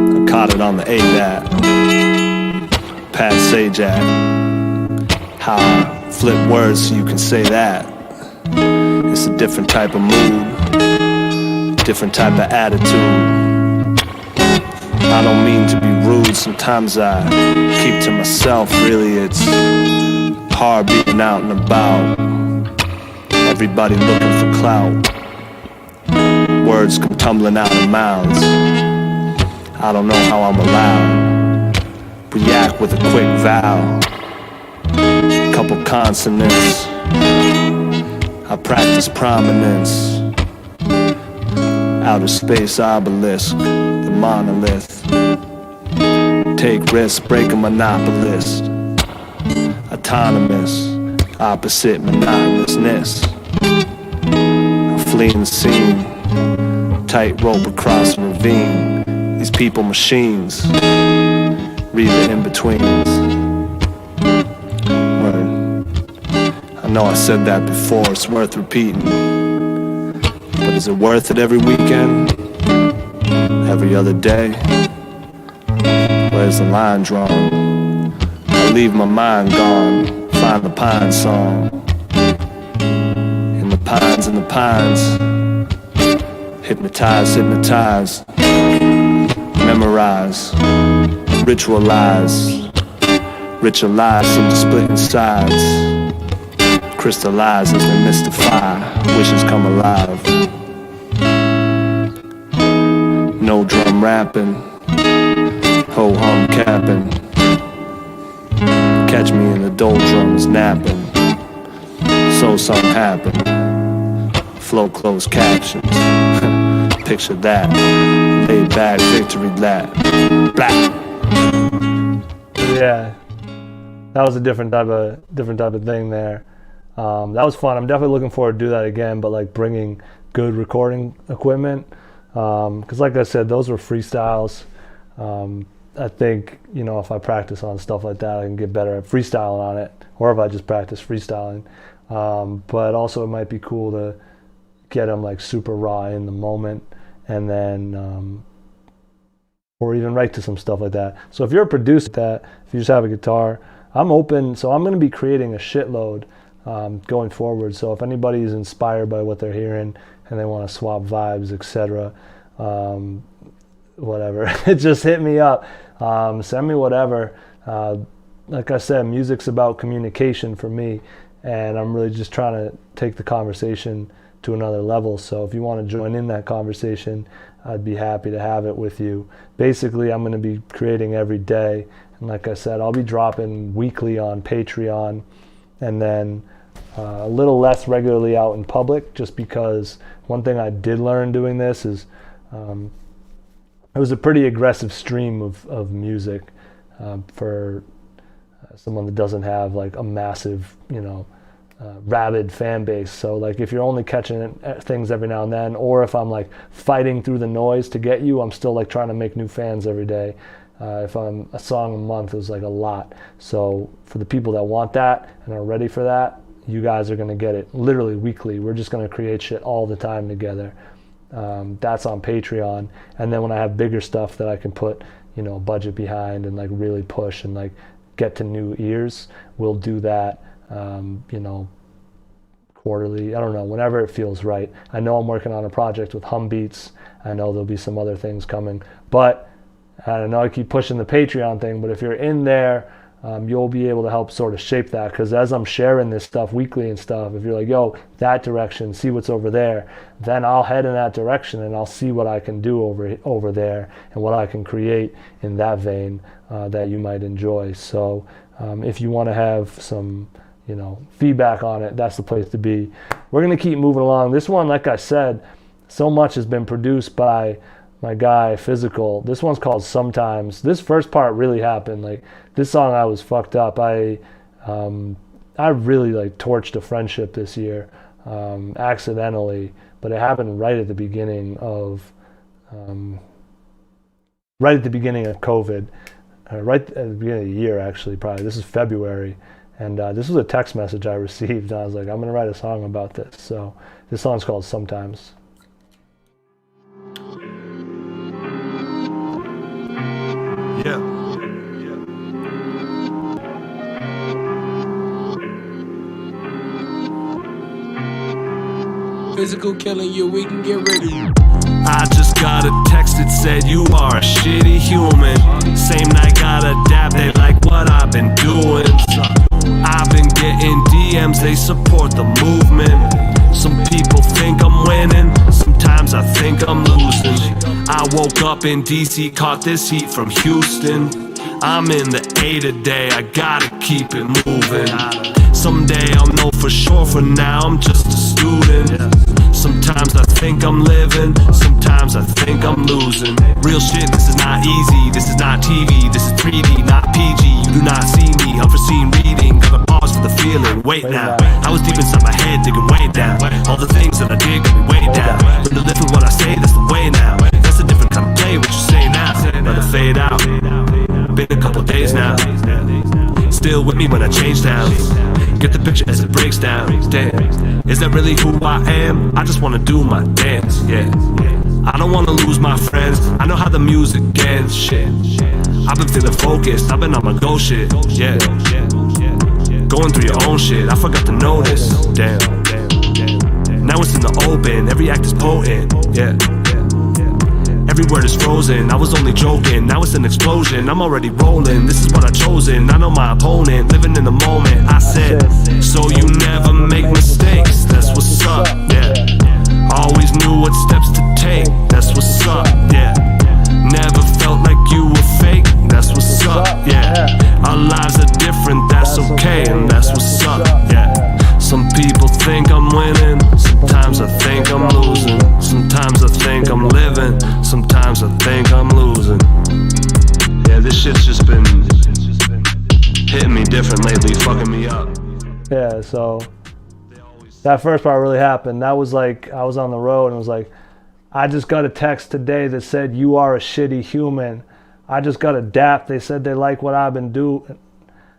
I caught it on the ADAT. Pat Sajak. How I flip words so you can say that. It's a different type of mood. Different type of attitude. I don't mean to be rude, sometimes I keep to myself. Really, it's hard being out and about. Everybody looking for clout. Words come tumbling out of mouths. I don't know how I'm allowed. React with a quick vowel. Couple consonants. I practice prominence. Outer space obelisk, the monolith. Take risks, break a monopolist. Autonomous, opposite monotonousness. I flee the scene, tightrope across a ravine. These people machines, read the in-betweens. I know I said that before, it's worth repeating. But is it worth it every weekend? Every other day? Where's the line drawn? I leave my mind gone, find the pine song. In the pines, hypnotize, hypnotize. Memorize, ritualize. Ritualize into splitting sides. Crystallize as they mystify, wishes come alive. No drum rapping, ho-hum capping. Catch me in the doldrums napping. So something happened. flow closed captions. Picture that, laid back victory lap. Black. Yeah, that was a different type of thing there. That was fun. I'm definitely looking forward to do that again, but like bringing good recording equipment, because like I said, those were freestyles. I think, you know, if I practice on stuff like that, I can get better at freestyling on it, or if I just practice freestyling. But also it might be cool to get them like super raw in the moment, and then or even write to some stuff like that. So if you're a producer, if you just have a guitar, I'm open. So I'm going to be creating a shitload going forward. So if anybody is inspired by what they're hearing and they want to swap vibes, etc., whatever, just hit me up. Send me whatever. Like I said, music's about communication for me, and I'm really just trying to take the conversation to another level. So if you want to join in that conversation, I'd be happy to have it with you. Basically, I'm going to be creating every day, and like I said, I'll be dropping weekly on Patreon, and then a little less regularly out in public, just because one thing I did learn doing this is it was a pretty aggressive stream of music for someone that doesn't have like a massive, you know, rabid fan base. So like if you're only catching things every now and then, or if I'm like fighting through the noise to get you, I'm still like trying to make new fans every day. If I'm a song a month, it was like a lot. So for the people that want that and are ready for that, you guys are going to get it literally weekly. We're just going to create shit all the time together. That's on Patreon. And then when I have bigger stuff that I can put, you know, budget behind and like really push and like get to new ears, we'll do that, you know, quarterly. I don't know, whenever it feels right. I know I'm working on a project with Hum Beats. I know there'll be some other things coming, but I don't know, I keep pushing the Patreon thing, but if you're in there, you'll be able to help sort of shape that, because as I'm sharing this stuff weekly and stuff, if you're like, yo, that direction, see what's over there, then I'll head in that direction and I'll see what I can do over there and what I can create in that vein that you might enjoy. So if you want to have some, you know, feedback on it, that's the place to be. We're going to keep moving along. This one, like I said, so much has been produced by my guy Physical. This one's called Sometimes. This first part really happened. Like this song, I was fucked up. I really like torched a friendship this year, accidentally, but it happened right at the beginning of COVID, right at the beginning of the year, actually, probably. This is February, and this was a text message I received, and I was like, I'm gonna write a song about this. So this song's called Sometimes. Yeah. Physical killing you, we can get ready. I just got a text that said you are a shitty human. Same night got a dap, they like what I've been doing. I've been getting DMs, they support the movement. Some people think I'm winning, sometimes I think I'm losing. I woke up in DC, caught this heat from Houston. I'm in the A today, I gotta keep it moving. Someday I'll know for sure, for now I'm just a student. Sometimes I think I'm living, sometimes I think I'm losing. Real shit, this is not easy, this is not TV, this is 3D, not PG. You do not see me, unforeseen reading, gotta pause for the feeling, wait now. I was deep inside my head, digging way down. All the things that I did got me way down. Really live for what I say, that's the way now. That's a different kind of play, what you say now, let it fade out. Been a couple days now, still with me when I change towns. Get the picture as it breaks down. Damn, is that really who I am? I just wanna do my dance, yeah. I don't wanna lose my friends, I know how the music ends, shit. I've been feeling focused, I've been on my go shit, yeah. Going through your own shit, I forgot to notice, damn. Now it's in the open, every act is potent, yeah. Every word is frozen, I was only joking, now it's an explosion, I'm already rolling, this is what I chosen, I know my opponent, living in the moment, I said, so you never make mistakes, that's what's up, yeah, always knew what steps to take, that's what's up, yeah, never felt like you were fake, that's what's up, yeah, our lives are different, that's okay, and that's what's up, yeah, some people think I'm winning, sometimes I think Yeah, so that first part really happened. That was like, I was on the road and it was like, I just got a text today that said, you are a shitty human. I just got a dap. They said they like what I've been doing.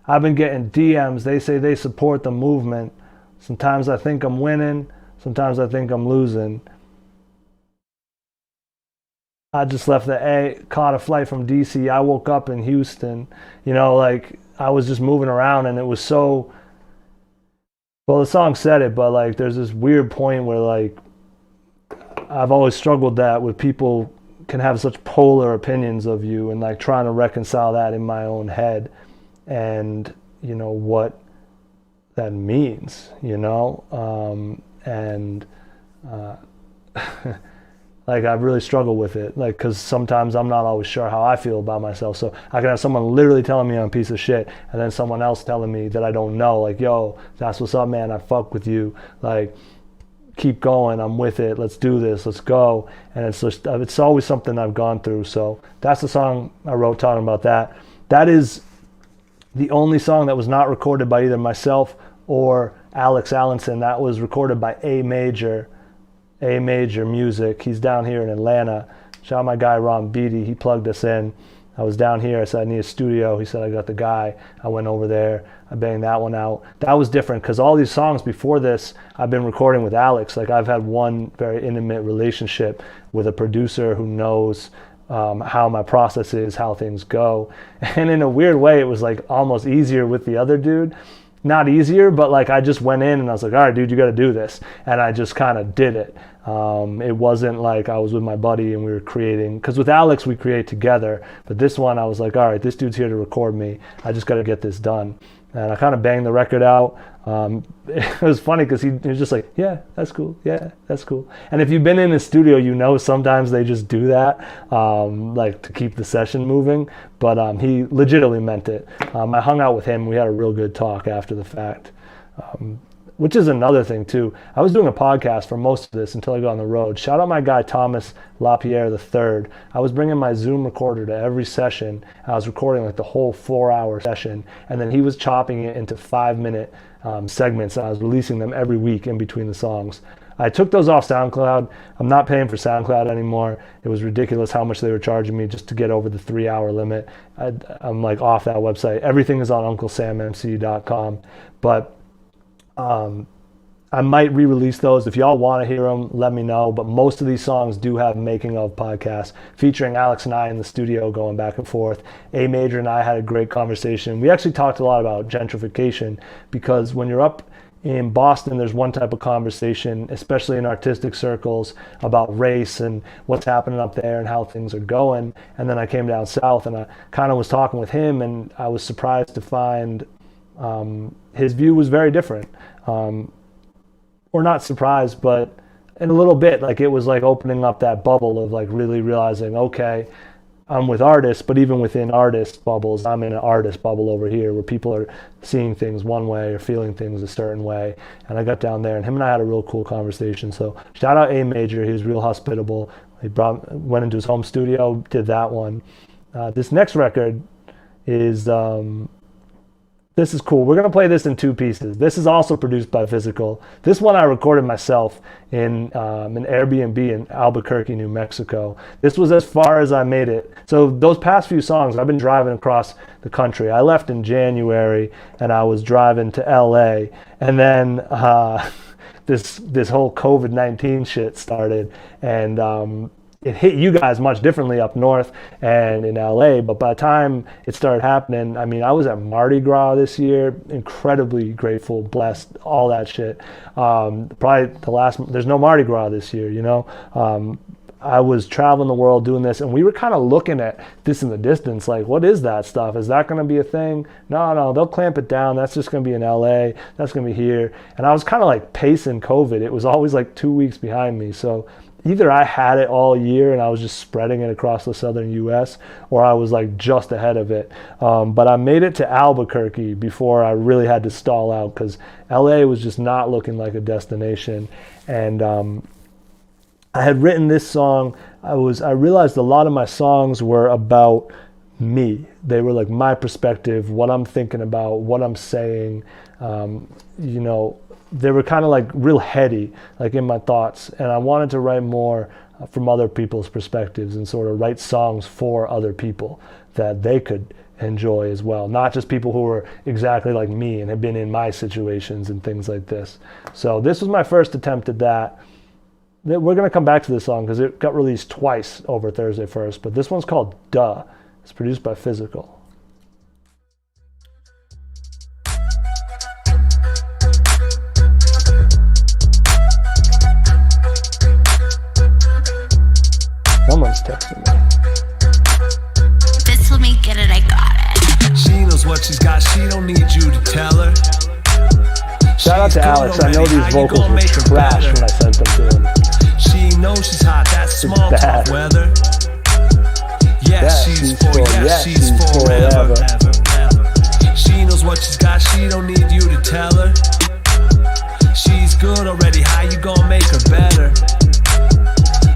I've been getting DMs. They say they support the movement. Sometimes I think I'm winning. Sometimes I think I'm losing. I just left the A, caught a flight from DC. I woke up in Houston. You know, like I was just moving around and it was so, well, the song said it, but like there's this weird point where like I've always struggled that with people can have such polar opinions of you and like trying to reconcile that in my own head and, you know, what that means, you know? Like I really struggle with it, like, because sometimes I'm not always sure how I feel about myself. So I can have someone literally telling me I'm a piece of shit, and then someone else telling me that I don't know, like, yo, that's what's up, man. I fuck with you. Like, keep going. I'm with it. Let's do this. Let's go. And it's just, it's always something I've gone through. So that's the song I wrote talking about that. That is the only song that was not recorded by either myself or Alex Allenson. That was recorded by A Major Music. He's down here in Atlanta. Shout out my guy Ron Beatty. He plugged us in. I was down here. I said I need a studio. He said I got the guy. I went over there. I banged that one out. That was different because all these songs before this I've been recording with Alex. Like I've had one very intimate relationship with a producer who knows how my process is, how things go. And in a weird way, it was like almost easier with the other dude. Not easier, but like I just went in and I was like, all right, dude, you got to do this. And I just kind of did it. It wasn't like I was with my buddy and we were creating, because with Alex, we create together. But this one, I was like, all right, this dude's here to record me. I just got to get this done. And I kind of banged the record out. It was funny because he was just like, yeah, that's cool. Yeah, that's cool. And if you've been in the studio, you know sometimes they just do that, like to keep the session moving. But he legitimately meant it. I hung out with him. We had a real good talk after the fact, which is another thing too. I was doing a podcast for most of this until I got on the road. Shout out my guy Thomas LaPierre III. I was bringing my Zoom recorder to every session. I was recording like the whole 4-hour session, and then he was chopping it into 5-minute segments. And I was releasing them every week in between the songs. I took those off SoundCloud. I'm not paying for SoundCloud anymore. It was ridiculous how much they were charging me just to get over the 3-hour limit. I'm like off that website. Everything is on UncleSamMC.com. But I might re-release those. If y'all want to hear them, let me know. But most of these songs do have making of podcasts featuring Alex and I in the studio going back and forth. A Major and I had a great conversation. We actually talked a lot about gentrification, because when you're up in Boston, there's one type of conversation, especially in artistic circles, about race and what's happening up there and how things are going. And then I came down south and I kind of was talking with him, and I was surprised to find his view was very different. Or not surprised, but in a little bit, like it was like opening up that bubble of like really realizing, okay, I'm with artists, but even within artist bubbles, I'm in an artist bubble over here where people are seeing things one way or feeling things a certain way. And I got down there and him and I had a real cool conversation. So shout out A Major. He was real hospitable. He went into his home studio, did that one. This next record is, this is cool. We're going to play this in 2 pieces. This is also produced by Physical. This one I recorded myself in an Airbnb in Albuquerque, New Mexico. This was as far as I made it. So those past few songs, I've been driving across the country. I left in January and I was driving to LA. And then this whole COVID-19 shit started. And it hit you guys much differently up north and in LA, but by the time it started happening, I mean, I was at Mardi Gras this year, incredibly grateful, blessed, all that shit. Probably there's no Mardi Gras this year, you know? I was traveling the world doing this, and we were kind of looking at this in the distance, like, what is that stuff? Is that going to be a thing? No, they'll clamp it down. That's just going to be in LA. That's going to be here. And I was kind of like pacing COVID. It was always like 2 weeks behind me. So either I had it all year and I was just spreading it across the southern US, or I was like just ahead of it. But I made it to Albuquerque before I really had to stall out, because LA was just not looking like a destination. And I had written this song. I realized a lot of my songs were about me. They were like my perspective, what I'm thinking about, what I'm saying. You know, they were kind of like real heady, like in my thoughts. And I wanted to write more from other people's perspectives and sort of write songs for other people that they could enjoy as well. Not just people who were exactly like me and have been in my situations and things like this. So this was my first attempt at that. We're going to come back to this song because it got released twice over Thursday First, but this one's called Duh. It's produced by Physical. Someone's texting me. This will me get it, I got it. She knows what she's got, she don't need you to tell her. Shout out to Alex. I know these vocals were trash when I sent them to him. She knows she's hot, that's small talk weather. Yes, she's for, yes, she's forever. She knows what she's got, she don't need you to tell her. She's good already, how you gonna make her better?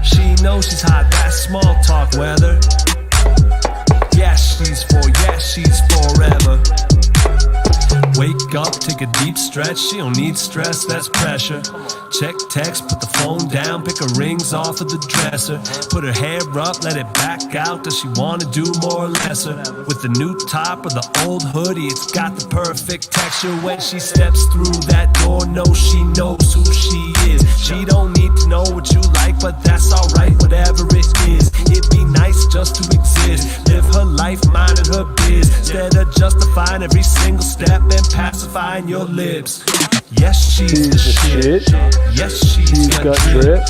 She knows she's hot, that's small talk weather. Yes, she's forever. Wake up, take a deep stretch. She don't need stress, that's pressure. Check text, put the phone down, pick her rings off of the dresser. Put her hair up, let it back out. Does she wanna do more or lesser? With the new top or the old hoodie, it's got the perfect texture. When she steps through that door, no, she knows who she is. She don't need to know what you like, but that's alright, whatever it is. It'd be nice just to exist. Live her life, minding her biz, instead of justifying every single step and pacifying your lips. Yes, she's the shit. Yes, she's got drip.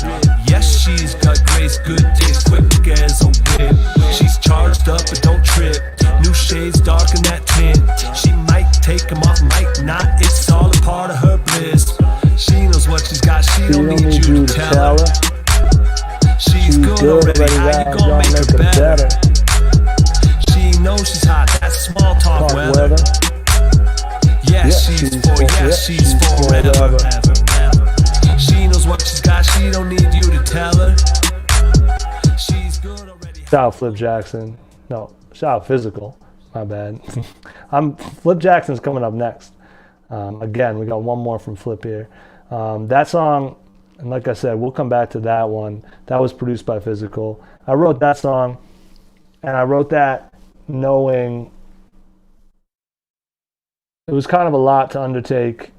Yes, she's got grace, good taste, quick as a whip. She's charged up, but don't trip. New shades darken that tint. She might take them off, might not. It's all a part of her bliss. She knows what she's got, she don't need you to tell her. She's good already, how you gonna make her better? She knows she's hot, that's small talk weather. Yes, she's forever. She knows what she's got, she don't need you to tell her. She's good already. Shout out Flip Jackson. No, shout out Physical. My bad. Flip Jackson's coming up next. Again, we got one more from Flip here. That song, and like I said, we'll come back to that one. That was produced by Physical. I wrote that song, and I wrote that knowing it was kind of a lot to undertake.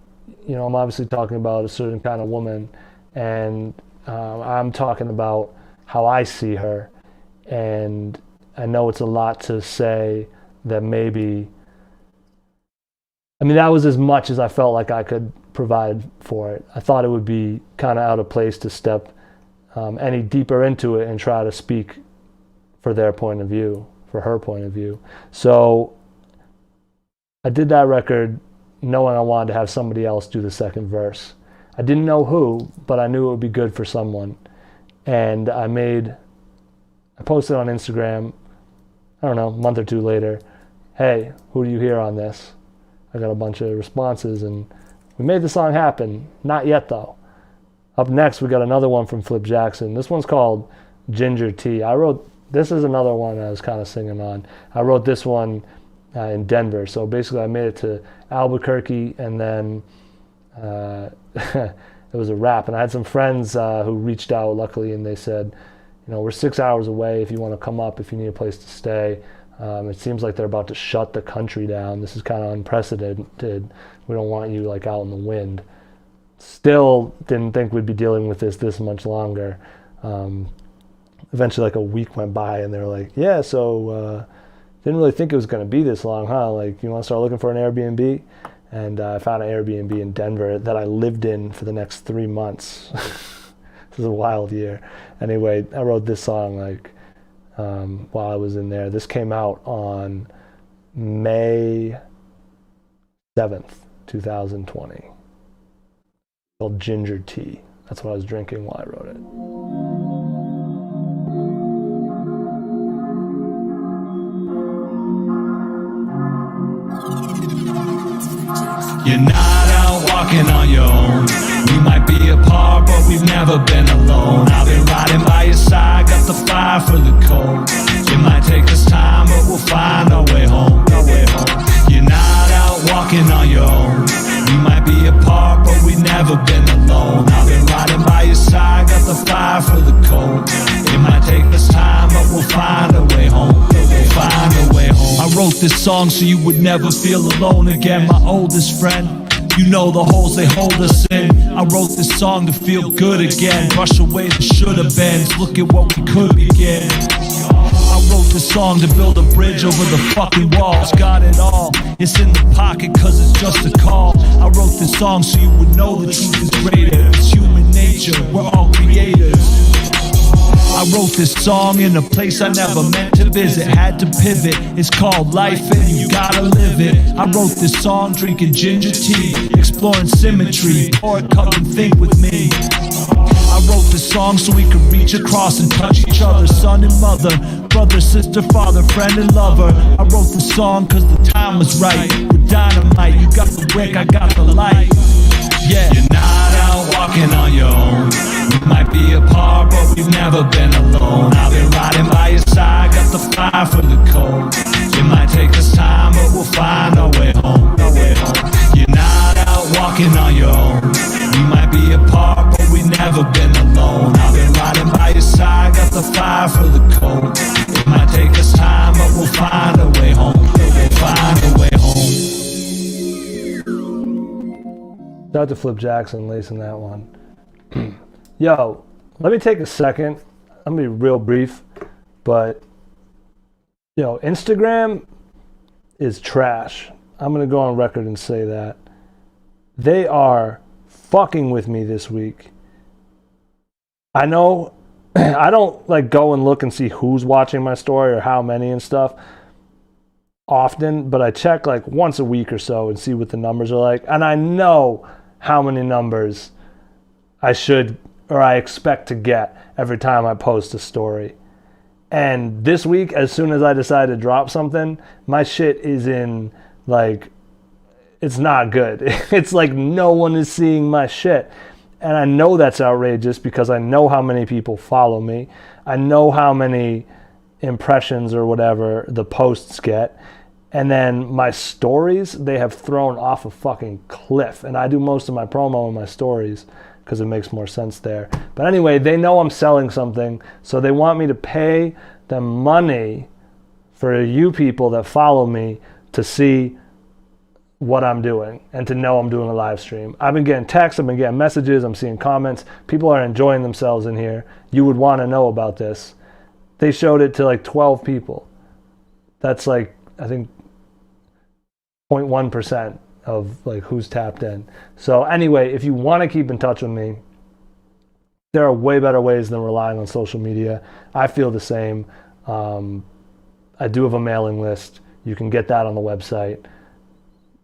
You know, I'm obviously talking about a certain kind of woman, and I'm talking about how I see her, and I know it's a lot to say that maybe, I mean, that was as much as I felt like I could provide for it. I thought it would be kind of out of place to step any deeper into it and try to speak for their point of view, for her point of view. So I did that record knowing I wanted to have somebody else do the second verse. I didn't know who, but I knew it would be good for someone. And I posted on Instagram, I don't know, a month or two later, hey, who do you hear on this? I got a bunch of responses, and we made the song happen. Not yet, though. Up next, we got another one from Flip Jackson. This one's called Ginger Tea. This is another one I was kind of singing on. I wrote this one in Denver. So basically I made it to Albuquerque, and then it was a wrap. And I had some friends who reached out, luckily, and they said, you know, we're 6 hours away if you want to come up, if you need a place to stay. It seems like they're about to shut the country down. This is kind of unprecedented. We don't want you like out in the wind. Still didn't think we'd be dealing with this much longer. Eventually like a week went by and they were like, yeah, so didn't really think it was going to be this long, huh? Like, you want to start looking for an Airbnb? And I found an Airbnb in Denver that I lived in for the next 3 months. This is a wild year. Anyway, I wrote this song like while I was in there. This came out on May 7th, 2020. Called Ginger Tea. That's what I was drinking while I wrote it. You're not out walking on your own. We might be apart, but we've never been alone. I've been riding by your side, got the fire for the cold. It might take us time, but we'll find never been alone. I've been riding by your side, got the fire for the cold. It might take us time, but we'll find a way home. We'll find a way home. I wrote this song so you would never feel alone again. My oldest friend, you know the holes they hold us in. I wrote this song to feel good again. Brush away the shoulda beens, look at what we could begin. I wrote this song to build a bridge over the fucking walls. Got it all, it's in the pocket cause it's just a call. I wrote this song so you would know the truth is greater. It's human nature, we're all creators. I wrote this song in a place I never meant to visit. Had to pivot, it's called life and you gotta live it. I wrote this song drinking ginger tea, exploring symmetry. Pour a cup and think with me. I wrote this song so we could reach across and touch each other. Son and mother, brother, sister, father, friend and lover. I wrote this song cause the time was right. We're dynamite, you got the wick, I got the light. Yeah. You're not out walking on your own. We might be apart, but we've never been alone. I've been riding by your side, got the fire for the cold. It might take us time, but we'll find our way home. Our way home. You're not out walking on your own. We might be apart, but we've never been alone. I've been riding by your side, got the fire for the cold. It might take us time, but we'll find a way home. We'll find a way home. Shout out to Flip Jackson lacing that one. Yo, let me take a second. I'm gonna be real brief, but Instagram is trash. I'm gonna go on record and say that. They are fucking with me this week. I know I don't like go and look and see who's watching my story or how many and stuff often, but I check like once a week or so and see what the numbers are like. And I know how many numbers I should or I expect to get every time I post a story. And this week, as soon as I decide to drop something, my shit is in like, it's not good. It's like no one is seeing my shit. And I know that's outrageous because I know how many people follow me. I know how many impressions or whatever the posts get. And then my stories, they have thrown off a fucking cliff. And I do most of my promo in my stories because it makes more sense there. But anyway, they know I'm selling something, so they want me to pay them money for you people that follow me to see what I'm doing and to know I'm doing a live stream. I've been getting texts, I've been getting messages, I'm seeing comments. People are enjoying themselves in here. You would want to know about this. They showed it to like 12 people. That's like, I think, 0.1% of like who's tapped in. So anyway, if you want to keep in touch with me, there are way better ways than relying on social media. I feel the same. I do have a mailing list. You can get that on the website.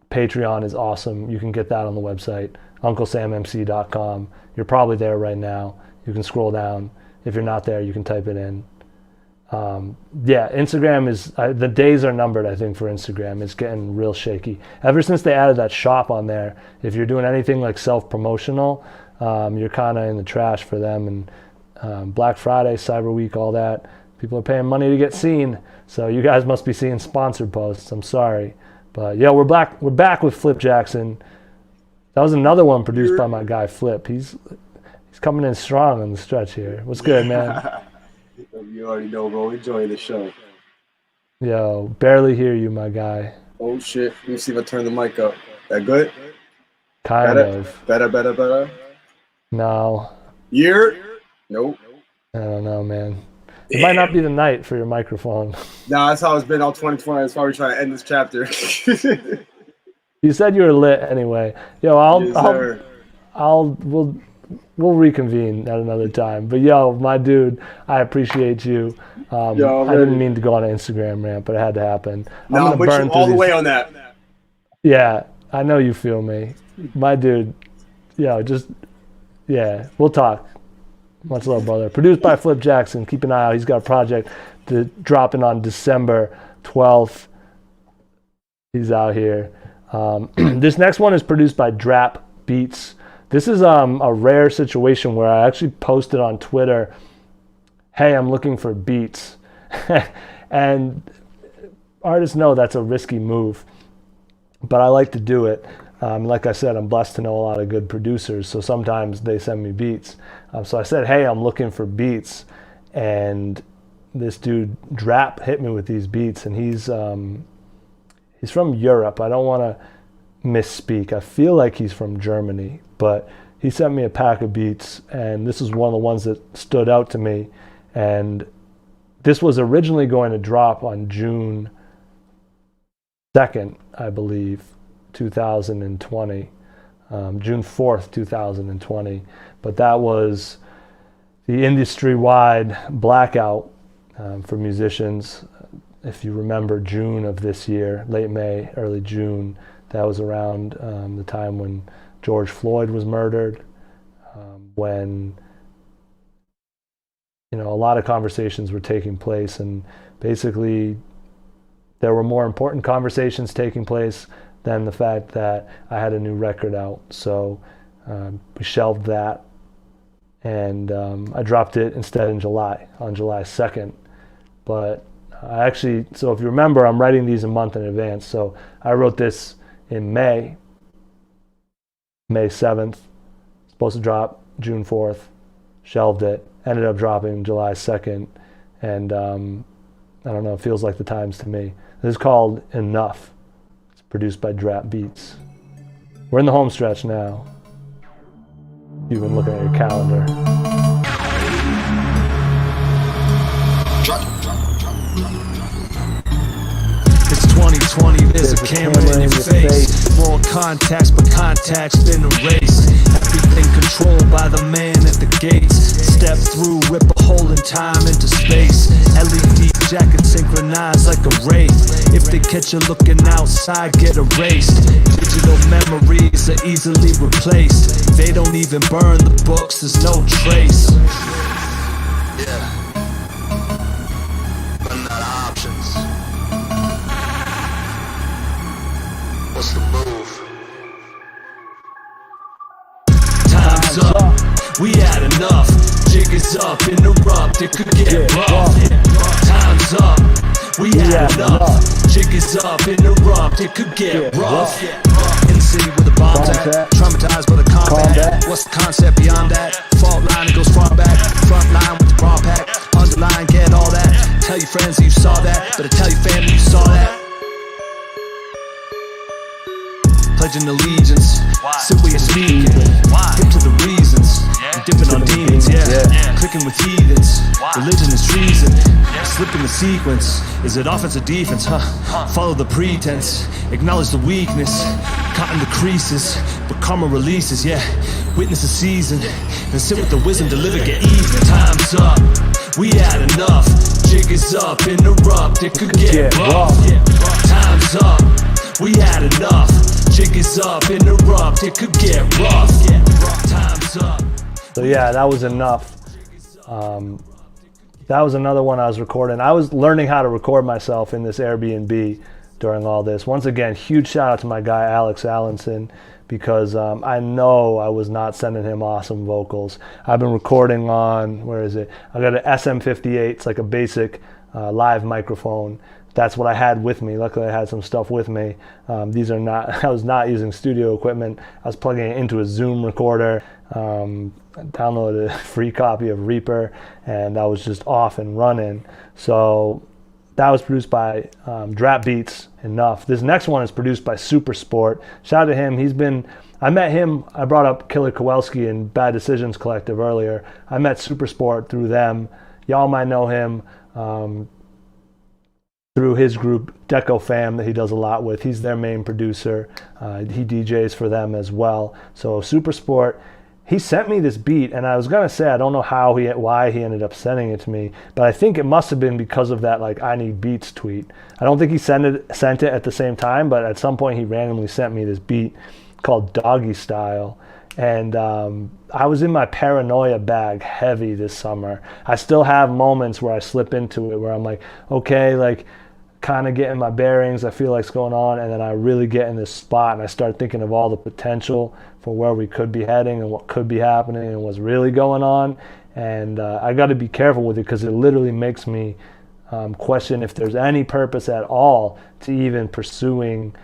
Patreon is awesome. You can get that on the website, unclesammc.com. You're probably there right now. You can scroll down. If you're not there, you can type it in. Instagram is, the days are numbered, I think, for Instagram. It's getting real shaky. Ever since they added that shop on there, if you're doing anything like self-promotional, you're kind of in the trash for them. And Black Friday, Cyber Week, all that, people are paying money to get seen. So you guys must be seeing sponsored posts. I'm sorry. But yeah, we're back with Flip Jackson. That was another one produced by my guy Flip. He's coming in strong on the stretch here. What's good, man? You already know, bro. Enjoy the show. Yo, barely hear you, my guy. Oh shit. Let me see if I turn the mic up. That good? Kind of. Better. No. Nope. I don't know, man. It might not be the night for your microphone. Nah, that's how it's been all 2020. That's why we're trying to end this chapter. You said you were lit anyway. Yo, we'll reconvene at another time. But yo, my dude, I appreciate you. I didn't mean to go on an Instagram rant, but it had to happen. No, I'm with you all the way on that. Yeah, I know you feel me. My dude, we'll talk. Much love, brother. Produced by Flip Jackson. Keep an eye out. He's got a project dropping on December 12th. He's out here. This next one is produced by Drap Beats. This is a rare situation where I actually posted on Twitter, hey, I'm looking for beats. And artists know that's a risky move, but I like to do it. Like I said, I'm blessed to know a lot of good producers, so sometimes they send me beats. So I said, hey, I'm looking for beats, and this dude Drap hit me with these beats, and he's from Europe. I don't want to misspeak. I feel like he's from Germany, but he sent me a pack of beats, and this is one of the ones that stood out to me. And this was originally going to drop on June 2nd, I believe, 2020, June 4th, 2020. But that was the industry-wide blackout for musicians. If you remember June of this year, late May, early June, that was around the time when George Floyd was murdered, when a lot of conversations were taking place, and basically there were more important conversations taking place than the fact that I had a new record out. So we shelved that, and I dropped it instead in July, on July 2nd. But so if you remember, I'm writing these a month in advance. So I wrote this in May 7th, supposed to drop June 4th, shelved it, ended up dropping July 2nd, and I don't know, it feels like the times to me. This is called Enough. It's produced by Drap Beats. We're in the home stretch now. You've been looking at your calendar. It's 2020, there's a camera in your face. More contacts, but contacts been erased. Everything controlled by the man at the gates. Step through, rip a hole in time into space. LED jacket synchronized like a wraith. If they catch you looking outside, get erased. Digital memories are easily replaced. They don't even burn the books, there's no trace. Yeah, but not options. What's the move? Time's up, we had enough. Jig is up, interrupt, it could get rough. Time's up, we had enough. Jig is up, interrupt, it could get rough. In the city where the bombs at, traumatized by the combat. What's the concept beyond that? Fault line, it goes far back. Front line with the raw pack, underline, get all that. Tell your friends that you saw that, better tell your family you saw that. Pledging allegiance, sit where you're speaking. Hip to the reasons, I'm dipping on demons, yeah. Clicking with heathens, religion is treason. Slipping the sequence, is it offense or defense, huh? Follow the pretense, acknowledge the weakness. Caught in the creases, but karma releases, yeah. Witness the season, then sit with the wisdom, deliver, get even. Time's up, we had enough. Jig is up, interrupt, it could get rough. Time's up, we had enough. Jig is up, interrupt, it could get rough. Time's up. So yeah, that was Enough. That was another one I was recording. I was learning how to record myself in this Airbnb during all this. Once again, huge shout out to my guy Alex Allenson, because I know I was not sending him awesome vocals. I've been recording on, where is it? I got an SM58, it's like a basic live microphone. That's what I had with me. Luckily I had some stuff with me. These are not, I was not using studio equipment. I was plugging it into a Zoom recorder. I downloaded a free copy of Reaper, and I was just off and running. So that was produced by Drap Beats, Enough. This next one is produced by Super Sport. Shout out to him. I met him, I brought up Killer Kowalski and Bad Decisions Collective earlier. I met Super Sport through them. Y'all might know him through his group Deco Fam that he does a lot with. He's their main producer. He DJs for them as well. So Super Sport, he sent me this beat, and I was gonna say I don't know why he ended up sending it to me, but I think it must have been because of that like I need beats tweet. I don't think he sent it at the same time, but at some point he randomly sent me this beat called Doggy Style. And I was in my paranoia bag heavy this summer. I still have moments where I slip into it where I'm like, okay, like kind of getting my bearings, I feel like it's going on, and then I really get in this spot and I start thinking of all the potential for where we could be heading and what could be happening and what's really going on. And I got to be careful with it, because it literally makes me question if there's any purpose at all to even pursuing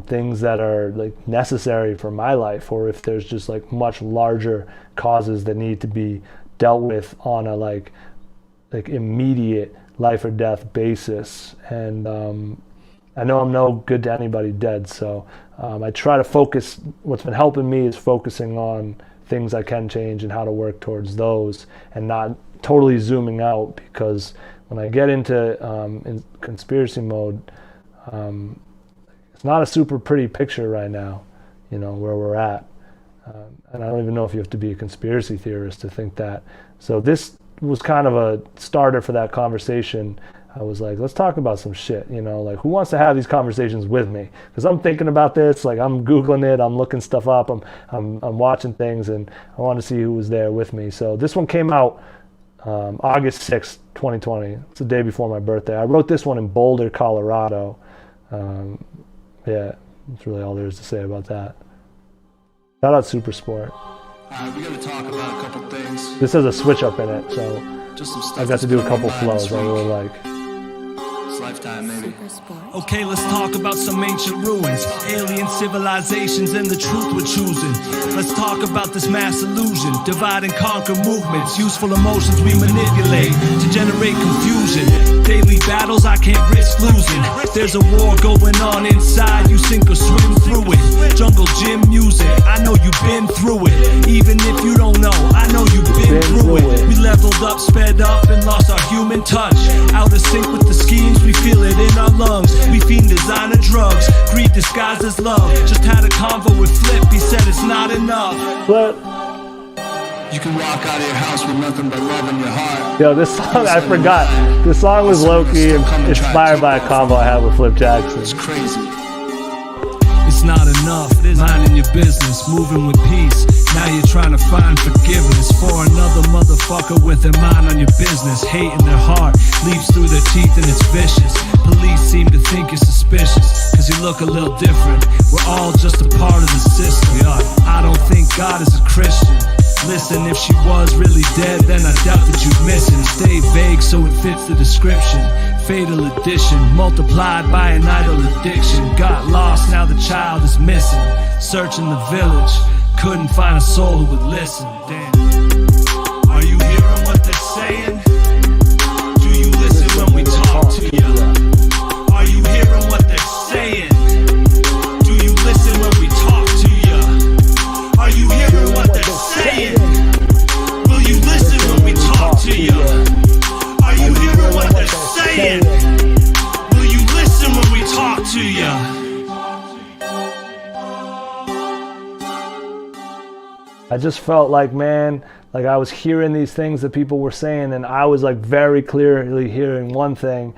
things that are like necessary for my life, or if there's just like much larger causes that need to be dealt with on a like immediate life or death basis. And I know I'm no good to anybody dead, so I try to focus. What's been helping me is focusing on things I can change and how to work towards those, and not totally zooming out, because when I get into in conspiracy mode, it's not a super pretty picture right now, you know, where we're at. And I don't even know if you have to be a conspiracy theorist to think that. So this was kind of a starter for that conversation. I was like, let's talk about some shit, you know, like who wants to have these conversations with me? Because I'm thinking about this, like I'm Googling it, I'm looking stuff up, I'm watching things, and I want to see who was there with me. So this one came out August 6th, 2020. It's the day before my birthday. I wrote this one in Boulder, Colorado. Yeah, that's really all there is to say about that. Shout out Super Sport. We gotta talk about a couple things. This has a switch up in it, so Just some stuff I got to do a couple that's going on flows I really like. this lifetime, maybe. Okay, let's talk about some ancient ruins, alien civilizations, and the truth we're choosing. Let's talk about this mass illusion, divide and conquer movements, useful emotions we manipulate to generate confusion. Daily battles I can't risk losing. There's a war going on inside, you sink or swim through it. Jungle gym music, I know you've been through it. Even if you don't know, I know you've been through it. We leveled up, sped up, and lost our human touch. Out of sync with the schemes, we feel it in our lungs. We fiend designer drugs, greed disguised as love. Just had a convo with Flip, he said it's not enough. Flip. You can walk out of your house with nothing but love in your heart. Yo, this song, I forgot. This song was low-key inspired by a convo I had with Flip Jackson. It's crazy. It's not enough, minding your business, moving with peace. Now you're trying to find forgiveness for another motherfucker with their mind on your business. Hate in their heart leaps through their teeth and it's vicious. Police seem to think you're suspicious, cause you look a little different. We're all just a part of the system. I don't think God is a Christian. Listen, if she was really dead, then I doubt that you'd miss it. Stay vague so it fits the description. Fatal addition, multiplied by an idol addiction. Got lost, now the child is missing. Searching the village, couldn't find a soul who would listen. Damn. Are you hearing what they're saying? Do you listen when we talk to you? Are you hearing what they're saying? Do you listen when we talk to you? Are you hearing what they're saying? Will you listen when we talk to you? Are you hearing what they're saying? Will you listen when we talk to you? I just felt like, man, like I was hearing these things that people were saying, and I was like very clearly hearing one thing,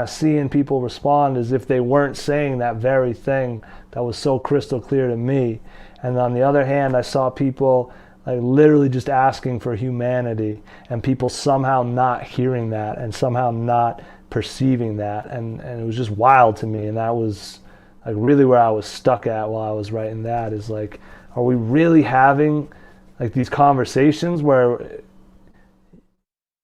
seeing people respond as if they weren't saying that very thing that was so crystal clear to me. And on the other hand, I saw people like literally just asking for humanity, and people somehow not hearing that and somehow not perceiving that, and it was just wild to me. And that was like really where I was stuck at while I was writing that, is like, are we really having like these conversations where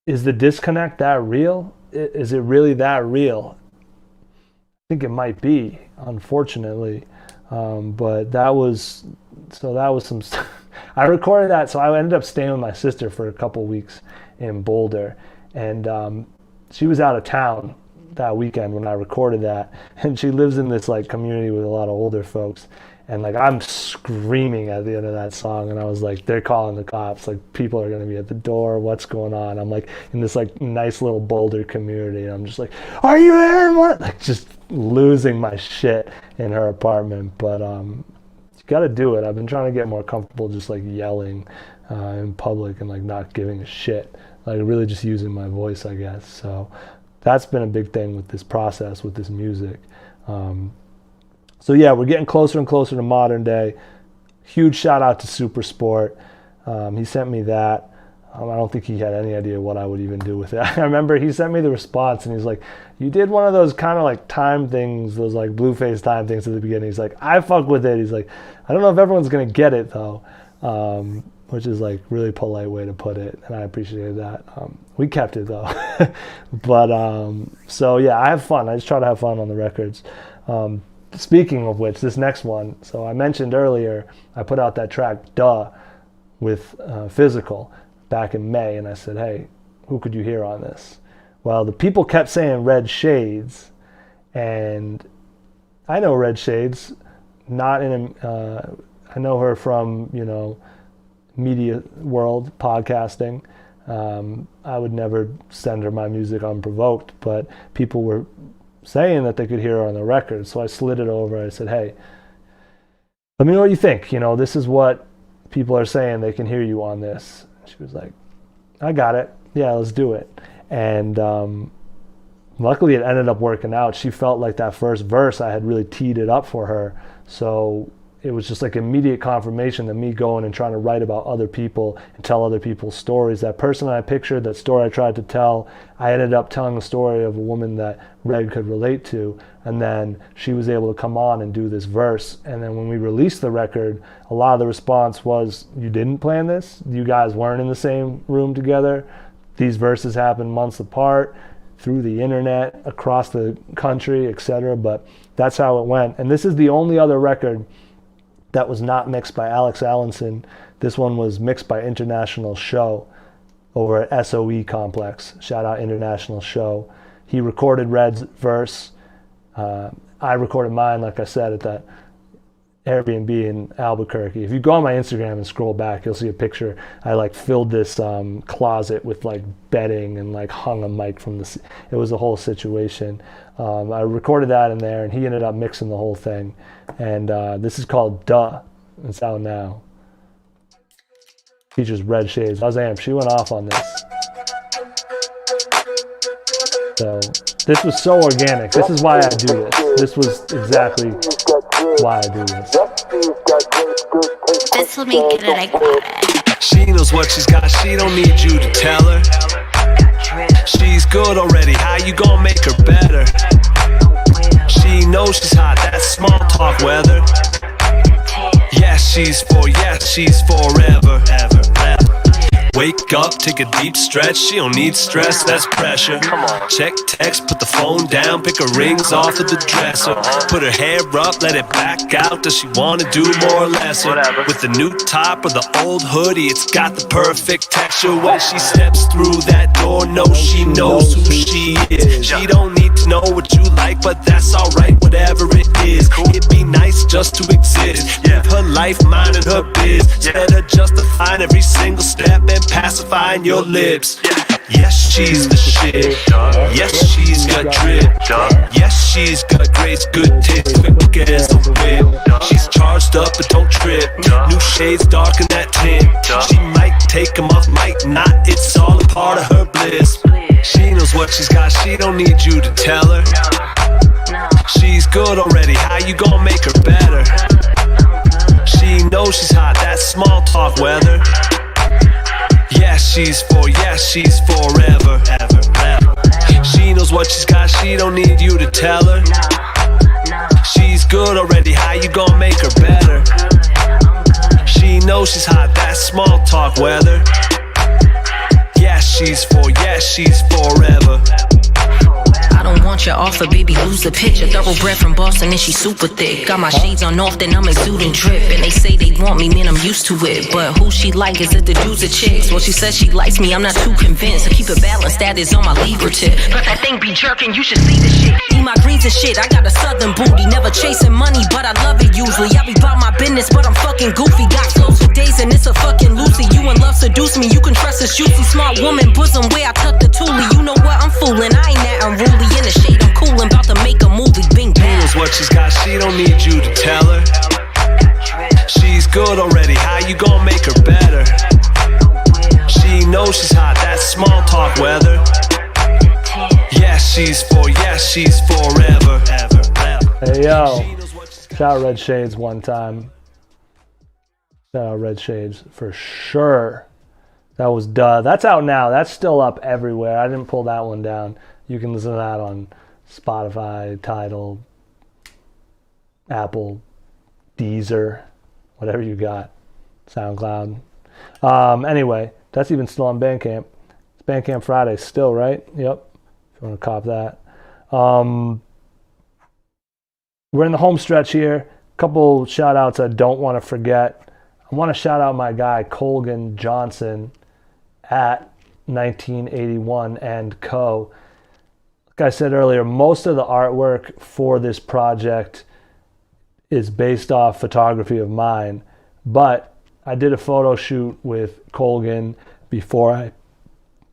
is the disconnect that real? Is it really that real? I think it might be, unfortunately. But that was some stuff. I recorded that, so I ended up staying with my sister for a couple weeks in Boulder, and she was out of town that weekend when I recorded that, and she lives in this like community with a lot of older folks, and like I'm screaming at the end of that song, and I was like, they're calling the cops, like people are gonna be at the door, what's going on? I'm like in this like nice little Boulder community, and I'm just like, are you hearing what? Like just losing my shit in her apartment. But you gotta do it. I've been trying to get more comfortable just like yelling in public and like not giving a shit, like really just using my voice, I guess. So that's been a big thing with this process, with this music. So yeah, we're getting closer and closer to modern day. Huge shout out to Super Sport. He sent me that. I don't think he had any idea what I would even do with it. I remember he sent me the response, and he's like, you did one of those kind of like time things, those like Blueface time things at the beginning. He's like, I fuck with it. He's like, I don't know if everyone's going to get it though, which is like really polite way to put it. And I appreciated that. We kept it though. But so yeah, I have fun. I just try to have fun on the records. speaking of which, this next one. So I mentioned earlier, I put out that track "Duh" with Physical back in May, and I said, "Hey, who could you hear on this?" Well, the people kept saying Red Shades, and I know Red Shades. Not in I know her from, media world, podcasting. I would never send her my music unprovoked, but people were saying that they could hear her on the record. So I slid it over. I said, "Hey, let me know what you think. This is what people are saying. They can hear you on this." She was like, "I got it. Yeah, let's do it." And luckily it ended up working out. She felt like that first verse, I had really teed it up for her. So it was just like immediate confirmation that me going and trying to write about other people and tell other people's stories. That person I pictured, that story I tried to tell, I ended up telling the story of a woman that Red could relate to. And then she was able to come on and do this verse. And then when we released the record, a lot of the response was, "You didn't plan this? You guys weren't in the same room together? These verses happened months apart, through the internet, across the country, etc." But that's how it went. And this is the only other record that was not mixed by Alex Allenson. This one was mixed by International Show over at SOE Complex. Shout out International Show. He recorded Red's verse. I recorded mine, like I said, at that Airbnb in Albuquerque. If you go on my Instagram and scroll back, you'll see a picture. I filled this closet with bedding and hung a mic from the. It was a whole situation. I recorded that in there, and he ended up mixing the whole thing. And this is called "Duh." It's out now. Features Red Shades. How's Amp? She went off on this. So this was so organic. This is why I do this. This was exactly why I do this. This will make it, I got it. She knows what she's got, she don't need you to tell her. She's good already, how you gonna make her better? She knows she's hot, that's small talk weather. Yes, she's forever, ever, ever. Wake up, take a deep stretch. She don't need stress, that's pressure. Check text, put the phone down, pick her rings off of the dresser. Put her hair up, let it back out. Does she wanna do more or less? With the new top or the old hoodie, it's got the perfect texture. When she steps through that door, she knows who she is. She don't need to know what you like, but that's alright, whatever it is. It'd be nice just to exist. Live her life, minding her biz. Instead of justifying every single step and pacifying your lips. Yes, she's the shit. Yes, she's got drip. Yes, she's got grace, good tits, quick as a whip. She's charged up, but don't trip. New shades darken that tint. She might take them off, might not. It's all a part of her bliss. She knows what she's got, she don't need you to tell her. She's good already, how you gonna make her better? She knows she's hot, that's small talk weather. Yes, she's forever, ever, ever. She knows what she's got, she don't need you to tell her. She's good already, how you gonna make her better? She knows she's hot, that's small talk weather. Yes, she's forever. I don't want your offer, baby, lose the picture. Thoroughbred from Boston and she super thick. Got my shades on off, then I'm exuding drip. And they say they want me, man, I'm used to it. But who she like, is it the dudes or chicks? Well, she says she likes me, I'm not too convinced. So keep it balanced, that is on my Libra tip. But that thing be jerking, you should see the shit. Eat my greens and shit, I got a southern booty. Never chasing money, but I love it usually. I be about my business, but I'm fucking goofy. Got flows for days and it's a fucking Lucy. You in love seduce me, you can trust a shooty. Smart woman, bosom where I tuck the toolie. You know what, I'm fooling, I ain't that unruly. In the shade, I'm coolin', about to make a movie, bing bang. Knows what she's got, she don't need you to tell her. She's good already, how you gonna make her better? She knows she's hot, that's small talk weather. Yes, she's forever, ever, ever. Hey yo, shout out Red Shades one time. Shout out Red Shades for sure. That was Duh. That's out now. That's still up everywhere. I didn't pull that one down. You can listen to that on Spotify, Tidal, Apple, Deezer, whatever you got, SoundCloud. Anyway, that's even still on Bandcamp. It's Bandcamp Friday still, right? Yep. If you want to cop that. we're in the home stretch here. Couple shout outs I don't want to forget. I want to shout out my guy Colgan Johnson at 1981 and Co. Like I said earlier, most of the artwork for this project is based off photography of mine, but I did a photo shoot with Colgan before I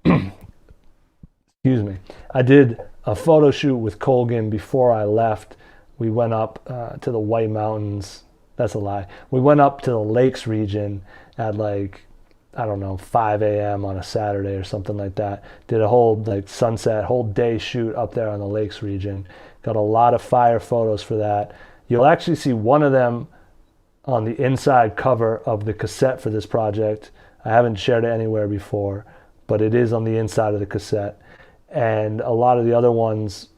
excuse me. I did a photo shoot with Colgan before I left. We went up to the White Mountains. That's a lie. We went up to the Lakes region at like, I don't know, 5 a.m. on a Saturday or something like that. Did a whole like sunset, whole day shoot up there on the Lakes region. Got a lot of fire photos for that. You'll actually see one of them on the inside cover of the cassette for this project. I haven't shared it anywhere before, but it is on the inside of the cassette. And a lot of the other ones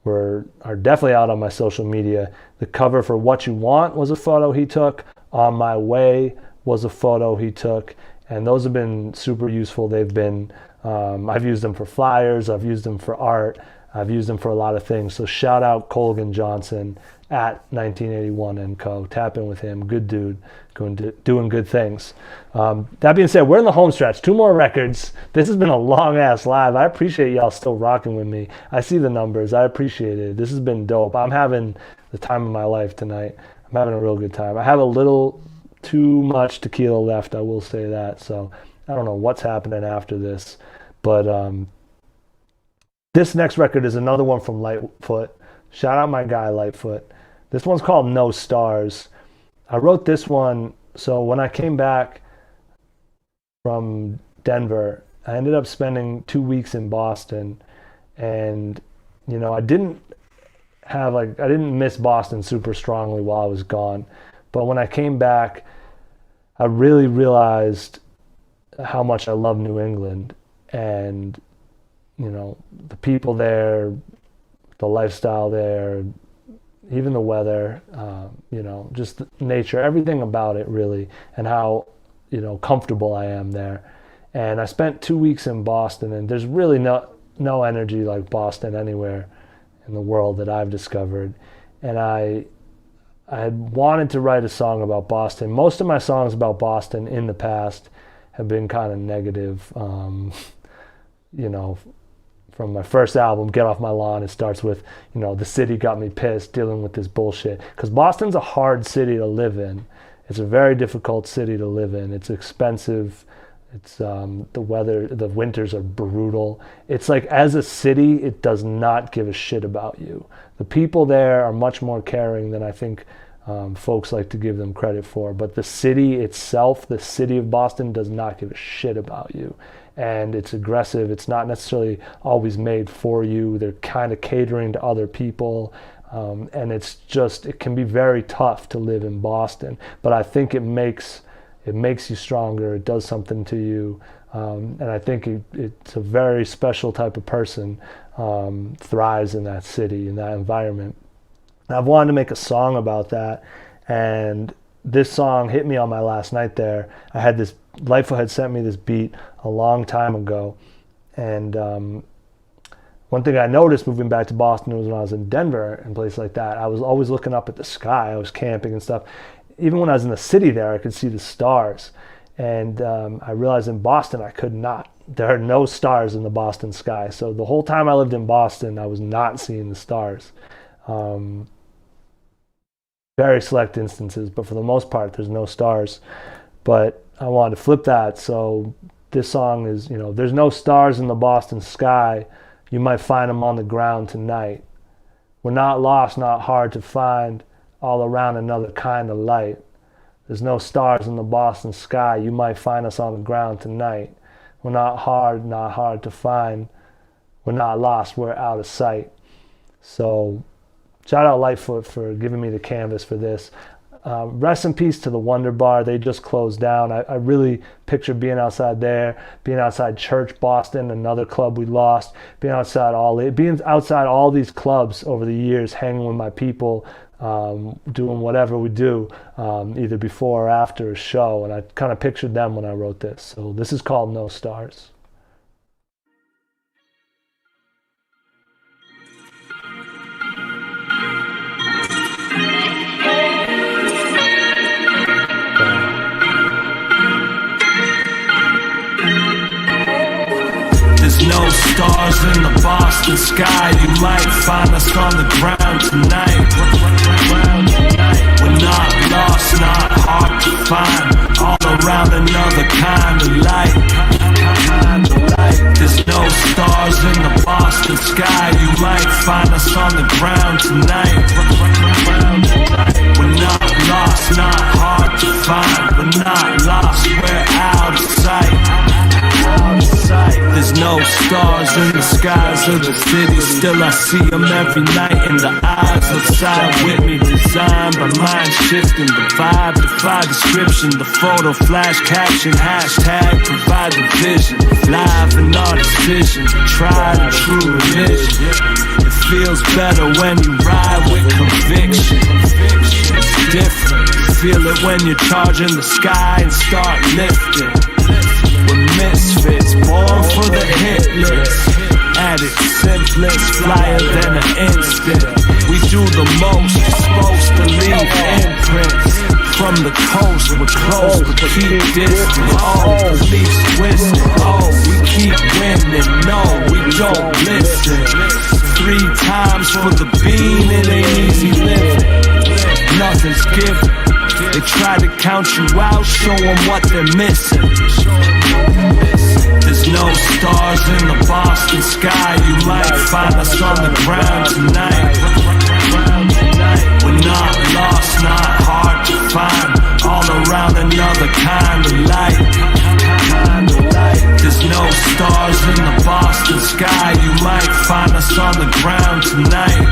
are definitely out on my social media. The cover for What You Want was a photo he took. On My Way was a photo he took. And those have been super useful. They've been, I've used them for flyers. I've used them for art. I've used them for a lot of things. So shout out Colgan Johnson at 1981 and Co. Tap in with him. Good dude, doing good things. That being said, we're in the home stretch. 2 more records. This has been a long ass live. I appreciate y'all still rocking with me. I see the numbers. I appreciate it. This has been dope. I'm having the time of my life tonight. I'm having a real good time. I have a little too much tequila left, I will say that. So I don't know what's happening after this. But this next record is another one from Lightfoot. Shout out my guy Lightfoot. This one's called No Stars. I wrote this one, so when I came back from Denver, I ended up spending 2 weeks in Boston, and you know, I didn't miss Boston super strongly while I was gone, but when I came back, I really realized how much I love New England, and you know, the people there, the lifestyle there, even the weather, you know, just nature, everything about it really, and how, you know, comfortable I am there. And I spent 2 weeks in Boston, and there's really no energy like Boston anywhere in the world that I've discovered. And I had wanted to write a song about Boston. Most of my songs about Boston in the past have been kind of negative, you know. From my first album, Get Off My Lawn, it starts with, you know, the city got me pissed dealing with this bullshit. Because Boston's a hard city to live in. It's a very difficult city to live in. It's expensive. It's the weather, the winters are brutal. It's like, as a city, it does not give a shit about you. The people there are much more caring than I think folks like to give them credit for. But the city itself, the city of Boston, does not give a shit about you. And it's aggressive. It's not necessarily always made for you. They're kind of catering to other people. And it's just, it can be very tough to live in Boston. But I think it makes you stronger. It does something to you. And I think it's a very special type of person thrives in that city, in that environment. And I've wanted to make a song about that. And this song hit me on my last night there. I had this, Lightfoot had sent me this beat a long time ago. And one thing I noticed moving back to Boston was when I was in Denver and places like that, I was always looking up at the sky. I was camping and stuff. Even when I was in the city there, I could see the stars. And I realized in Boston, I could not. There are no stars in the Boston sky. So the whole time I lived in Boston, I was not seeing the stars. Very select instances, but for the most part, there's no stars. But I wanted to flip that. So this song is, you know, there's no stars in the Boston sky. You might find them on the ground tonight. We're not lost, not hard to find, all around another kind of light. There's no stars in the Boston sky. You might find us on the ground tonight. We're not hard to find. We're not lost, we're out of sight. So shout out Lightfoot for giving me the canvas for this. Rest in peace to the Wonder Bar. They just closed down. I really picture being outside there, being outside Church Boston, another club we lost, being outside all these clubs over the years, hanging with my people, doing whatever we do, either before or after a show. And I kind of pictured them when I wrote this. So this is called No Stars. no stars in the Boston sky. You might find us on the ground tonight. We're not lost, not hard to find. All around another kind of light. There's no stars in the Boston sky. You might find us on the ground tonight. We're not lost, not hard to find. We're not lost, we're out of sight. There's no stars in the skies of the city. Still I see them every night in the eyes outside with me. Designed by mind shifting, the vibe, defy description. The photo, flash caption, hashtag provide the vision. Live and artist vision, tried and true religion. It feels better when you ride with conviction. It's different, you feel it when you're charging the sky and start lifting. We're misfits, born for the hit list. At its simplest, flyer than an instant. We do the most, supposed to leave imprints. From the coast, we're close, but keep distance. Oh, beliefs twisted. Oh, we keep winning. No, we don't listen. 3 times for the bean, it ain't easy living. Nothing's given. They try to count you out, show them what they're missing. There's no stars in the Boston sky. You might find us on the ground tonight. We're not lost, not hard to find. All around another kind of light. There's no stars in the Boston sky. You might find us on the ground tonight.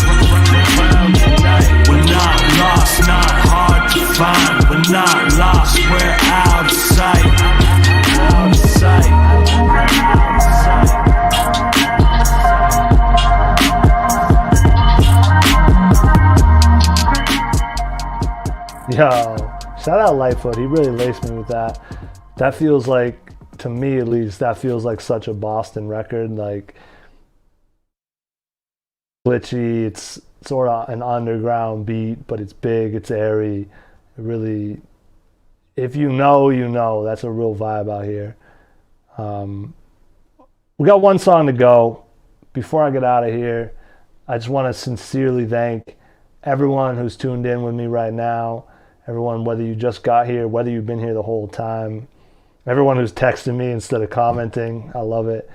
We're not lost, not hard to find. We're not lost, we're out of sight. Out of sight. Out of sight. Yo, shout out Lightfoot. He really laced me with that. That feels like, to me at least, that feels like such a Boston record. Like, glitchy, it's sort of an underground beat, but it's big, it's airy. It really, if you know, you know. That's a real vibe out here. We got one song to go. Before I get out of here, I just want to sincerely thank everyone who's tuned in with me right now. Everyone, whether you just got here, whether you've been here the whole time. Everyone who's texting me instead of commenting. I love it.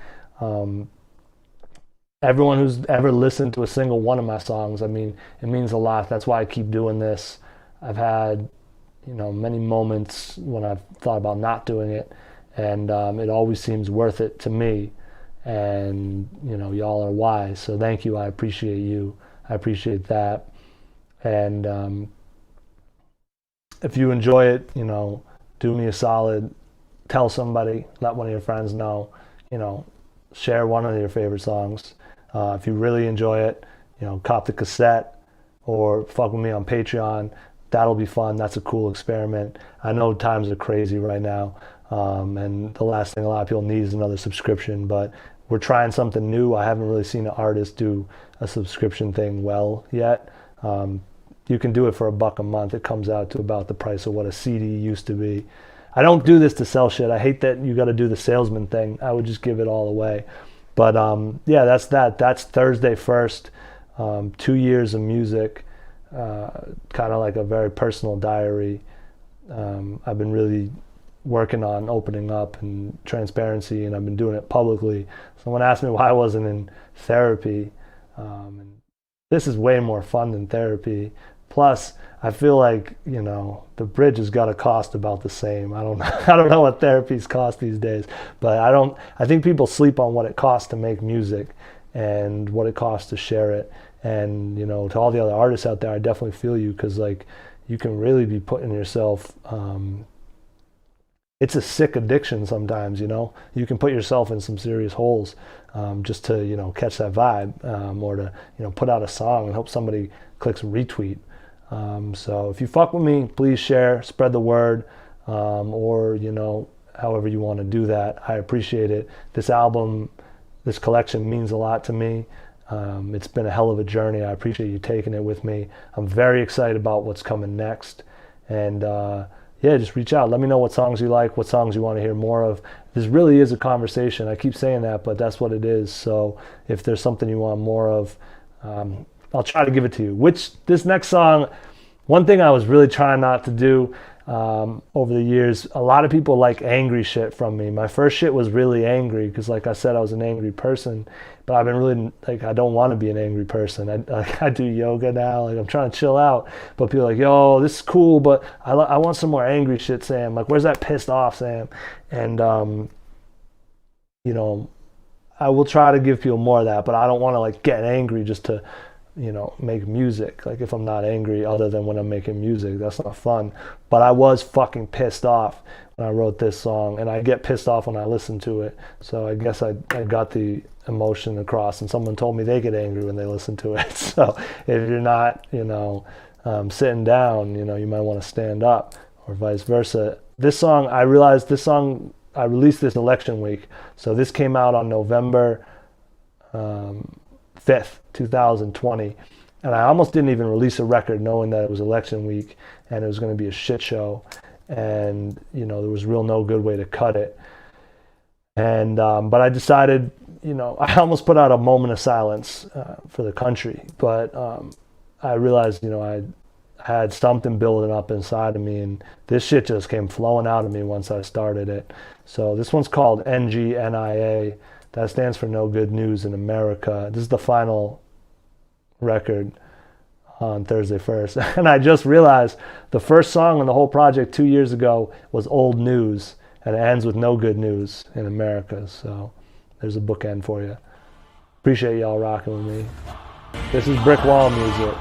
Everyone who's ever listened to a single one of my songs. I mean, it means a lot. That's why I keep doing this. I've had, many moments when I've thought about not doing it, and it always seems worth it to me. And, y'all are wise. So thank you. I appreciate you. I appreciate that. And if you enjoy it, do me a solid. Tell somebody, let one of your friends know, share one of your favorite songs. If you really enjoy it, cop the cassette or fuck with me on Patreon. That'll be fun. That's a cool experiment. I know times are crazy right now. And the last thing a lot of people need is another subscription, but we're trying something new. I haven't really seen an artist do a subscription thing well yet. You can do it for $1 a month. It comes out to about the price of what a CD used to be. I don't do this to sell shit. I hate that you got to do the salesman thing. I would just give it all away. But yeah, that's that. That's Thursday First. 2 years of music, kind of like a very personal diary. I've been really working on opening up and transparency, and I've been doing it publicly. Someone asked me why I wasn't in therapy. And this is way more fun than therapy. Plus, I feel like, the bridge has got to cost about the same. I don't know what therapies cost these days, but I think people sleep on what it costs to make music and what it costs to share it. And, to all the other artists out there, I definitely feel you, because you can really be putting yourself, it's a sick addiction sometimes, you can put yourself in some serious holes, just to, catch that vibe, or to, put out a song and hope somebody clicks retweet. So if you fuck with me, please share, spread the word, or, however you want to do that. I appreciate it. This album, this collection means a lot to me. It's been a hell of a journey. I appreciate you taking it with me. I'm very excited about what's coming next. And, yeah, just reach out. Let me know what songs you like, what songs you want to hear more of. This really is a conversation. I keep saying that, but that's what it is. So if there's something you want more of, I'll try to give it to you. This next song, one thing I was really trying not to do over the years, a lot of people like angry shit from me. My first shit was really angry because, like I said, I was an angry person. But I've been really, like, I don't want to be an angry person. I do yoga now. Like, I'm trying to chill out. But people are like, yo, this is cool, but I want some more angry shit, Sam. Like, where's that pissed off, Sam? And, you know, I will try to give people more of that, but I don't want to, like, get angry just to, you know, make music. Like, if I'm not angry other than when I'm making music, that's not fun. But I was fucking pissed off when I wrote this song, and I get pissed off when I listen to it. So I guess I got the emotion across, and someone told me they get angry when they listen to it. So if you're not, you know, sitting down, you know, you might want to stand up, or vice versa. This song, I realized I released this election week. So this came out on November 5th, 2020. And I almost didn't even release a record knowing that it was election week and it was going to be a shit show. And, you know, there was real no good way to cut it. And, but I decided, you know, I almost put out a moment of silence for the country. But I realized, you know, I had something building up inside of me, and this shit just came flowing out of me once I started it. So this one's called NGNIA. That stands for No Good News in America. This is the final record on Thursday 1st. And I just realized the first song on the whole project 2 years ago was Old News, and it ends with No Good News in America. So there's a bookend for you. Appreciate y'all rocking with me. This is Brick Wall music.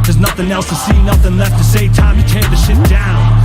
There's nothing else to see, nothing left to say, time to tear the shit down.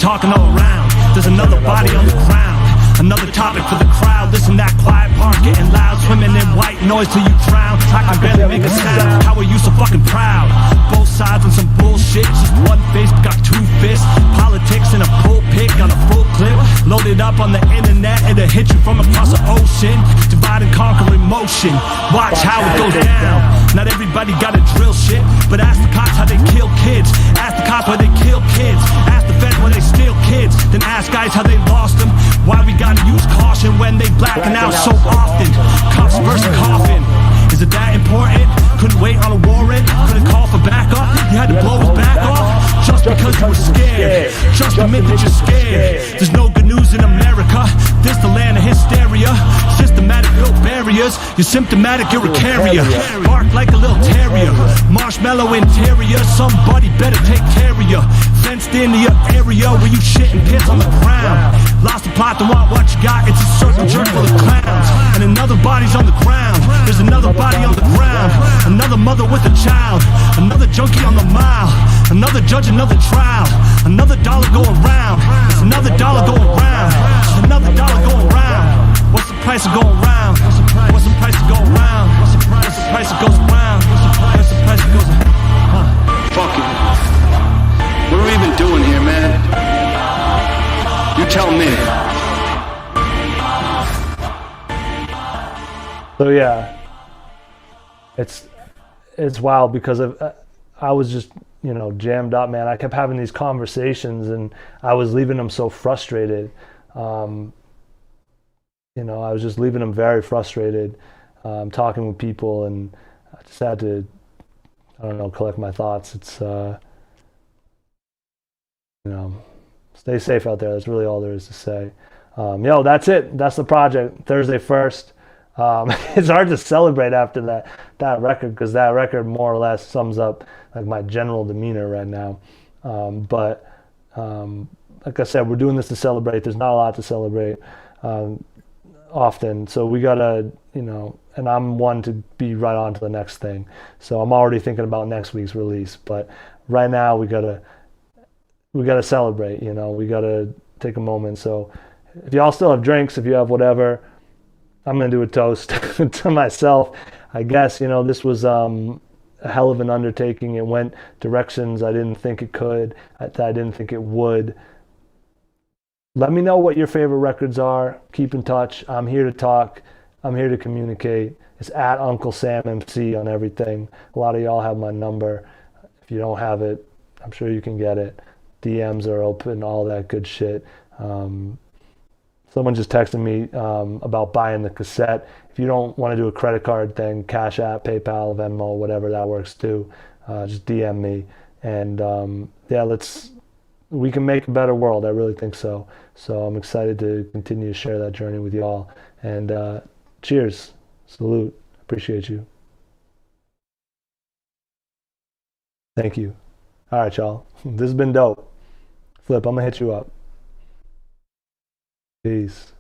Talking all around. There's another body on the ground. Another topic for the crowd. Listen, that quiet part getting loud. Swimming in white noise till you drown. I can barely make a sound. How are you so fucking proud? Both sides on some bullshit. Just one face, got two fists. Politics in a pulpit, got a full clip. Loaded up on the internet, it'll hit you from across the ocean. Divide and conquer emotion. Watch how it goes down. Not everybody gotta drill shit, but ask the cops how they kill kids. Ask the cops why they kill kids. Ask the feds why they steal kids. Then ask guys how they lost them. Why we gotta use caution when they blacking out so often. Cuffs versus coffin. Is it that important? Couldn't wait on a warrant. Couldn't call for backup. You had to blow his back off just because you were scared. Just admit that you're scared. There's no good news in America. This the land of hysteria. Systematic built barriers. You're symptomatic, you're a carrier. Bark like a little terrier. Marshmallow interior. Somebody better take care of you. Fenced into your area where you shit and piss on the ground. Lost the plot to want what you got. It's a certain jerk full of clowns. And another body's on the ground. There's another body on the ground. Another mother with a child. Another junkie on the mile. Another judge, another trial. Another dollar going round. There's another dollar going round. There's another dollar going round. What's the price of going round? What's the price of going round? What's the price of goes round? What's the price of goes round? Fuck it. What are we even doing here, man? You tell me. So yeah, it's wild because I was just, you know, jammed up, man. I kept having these conversations and I was leaving them so frustrated. You know, I was just leaving them very frustrated, talking with people, and I just had to, I don't know, collect my thoughts. It's, you know, stay safe out there. That's really all there is to say. Yo, that's it. That's the project. Thursday 1st. It's hard to celebrate after that record, because that record more or less sums up like my general demeanor right now. But like I said, we're doing this to celebrate. There's not a lot to celebrate often, so we gotta, you know, and I'm one to be right on to the next thing. So I'm already thinking about next week's release. But right now we gotta celebrate. You know, we gotta take a moment. So if y'all still have drinks, if you have whatever, I'm going to do a toast to myself. I guess, you know, this was a hell of an undertaking. It went directions I didn't think it could, I didn't think it would. Let me know what your favorite records are. Keep in touch. I'm here to talk. I'm here to communicate. It's at Uncle Sam MC on everything. A lot of y'all have my number. If you don't have it, I'm sure you can get it. DMs are open, all that good shit. Someone just texted me about buying the cassette. If you don't want to do a credit card thing, Cash App, PayPal, Venmo, whatever that works too, just DM me. And yeah, we can make a better world. I really think so. So I'm excited to continue to share that journey with y'all. And cheers, salute, appreciate you. Thank you. All right, y'all. This has been dope. Flip, I'm gonna hit you up. Peace.